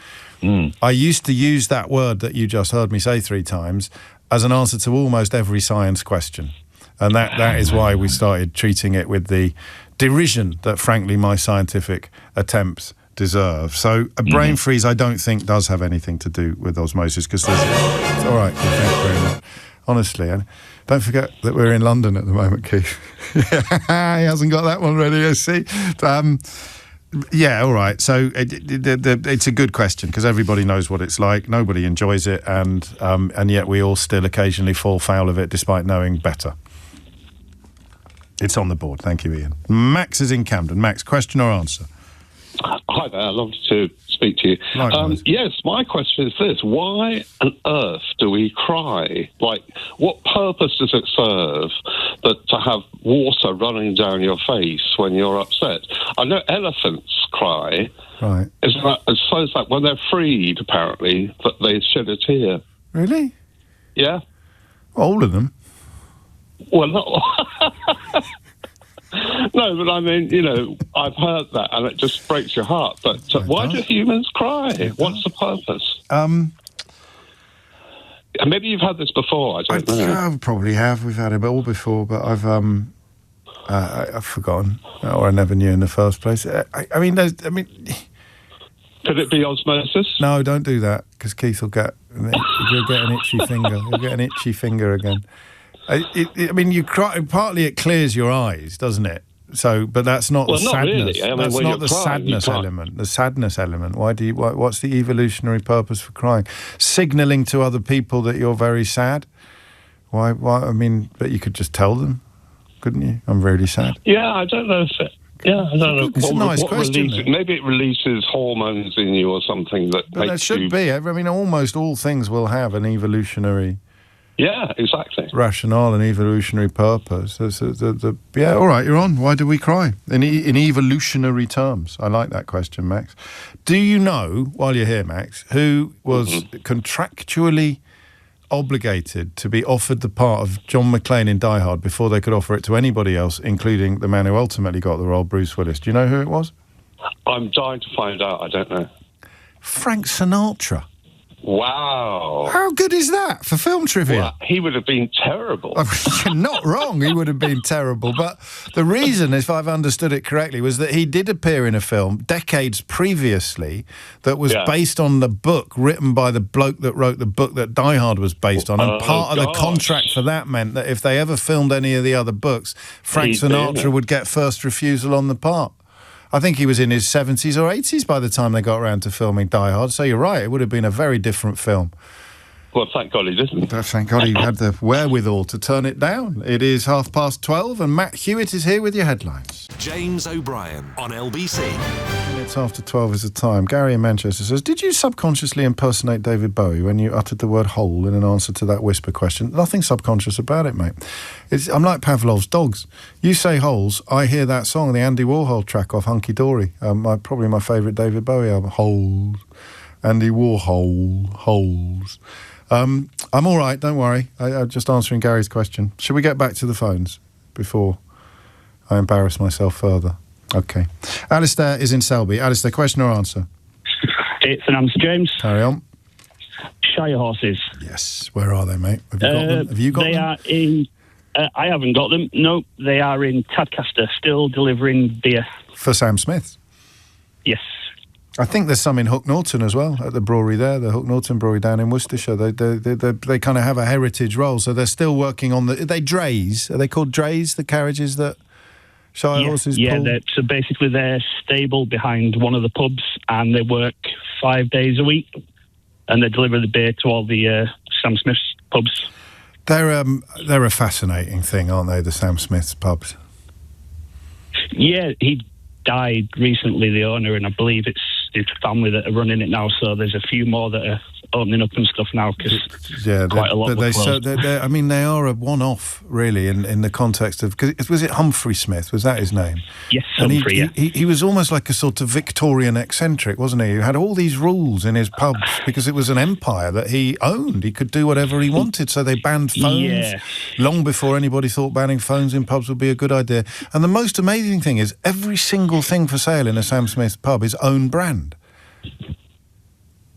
Speaker 1: I used to use that word that you just heard me say 3 times as an answer to almost every science question. And that is why we started treating it with the derision that, frankly, my scientific attempts deserve. So a brain freeze, I don't think, does have anything to do with osmosis, because there's... It's all right, thank you very much. Honestly, and don't forget that we're in London at the moment, Keith. He hasn't got that one ready, I see. Yeah, all right. So it's a good question, because everybody knows what it's like. Nobody enjoys it, and yet we all still occasionally fall foul of it, despite knowing better. It's on the board. Thank you, Ian. Max is in Camden. Max, question or answer?
Speaker 5: Hi there. I'd love to speak to you. Yes, my question is this. Why on earth do we cry? Like, what purpose does it serve to have water running down your face when you're upset? I know elephants cry.
Speaker 1: Right.
Speaker 5: It's like when they're freed, apparently, that they shed a tear.
Speaker 1: Really?
Speaker 5: Yeah.
Speaker 1: All of them?
Speaker 5: Well, not... No, but I mean, I've heard that, and it just breaks your heart. But why do humans cry? What's the purpose? Maybe you've had this before. I don't know.
Speaker 1: I probably have. We've had it all before, but I've forgotten, or I never knew in the first place. I mean,
Speaker 5: could it be osmosis?
Speaker 1: No, don't do that, because Keith will get an itchy finger. He'll get an itchy finger again. I mean, you cry. Partly, it clears your eyes, doesn't it? So, but that's not the sadness.
Speaker 5: Really.
Speaker 1: That's not the sadness element. The sadness element. What's the evolutionary purpose for crying? Signalling to other people that you're very sad. Why? I mean, but you could just tell them, couldn't you? I'm really sad.
Speaker 5: Yeah, I don't know if it. Yeah, I don't know.
Speaker 1: It's a nice question.
Speaker 5: Maybe it releases hormones in you or something that makes you...
Speaker 1: There should be. I mean, almost all things will have an evolutionary...
Speaker 5: Yeah, exactly.
Speaker 1: Rationale and evolutionary purpose. Yeah, all right, you're on. Why do we cry? In evolutionary terms. I like that question, Max. Do you know, while you're here, Max, who was contractually obligated to be offered the part of John McClane in Die Hard before they could offer it to anybody else, including the man who ultimately got the role, Bruce Willis? Do you know who it was?
Speaker 5: I'm dying to find out. I don't know.
Speaker 1: Frank Sinatra.
Speaker 5: Wow.
Speaker 1: How good is that for film trivia?
Speaker 5: Well, he would have been terrible.
Speaker 1: You're not wrong, he would have been terrible. But the reason, if I've understood it correctly, was that he did appear in a film decades previously that was based on the book written by the bloke that wrote the book that Die Hard was based on. And part of the contract for that meant that if they ever filmed any of the other books, Frank Sinatra would get first refusal on the part. I think he was in his 70s or 80s by the time they got around to filming Die Hard. So you're right, it would have been a very different film.
Speaker 5: Well, thank God he didn't.
Speaker 1: Thank God he had the wherewithal to turn it down. It is 12:30 and Matt Hewitt is here with your headlines.
Speaker 2: James O'Brien on LBC.
Speaker 1: Minutes after 12 is the time. Gary in Manchester says, did you subconsciously impersonate David Bowie when you uttered the word hole in an answer to that whisper question? Nothing subconscious about it, mate. I'm like Pavlov's dogs. You say holes, I hear that song, the Andy Warhol track off Hunky Dory. Probably my favourite David Bowie album. Holes. Andy Warhol. Holes. I'm all right, don't worry. I'm just answering Gary's question. Should we get back to the phones before I embarrass myself further? OK. Alistair is in Selby. Alistair, question or answer?
Speaker 6: It's an answer, James.
Speaker 1: Carry on.
Speaker 6: Shire horses.
Speaker 1: Yes. Where are they, mate? Have you got them? Have you got them?
Speaker 6: They are in... I haven't got them. No, they are in Tadcaster, still delivering beer.
Speaker 1: For Sam Smith?
Speaker 6: Yes.
Speaker 1: I think there's some in Hook Norton as well, at the brewery there, the Hook Norton brewery down in Worcestershire. They kind of have a heritage role, so they're still working on the... Are they drays? Are they called drays, the carriages that Shire horses pull?
Speaker 6: Yeah, so basically they're stable behind one of the pubs, and they work 5 days a week, and they deliver the beer to all the Sam Smith's pubs.
Speaker 1: They're a fascinating thing, aren't they, the Sam Smith's pubs?
Speaker 6: Yeah, he died recently, the owner, and I believe it's his family that are running it now, so there's a few more that are opening up and stuff now, because quite a lot were closed.
Speaker 1: I mean, they are a one-off, really, in the context of... Cause was it Humphrey Smith? Was that his name?
Speaker 6: Yes,
Speaker 1: and
Speaker 6: Humphrey,
Speaker 1: he was almost like a sort of Victorian eccentric, wasn't he? He had all these rules in his pubs because it was an empire that he owned. He could do whatever he wanted, so they banned phones long before anybody thought banning phones in pubs would be a good idea. And the most amazing thing is every single thing for sale in a Sam Smith pub is own brand.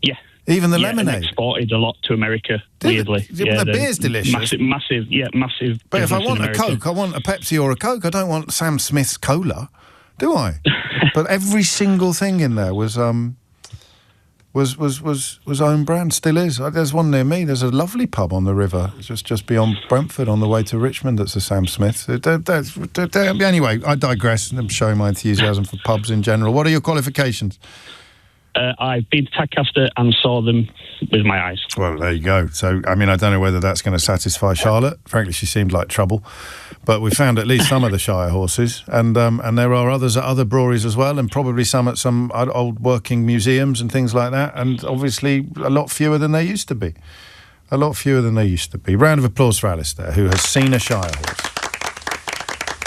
Speaker 6: Yeah.
Speaker 1: Even the lemonade.
Speaker 6: And exported a lot to America, weirdly.
Speaker 1: The beer's delicious.
Speaker 6: Massive.
Speaker 1: But if I want a Coke, I want a Pepsi or a Coke. I don't want Sam Smith's cola, do I? But every single thing in there was own brand, still is. There's one near me. There's a lovely pub on the river, just beyond Brentford on the way to Richmond. That's a Sam Smith. Anyway, I digress. I'm showing my enthusiasm for pubs in general. What are your qualifications?
Speaker 6: I've been to Tadcaster and saw them with my eyes.
Speaker 1: Well, there you go. So, I mean, I don't know whether that's going to satisfy Charlotte. Frankly, she seemed like trouble. But we found at least some of the Shire horses. And there are others at other breweries as well, and probably some at some old working museums and things like that. And obviously a lot fewer than they used to be. Round of applause for Alistair, who has seen a Shire horse.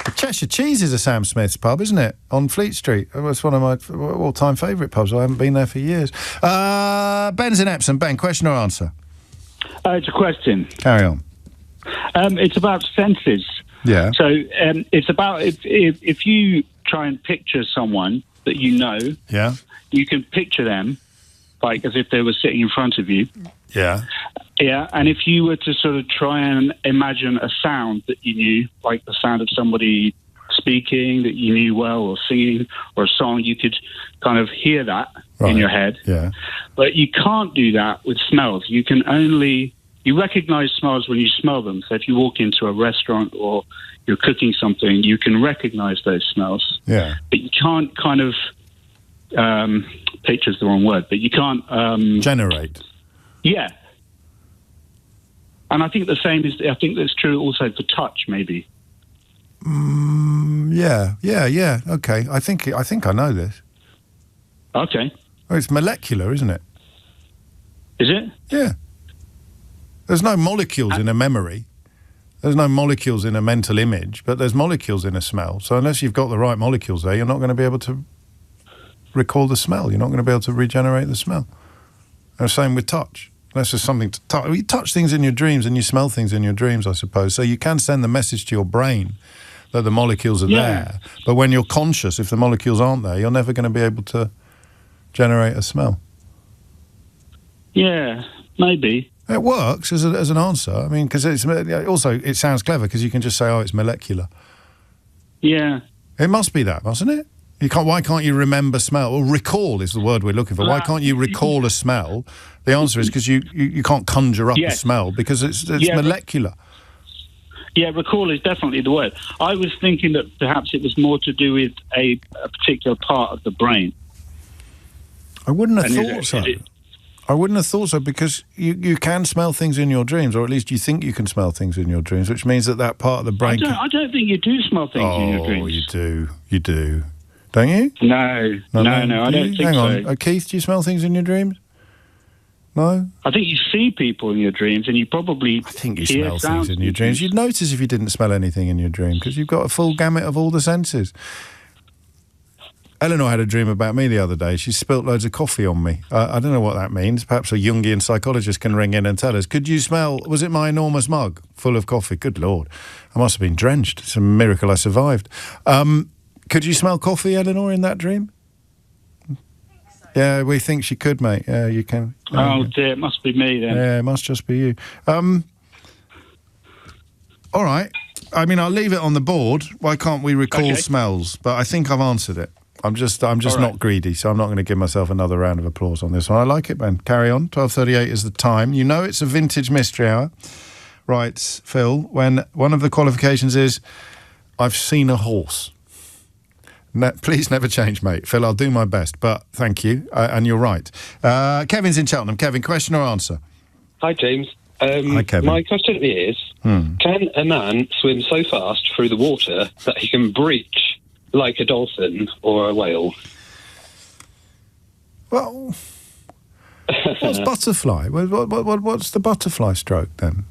Speaker 1: The Cheshire Cheese is a Sam Smith's pub, isn't it? On Fleet Street. It's one of my all-time favourite pubs. I haven't been there for years. Ben's in Epsom. Ben, question or answer?
Speaker 7: It's a question.
Speaker 1: Carry on.
Speaker 7: It's about senses.
Speaker 1: Yeah.
Speaker 7: So it's about if you try and picture someone that you know,
Speaker 1: yeah,
Speaker 7: you can picture them like as if they were sitting in front of you.
Speaker 1: Yeah.
Speaker 7: Yeah, and if you were to sort of try and imagine a sound that you knew, like the sound of somebody speaking that you knew well, or singing, or a song, you could kind of hear that in your head.
Speaker 1: Yeah.
Speaker 7: But you can't do that with smells. You recognize smells when you smell them. So if you walk into a restaurant or you're cooking something, you can recognize those smells.
Speaker 1: Yeah.
Speaker 7: But you can't kind of, picture's the wrong word, but you can't...
Speaker 1: generate.
Speaker 7: Yeah. And I think that's true also for touch, maybe.
Speaker 1: Yeah. Okay. I think I know this.
Speaker 7: Okay.
Speaker 1: Well, it's molecular, isn't it?
Speaker 7: Is it?
Speaker 1: Yeah. There's no molecules in a memory. There's no molecules in a mental image, but there's molecules in a smell. So unless you've got the right molecules there, you're not going to be able to recall the smell. You're not going to be able to regenerate the smell. And the same with touch. Unless there's something to touch. You touch things in your dreams and you smell things in your dreams, I suppose. So you can send the message to your brain that the molecules are there. But when you're conscious, if the molecules aren't there, you're never going to be able to generate a smell.
Speaker 7: Yeah, maybe.
Speaker 1: It works as an answer. I mean, because it sounds clever because you can just say, oh, it's molecular.
Speaker 7: Yeah.
Speaker 1: It must be that, mustn't it? Why can't you remember smell? Well, recall is the word we're looking for. Why can't you recall a smell? The answer is because you can't conjure up a smell because it's molecular.
Speaker 7: Yeah, recall is definitely the word. I was thinking that perhaps it was more to do with a particular part of the brain.
Speaker 1: I wouldn't have thought so. I wouldn't have thought so, because you can smell things in your dreams, or at least you think you can smell things in your dreams, which means that part of the brain...
Speaker 7: I don't think you do smell things in your dreams.
Speaker 1: Oh, you do. You do. Don't you?
Speaker 7: No, I don't think so.
Speaker 1: Hang on. Keith, do you smell things in your dreams? No?
Speaker 7: I think you see people in your dreams, and you probably
Speaker 1: I think you smell things in your dreams. You'd notice if you didn't smell anything in your dream, because you've got a full gamut of all the senses. Eleanor had a dream about me the other day. She spilt loads of coffee on me. I don't know what that means. Perhaps a Jungian psychologist can ring in and tell us. Could you smell... Was it my enormous mug full of coffee? Good Lord. I must have been drenched. It's a miracle I survived. Could you smell coffee, Eleanor, in that dream? Yeah, we think she could, mate. Yeah, you can.
Speaker 7: Oh, dear. It must be me, then.
Speaker 1: Yeah, it must just be you. All right. I mean, I'll leave it on the board. Why can't we recall smells? But I think I've answered it. I'm just not greedy, so I'm not going to give myself another round of applause on this one. I like it, Ben. Carry on. 12:38 is the time. You know it's a vintage mystery hour. Right, Phil, when one of the qualifications is, I've seen a horse. Please never change, mate. Phil, I'll do my best, but thank you, and you're right. Kevin's in Cheltenham. Kevin, question or answer?
Speaker 8: Hi, James.
Speaker 1: Hi, Kevin.
Speaker 8: My question is, can a man swim so fast through the water that he can breach like a dolphin or a whale?
Speaker 1: Well, what's butterfly? What's the butterfly stroke then?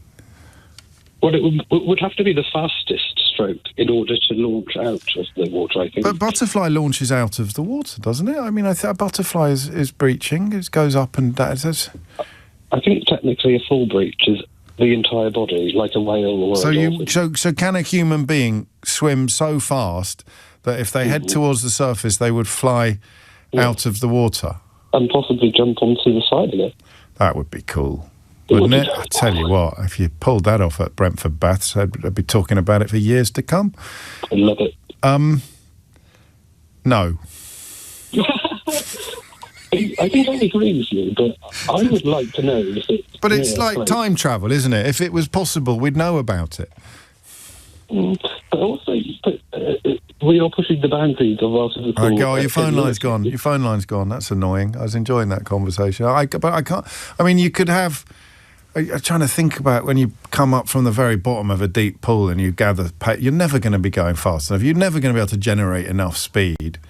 Speaker 8: Well, it would have to be the fastest stroke in order to launch out of the water, I think.
Speaker 1: But butterfly launches out of the water, doesn't it? I mean, I think a butterfly is breaching. It goes up and down.
Speaker 8: I think technically a full breach is the entire body, like a whale or a dolphin.
Speaker 1: So can a human being swim so fast that if they head towards the surface, they would fly out of the water?
Speaker 8: And possibly jump onto the side of it.
Speaker 1: That would be cool, wouldn't it? I tell you what, if you pulled that off at Brentford Baths, I'd be talking about it for years to come.
Speaker 8: I love it.
Speaker 1: No.
Speaker 8: I think I agree with you, but I would like to know if it's...
Speaker 1: But it's like time travel, isn't it? If it was possible, we'd know about it.
Speaker 8: But also, we are pushing the boundaries of our physical...
Speaker 1: your phone line's gone. Your phone line's gone. That's annoying. I was enjoying that conversation. But I can't... I mean, you could have... I'm trying to think about when you come up from the very bottom of a deep pool and you gather... You're never going to be going fast enough. You're never going to be able to generate enough speed.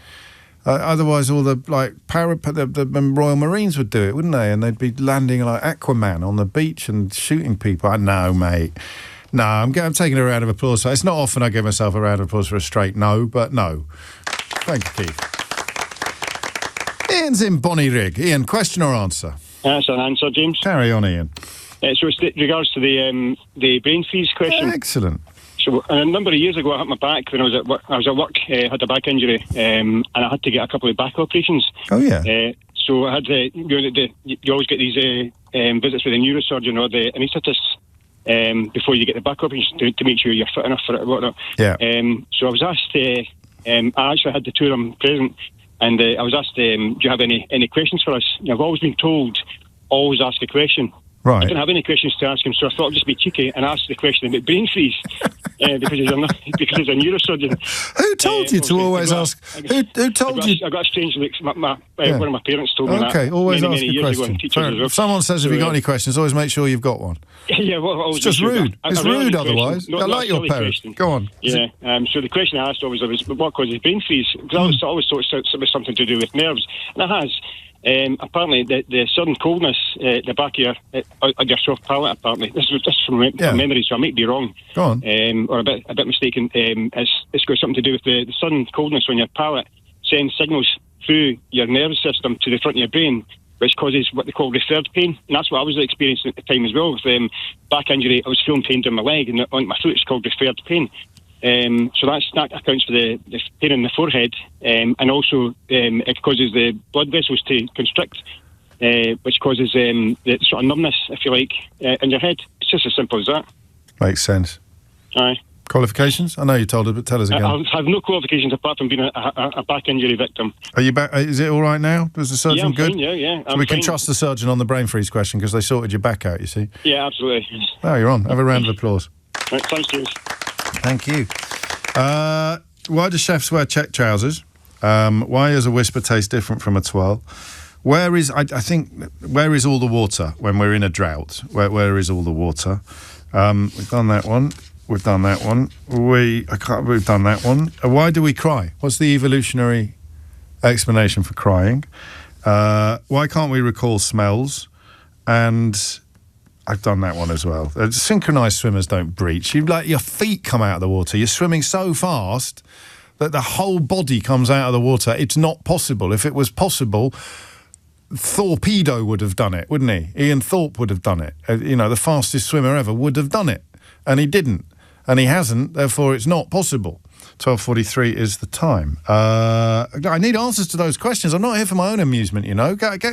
Speaker 1: Otherwise, all the the Royal Marines would do it, wouldn't they? And they'd be landing like Aquaman on the beach and shooting people. I know, mate. No, I'm taking a round of applause. It's not often I give myself a round of applause for a straight no, but no. Thank you, Keith. Ian's in Bonnyrigg. Ian, question or answer?
Speaker 9: That's an answer, James.
Speaker 1: Carry on, Ian.
Speaker 9: So it's regards to the brain freeze question.
Speaker 1: Excellent.
Speaker 9: So a number of years ago, I hurt my back when I was at work. Had a back injury, and I had to get a couple of back operations.
Speaker 1: Oh yeah.
Speaker 9: So I had you always get these visits with a neurosurgeon or the anaesthetist before you get the back operation to make sure you're fit enough for it and whatnot.
Speaker 1: Yeah.
Speaker 9: So I was asked. I actually had the two of them present, and I was asked, "Do you have any questions for us?" And I've always been told, always ask a question.
Speaker 1: Right.
Speaker 9: I didn't have any questions to ask him, so I thought I'd just be cheeky and ask the question about brain freeze because he's a neurosurgeon.
Speaker 1: Who told you to always ask? Who told you?
Speaker 9: I got a strange look. One of my parents told me that.
Speaker 1: Okay, always
Speaker 9: many
Speaker 1: ask a question.
Speaker 9: If
Speaker 1: someone says, "Have you got any questions?" Always make sure you've got one.
Speaker 9: Yeah,
Speaker 1: it's just rude. It's rude otherwise. I like your parents. Go on.
Speaker 9: Yeah. So the question I asked was, what causes brain freeze? Because I always thought it was something to do with nerves, and it has. Apparently, the sudden coldness at the back of your soft palate. Apparently, this is just from memory, so I might be wrong.
Speaker 1: Go on.
Speaker 9: Or a bit mistaken. It's got something to do with the sudden coldness on your palate sends signals through your nervous system to the front of your brain, which causes what they call referred pain, and that's what I was experiencing at the time as well. With back injury, I was feeling pain down my leg and on my foot. It's called referred pain. So that accounts for the pain in the forehead, and also it causes the blood vessels to constrict, which causes the sort of numbness, if you like, in your head. It's just as simple as that.
Speaker 1: Makes sense.
Speaker 9: Aye.
Speaker 1: Qualifications? I know you told us, but tell us again.
Speaker 9: I have no qualifications apart from being a back injury victim.
Speaker 1: Are you back? Is it all right now? Was the surgeon
Speaker 9: I'm
Speaker 1: good?
Speaker 9: Fine, yeah.
Speaker 1: So we can trust the surgeon on the brain freeze question because they sorted your back out, you see?
Speaker 9: Yeah, absolutely.
Speaker 1: Oh, you're on. Have a round of applause.
Speaker 9: Right, thanks, James.
Speaker 1: Thank you. Why do chefs wear check trousers? Why does a whisper taste different from a twirl? Where is where is all the water when we're in a drought? Where is all the water? We've done that one. We've done that one. We've done that one. Why do we cry? What's the evolutionary explanation for crying? Why can't we recall smells? And I've done that one as well. Synchronised swimmers don't breach. Your feet come out of the water. You're swimming so fast that the whole body comes out of the water. It's not possible. If it was possible, Torpedo would have done it, wouldn't he? Ian Thorpe would have done it. The fastest swimmer ever would have done it. And he didn't. And he hasn't, therefore it's not possible. 12:43 is the time. I need answers to those questions. I'm not here for my own amusement,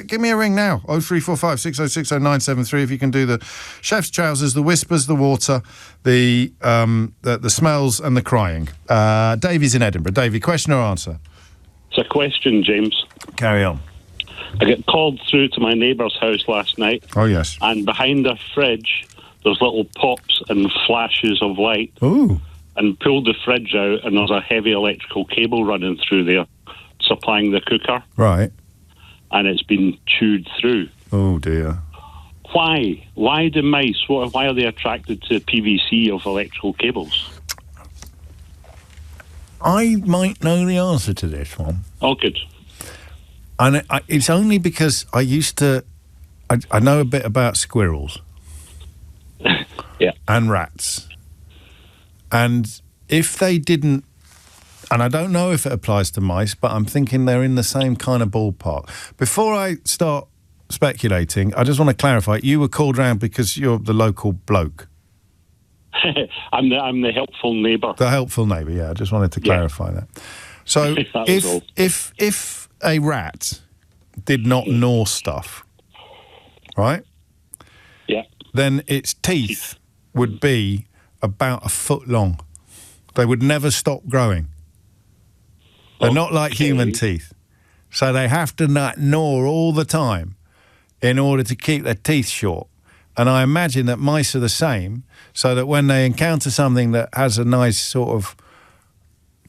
Speaker 1: Give me a ring now. 0345 606 0973 if you can do the chef's trousers, the whispers, the water, the smells and the crying. Davey's in Edinburgh. Davey, question or answer?
Speaker 10: It's a question, James.
Speaker 1: Carry on.
Speaker 10: I got called through to my neighbour's house last night.
Speaker 1: Oh, yes.
Speaker 10: And behind their fridge, there's little pops and flashes of light.
Speaker 1: Ooh.
Speaker 10: And pulled the fridge out, and there's a heavy electrical cable running through there, supplying the cooker.
Speaker 1: Right.
Speaker 10: And it's been chewed through.
Speaker 1: Oh, dear.
Speaker 10: Why? Why do mice, why are they attracted to PVC of electrical cables?
Speaker 1: I might know the answer to this one.
Speaker 10: Oh, good.
Speaker 1: And it's only because I know a bit about squirrels.
Speaker 10: Yeah.
Speaker 1: And rats. And if they didn't, and I don't know if it applies to mice, but I'm thinking they're in the same kind of ballpark. Before I start speculating, I just want to clarify, you were called round because you're the local bloke.
Speaker 10: I'm the helpful neighbour.
Speaker 1: The helpful neighbour, yeah. I just wanted to clarify that. So if a rat did not gnaw stuff, right?
Speaker 10: Yeah.
Speaker 1: Then its teeth would be about a foot long. They would never stop growing. They're not like human teeth. So they have to gnaw all the time in order to keep their teeth short. And I imagine that mice are the same, so that when they encounter something that has a nice sort of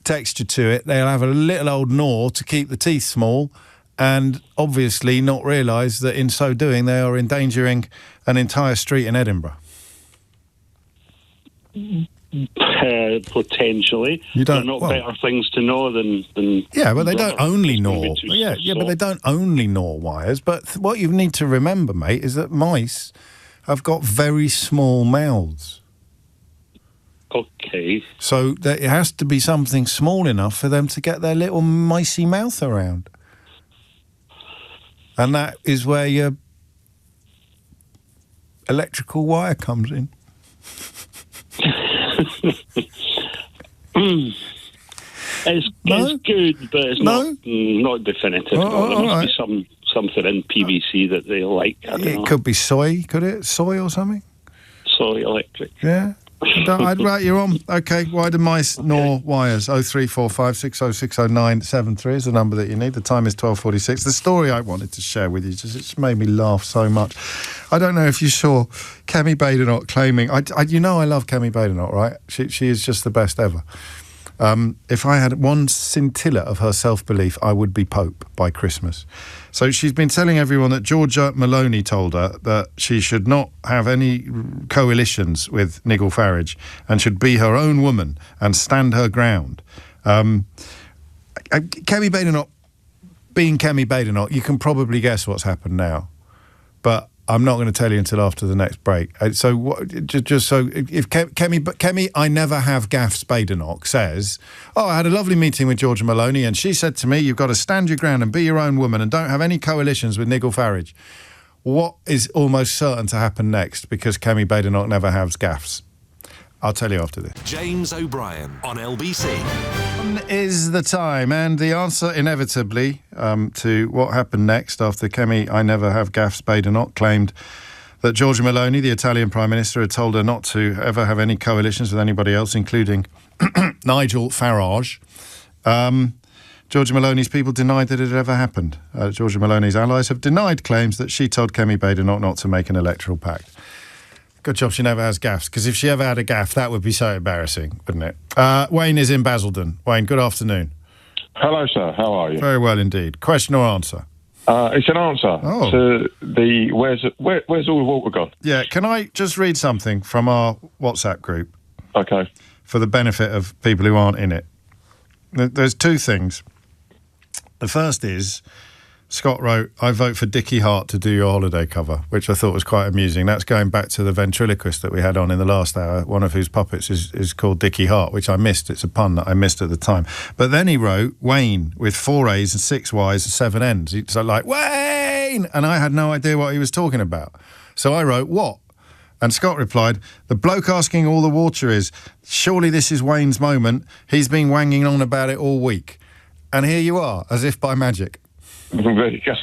Speaker 1: texture to it, they'll have a little old gnaw to keep the teeth small and obviously not realise that in so doing they are endangering an entire street in Edinburgh.
Speaker 10: Potentially. They're not better things to know than
Speaker 1: yeah, but they don't only gnaw. But they don't only gnaw wires. But what you need to remember, mate, is that mice have got very small mouths.
Speaker 10: Okay.
Speaker 1: So it has to be something small enough for them to get their little micey mouth around. And that is where your electrical wire comes in.
Speaker 10: It's good, but it's not definitive. There must be something in PVC that they like.
Speaker 1: It could be soy, could it? Soy or something?
Speaker 10: Soy electric.
Speaker 1: Yeah. Right, you're on. Okay, why do mice gnaw wires? 0345 606 0973 is the number that you need. The time is 12:46. The story I wanted to share with you, it made me laugh so much. I don't know if you saw Kemi Badenoch claiming... I love Kemi Badenoch, right? She is just the best ever. If I had one scintilla of her self-belief, I would be Pope by Christmas. So she's been telling everyone that Georgia Maloney told her that she should not have any coalitions with Nigel Farage and should be her own woman and stand her ground. Kemi Badenoch, being Kemi Badenoch, you can probably guess what's happened now. But I'm not going to tell you until after the next break. So, just so if Kemi, I never have gaffs Badenoch says, I had a lovely meeting with Georgia Maloney and she said to me, you've got to stand your ground and be your own woman and don't have any coalitions with Nigel Farage. What is almost certain to happen next because Kemi Badenoch never has gaffs? I'll tell you after this.
Speaker 2: James O'Brien on LBC.
Speaker 1: Is the time, and the answer inevitably to what happened next after Kemi I never have gaffs Badenoch claimed that Giorgia Meloni, the Italian Prime Minister, had told her not to ever have any coalitions with anybody else, including Nigel Farage. Giorgia Meloni's people denied that it had ever happened. Giorgia Meloni's allies have denied claims that she told Kemi Badenoch not to make an electoral pact. Good job she never has gaffs, because if she ever had a gaff, that would be so embarrassing, wouldn't it? Wayne is in Basildon. Wayne, good afternoon.
Speaker 11: Hello, sir. How are you?
Speaker 1: Very well indeed. Question or answer?
Speaker 11: It's an answer to the where's all the water gone?
Speaker 1: Yeah, can I just read something from our WhatsApp group?
Speaker 11: Okay.
Speaker 1: For the benefit of people who aren't in it. There's two things. The first is, Scott wrote, I vote for Dickie Hart to do your holiday cover, which I thought was quite amusing. That's going back to the ventriloquist that we had on in the last hour, one of whose puppets is called Dickie Hart, which I missed. It's a pun that I missed at the time. But then he wrote Wayne with 4 A's and 6 Y's and 7 N's. He's like, Wayne! And I had no idea what he was talking about. So I wrote, what? And Scott replied, the bloke asking all the water is, surely this is Wayne's moment. He's been wanging on about it all week. And here you are, as if by magic.
Speaker 11: There you go.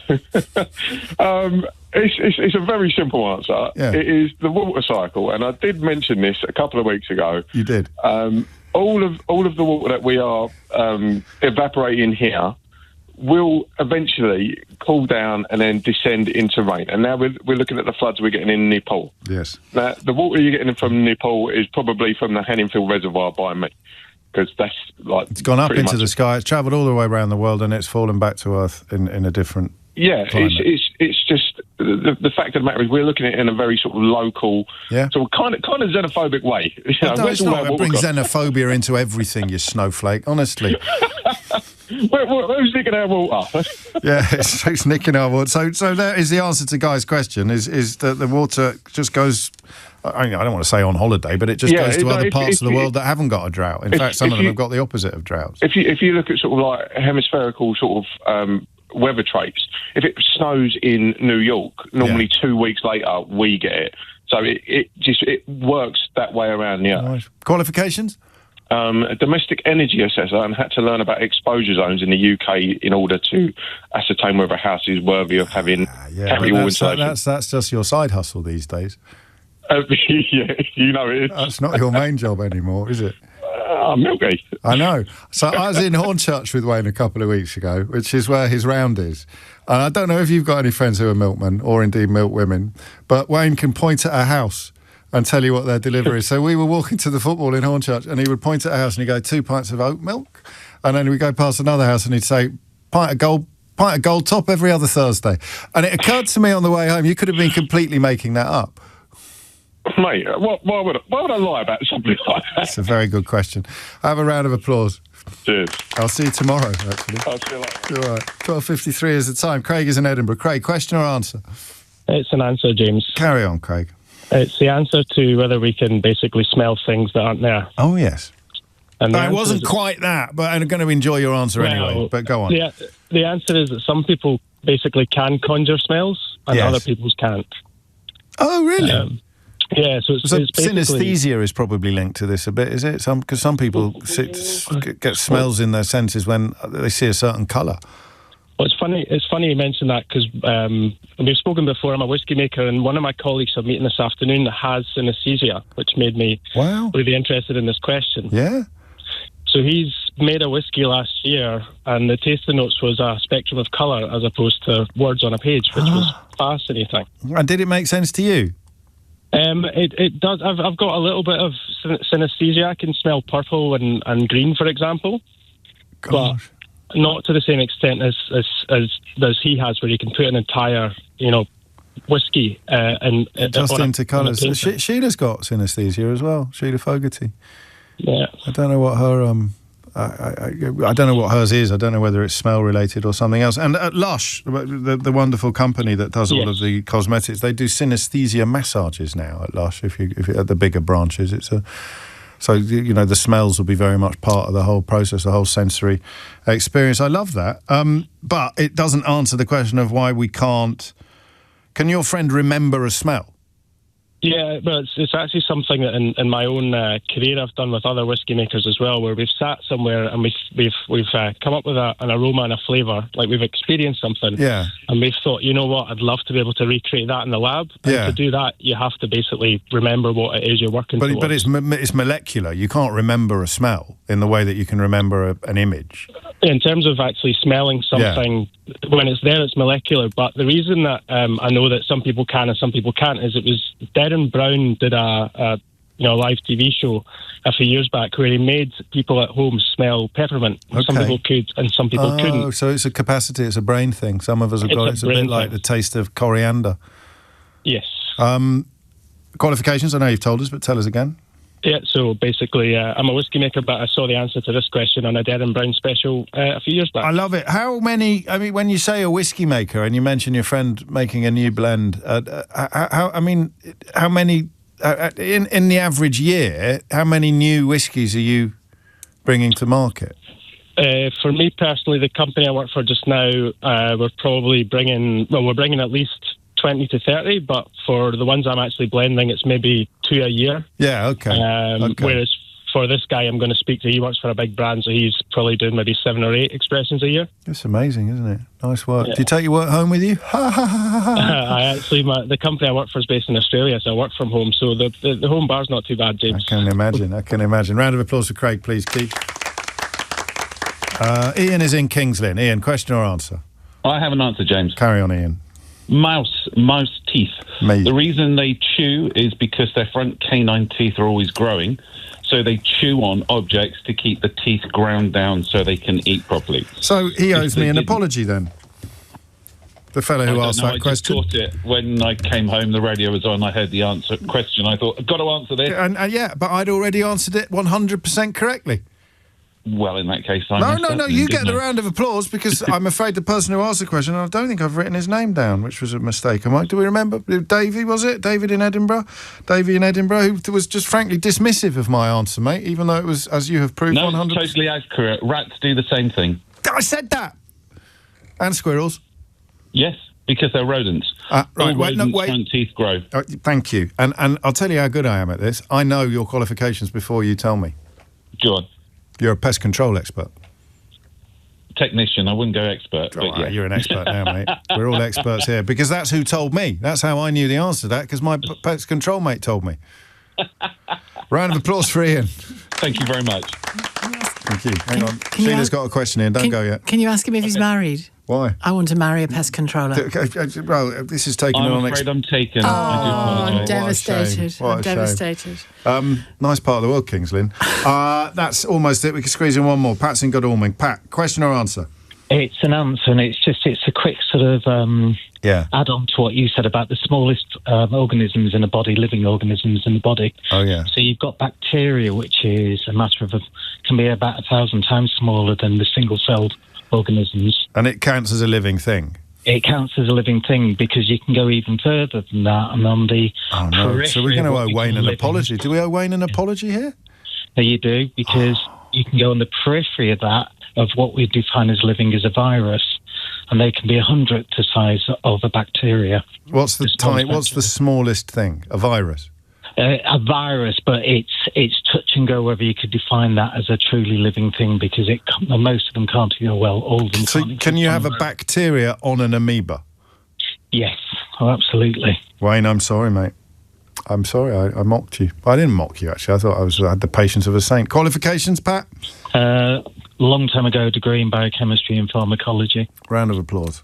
Speaker 11: It's a very simple answer.
Speaker 1: Yeah.
Speaker 11: It is the water cycle, and I did mention this a couple of weeks ago.
Speaker 1: You did.
Speaker 11: All of the water that we are evaporating here will eventually cool down and then descend into rain. And now we're looking at the floods we're getting in Nepal.
Speaker 1: Yes.
Speaker 11: Now, the water you're getting from Nepal is probably from the Hanningfield Reservoir by me. Because that's like
Speaker 1: it's gone up into the sky. It's travelled all the way around the world, and it's fallen back to Earth in a different.
Speaker 11: Yeah, it's just the fact of the matter is we're looking at it in a very sort of local, sort of kind of xenophobic way. You know,
Speaker 1: no, it's not. Bring xenophobia into everything, you snowflake. Honestly.
Speaker 11: Who's nicking our water?
Speaker 1: Yeah, it's nicking our water. So that is the answer to Guy's question. Is that the water just goes. I don't want to say on holiday, but it just goes to other parts of the world that haven't got a drought. In fact, some of them have got the opposite of droughts.
Speaker 11: If you look at sort of like hemispherical sort of weather traits, if it snows in New York, normally 2 weeks later we get it. So it works that way around the Earth.
Speaker 1: Nice. Qualifications?
Speaker 11: A domestic energy assessor, and had to learn about exposure zones in the UK in order to ascertain whether a house is worthy of having cavity wall insulation.
Speaker 1: That's just your side hustle these days.
Speaker 11: Yeah, you know it is.
Speaker 1: That's not your main job anymore, is it?
Speaker 11: Milky.
Speaker 1: I know. So I was in Hornchurch with Wayne a couple of weeks ago, which is where his round is. And I don't know if you've got any friends who are milkmen or indeed milk women, but Wayne can point at a house and tell you what their delivery is. So we were walking to the football in Hornchurch, and he would point at a house and he'd go, 2 pints of oat milk. And then we'd go past another house and he'd say, pint of gold top every other Thursday. And it occurred to me on the way home, you could have been completely making that up.
Speaker 11: Mate, why would I lie about something like that?
Speaker 1: That's a very good question. Have a round of applause.
Speaker 11: Cheers.
Speaker 1: I'll see you tomorrow, actually.
Speaker 11: I'll see you later.
Speaker 1: All right. 12:53 is the time. Craig is in Edinburgh. Craig, question or answer?
Speaker 12: It's an answer, James.
Speaker 1: Carry on, Craig.
Speaker 12: It's the answer to whether we can basically smell things that aren't there.
Speaker 1: Oh, yes.
Speaker 12: And
Speaker 1: it wasn't quite that, but I'm going to enjoy your answer anyway. But go on.
Speaker 12: The answer is that some people basically can conjure smells and other people can't.
Speaker 1: Oh, really?
Speaker 12: Yeah, so it's basically...
Speaker 1: Synesthesia is probably linked to this a bit, is it? Because some people get smells in their senses when they see a certain colour.
Speaker 12: Well, it's funny you mention that because we've spoken before. I'm a whiskey maker, and one of my colleagues I'm meeting this afternoon has synesthesia, which made me really interested in this question.
Speaker 1: Yeah.
Speaker 12: So he's made a whiskey last year, and the tasting notes was a spectrum of colour as opposed to words on a page, which was fascinating.
Speaker 1: And did it make sense to you?
Speaker 12: It does. I've got a little bit of synesthesia. I can smell purple and green, for example.
Speaker 1: Gosh.
Speaker 12: But not to the same extent as he has, where you can put an entire, whiskey and
Speaker 1: just into colours. Sheila's got synesthesia as well. Sheila Fogarty.
Speaker 12: Yeah.
Speaker 1: I don't know what her I don't know what hers is. I don't know whether it's smell related or something else. And at Lush, the wonderful company that does all of the cosmetics, they do synesthesia massages now at Lush. If you at the bigger branches, so the smells will be very much part of the whole process, the whole sensory experience. I love that, but it doesn't answer the question of why we can't. Can your friend remember a smell?
Speaker 12: Yeah, but it's actually something that in my own career I've done with other whiskey makers as well, where we've sat somewhere and we've come up with an aroma and a flavour, like we've experienced something, and we've thought, you know what, I'd love to be able to recreate that in the lab. And to do that, you have to basically remember what it is you're working towards.
Speaker 1: But it's molecular. You can't remember a smell in the way that you can remember an image.
Speaker 12: In terms of actually smelling something, when it's there, it's molecular. But the reason that I know that some people can and some people can't is it was Darren Brown did a live TV show a few years back where he made people at home smell peppermint. Okay. Some people could and some people couldn't.
Speaker 1: Oh, so it's a capacity, it's a brain thing. Some of us have got it. It's a bit like the taste of coriander.
Speaker 12: Yes.
Speaker 1: Qualifications, I know you've told us, but tell us again.
Speaker 12: Yeah, so basically, I'm a whiskey maker, but I saw the answer to this question on a Derren Brown special a few years back.
Speaker 1: I love it. How many, when you say a whiskey maker and you mention your friend making a new blend, how many, in the average year, how many new whiskies are you bringing to market?
Speaker 12: For me personally, the company I work for just now, we're bringing at least 20 to 30, but for the ones I'm actually blending, it's maybe 2 a year.
Speaker 1: Yeah, okay.
Speaker 12: Whereas for this guy I'm going to speak to, he works for a big brand, so he's probably doing maybe 7 or 8 expressions a year.
Speaker 1: That's amazing, isn't it? Nice work. Yeah. Do you take your work home with you?
Speaker 12: The company I work for is based in Australia, so I work from home, so the home bar's not too bad, James.
Speaker 1: I can imagine. Round of applause for Craig, please, Keith. Ian is in Kings Lynn. Ian, question or answer?
Speaker 13: I have an answer, James.
Speaker 1: Carry on, Ian.
Speaker 13: Mouse teeth.
Speaker 1: Amazing.
Speaker 13: The reason they chew is because their front canine teeth are always growing, so they chew on objects to keep the teeth ground down so they can eat properly.
Speaker 1: So he owes me an apology then? The fellow who asked that question?
Speaker 13: I just caught it when I came home, the radio was on, I heard the question, I thought, I've got to answer this.
Speaker 1: Yeah, but I'd already answered it 100% correctly.
Speaker 13: Well, in that case,
Speaker 1: No, you get the round of applause because I'm afraid the person who asked the question, I don't think I've written his name down, which was a mistake. Do we remember? Davey, was it? Davey in Edinburgh, who was just frankly dismissive of my answer, mate, even though it was, as you have proved, 100%.
Speaker 13: No, totally accurate. Rats do the same thing.
Speaker 1: I said that! And squirrels.
Speaker 13: Yes, because they're rodents.
Speaker 1: Right, wait.
Speaker 13: Front teeth grow.
Speaker 1: Thank you. And I'll tell you how good I am at this. I know your qualifications before you tell me.
Speaker 13: Go on.
Speaker 1: You're a pest control expert.
Speaker 13: Technician, I wouldn't go expert. But yeah.
Speaker 1: You're an expert now, mate. We're all experts here because that's who told me. That's how I knew the answer to that because my pest control mate told me. Round of applause for Ian.
Speaker 13: Thank you very much.
Speaker 1: Thank you. Hang on. Sheila's got a question here. Don't go yet.
Speaker 14: Can you ask him if he's married?
Speaker 1: Why?
Speaker 14: I want to marry a pest controller.
Speaker 1: Well, this is taken on.
Speaker 13: I'm afraid I'm taken.
Speaker 14: Oh,
Speaker 13: I do apologise.
Speaker 14: I'm devastated.
Speaker 1: What a shame.
Speaker 14: Devastated.
Speaker 1: Nice part of the world, Kings Lynn. That's almost it. We can squeeze in one more. Pat's in Godalming. Pat, question or answer?
Speaker 23: It's an answer, and it's a quick sort of add-on to what you said about the smallest organisms in the body, living organisms in the body.
Speaker 1: Oh, yeah.
Speaker 23: So you've got bacteria, which is a matter of can be about 1,000 times smaller than the single-celled organisms.
Speaker 1: And it counts as a living thing?
Speaker 23: It counts as a living thing because you can go even further than that. And on the periphery...
Speaker 1: So we're going to owe Wayne an apology. Do we owe Wayne an apology here?
Speaker 23: No, you do, because you can go on the periphery of that, of what we define as living as a virus, and they can be 100th the size of a bacteria.
Speaker 1: What's the smallest thing? A virus?
Speaker 23: A virus, but it's touch and go whether you could define that as a truly living thing because most of them can't. All of them.
Speaker 1: So can you have a bacteria on an amoeba?
Speaker 23: Yes, absolutely.
Speaker 1: Wayne, I'm sorry, mate. I'm sorry, I mocked you. I didn't mock you, actually. I thought I had the patience of a saint. Qualifications, Pat?
Speaker 23: Long time ago, degree in biochemistry and pharmacology.
Speaker 1: Round of applause.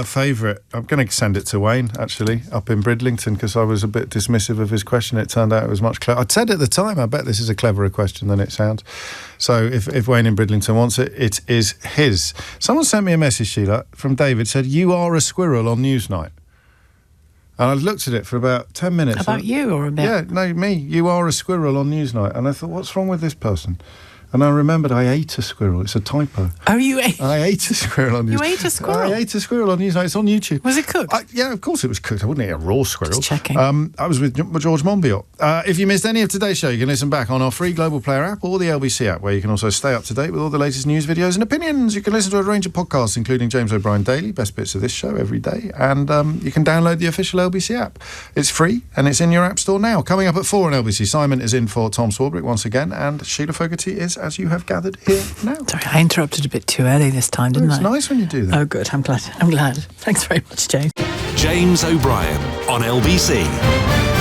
Speaker 1: Favourite? I'm going to send it to Wayne, actually, up in Bridlington, because I was a bit dismissive of his question. It turned out it was much clever. I'd said at the time, I bet this is a cleverer question than it sounds. So if Wayne in Bridlington wants it, it is his. Someone sent me a message, Sheila, from David, said, "You are a squirrel on Newsnight." And I looked at it for about 10 minutes.
Speaker 14: About you or about...
Speaker 1: Yeah, no, me. You are a squirrel on Newsnight. And I thought, what's wrong with this person? And I remembered I ate a squirrel. It's a typo.
Speaker 14: Oh, you ate?
Speaker 1: I ate a squirrel on Newsnight.
Speaker 14: You ate a squirrel?
Speaker 1: I ate a squirrel on Newsnight. It's on YouTube.
Speaker 14: Was it cooked?
Speaker 1: Yeah, of course it was cooked. I wouldn't eat a raw squirrel.
Speaker 14: Just checking.
Speaker 1: I was with George Monbiot. If you missed any of today's show, you can listen back on our free Global Player app or the LBC app, where you can also stay up to date with all the latest news, videos and opinions. You can listen to a range of podcasts, including James O'Brien Daily, best bits of this show every day. And you can download the official LBC app. It's free and it's in your app store now. Coming up at 4 on LBC, Simon is in for Tom Swarbrick once again, and Sheila Fogarty is, as you have gathered, here now.
Speaker 14: Sorry, I interrupted a bit too early this time, didn't I?
Speaker 1: It's nice when you do that.
Speaker 14: Oh, good. I'm glad. Thanks very much, James.
Speaker 2: James O'Brien on LBC.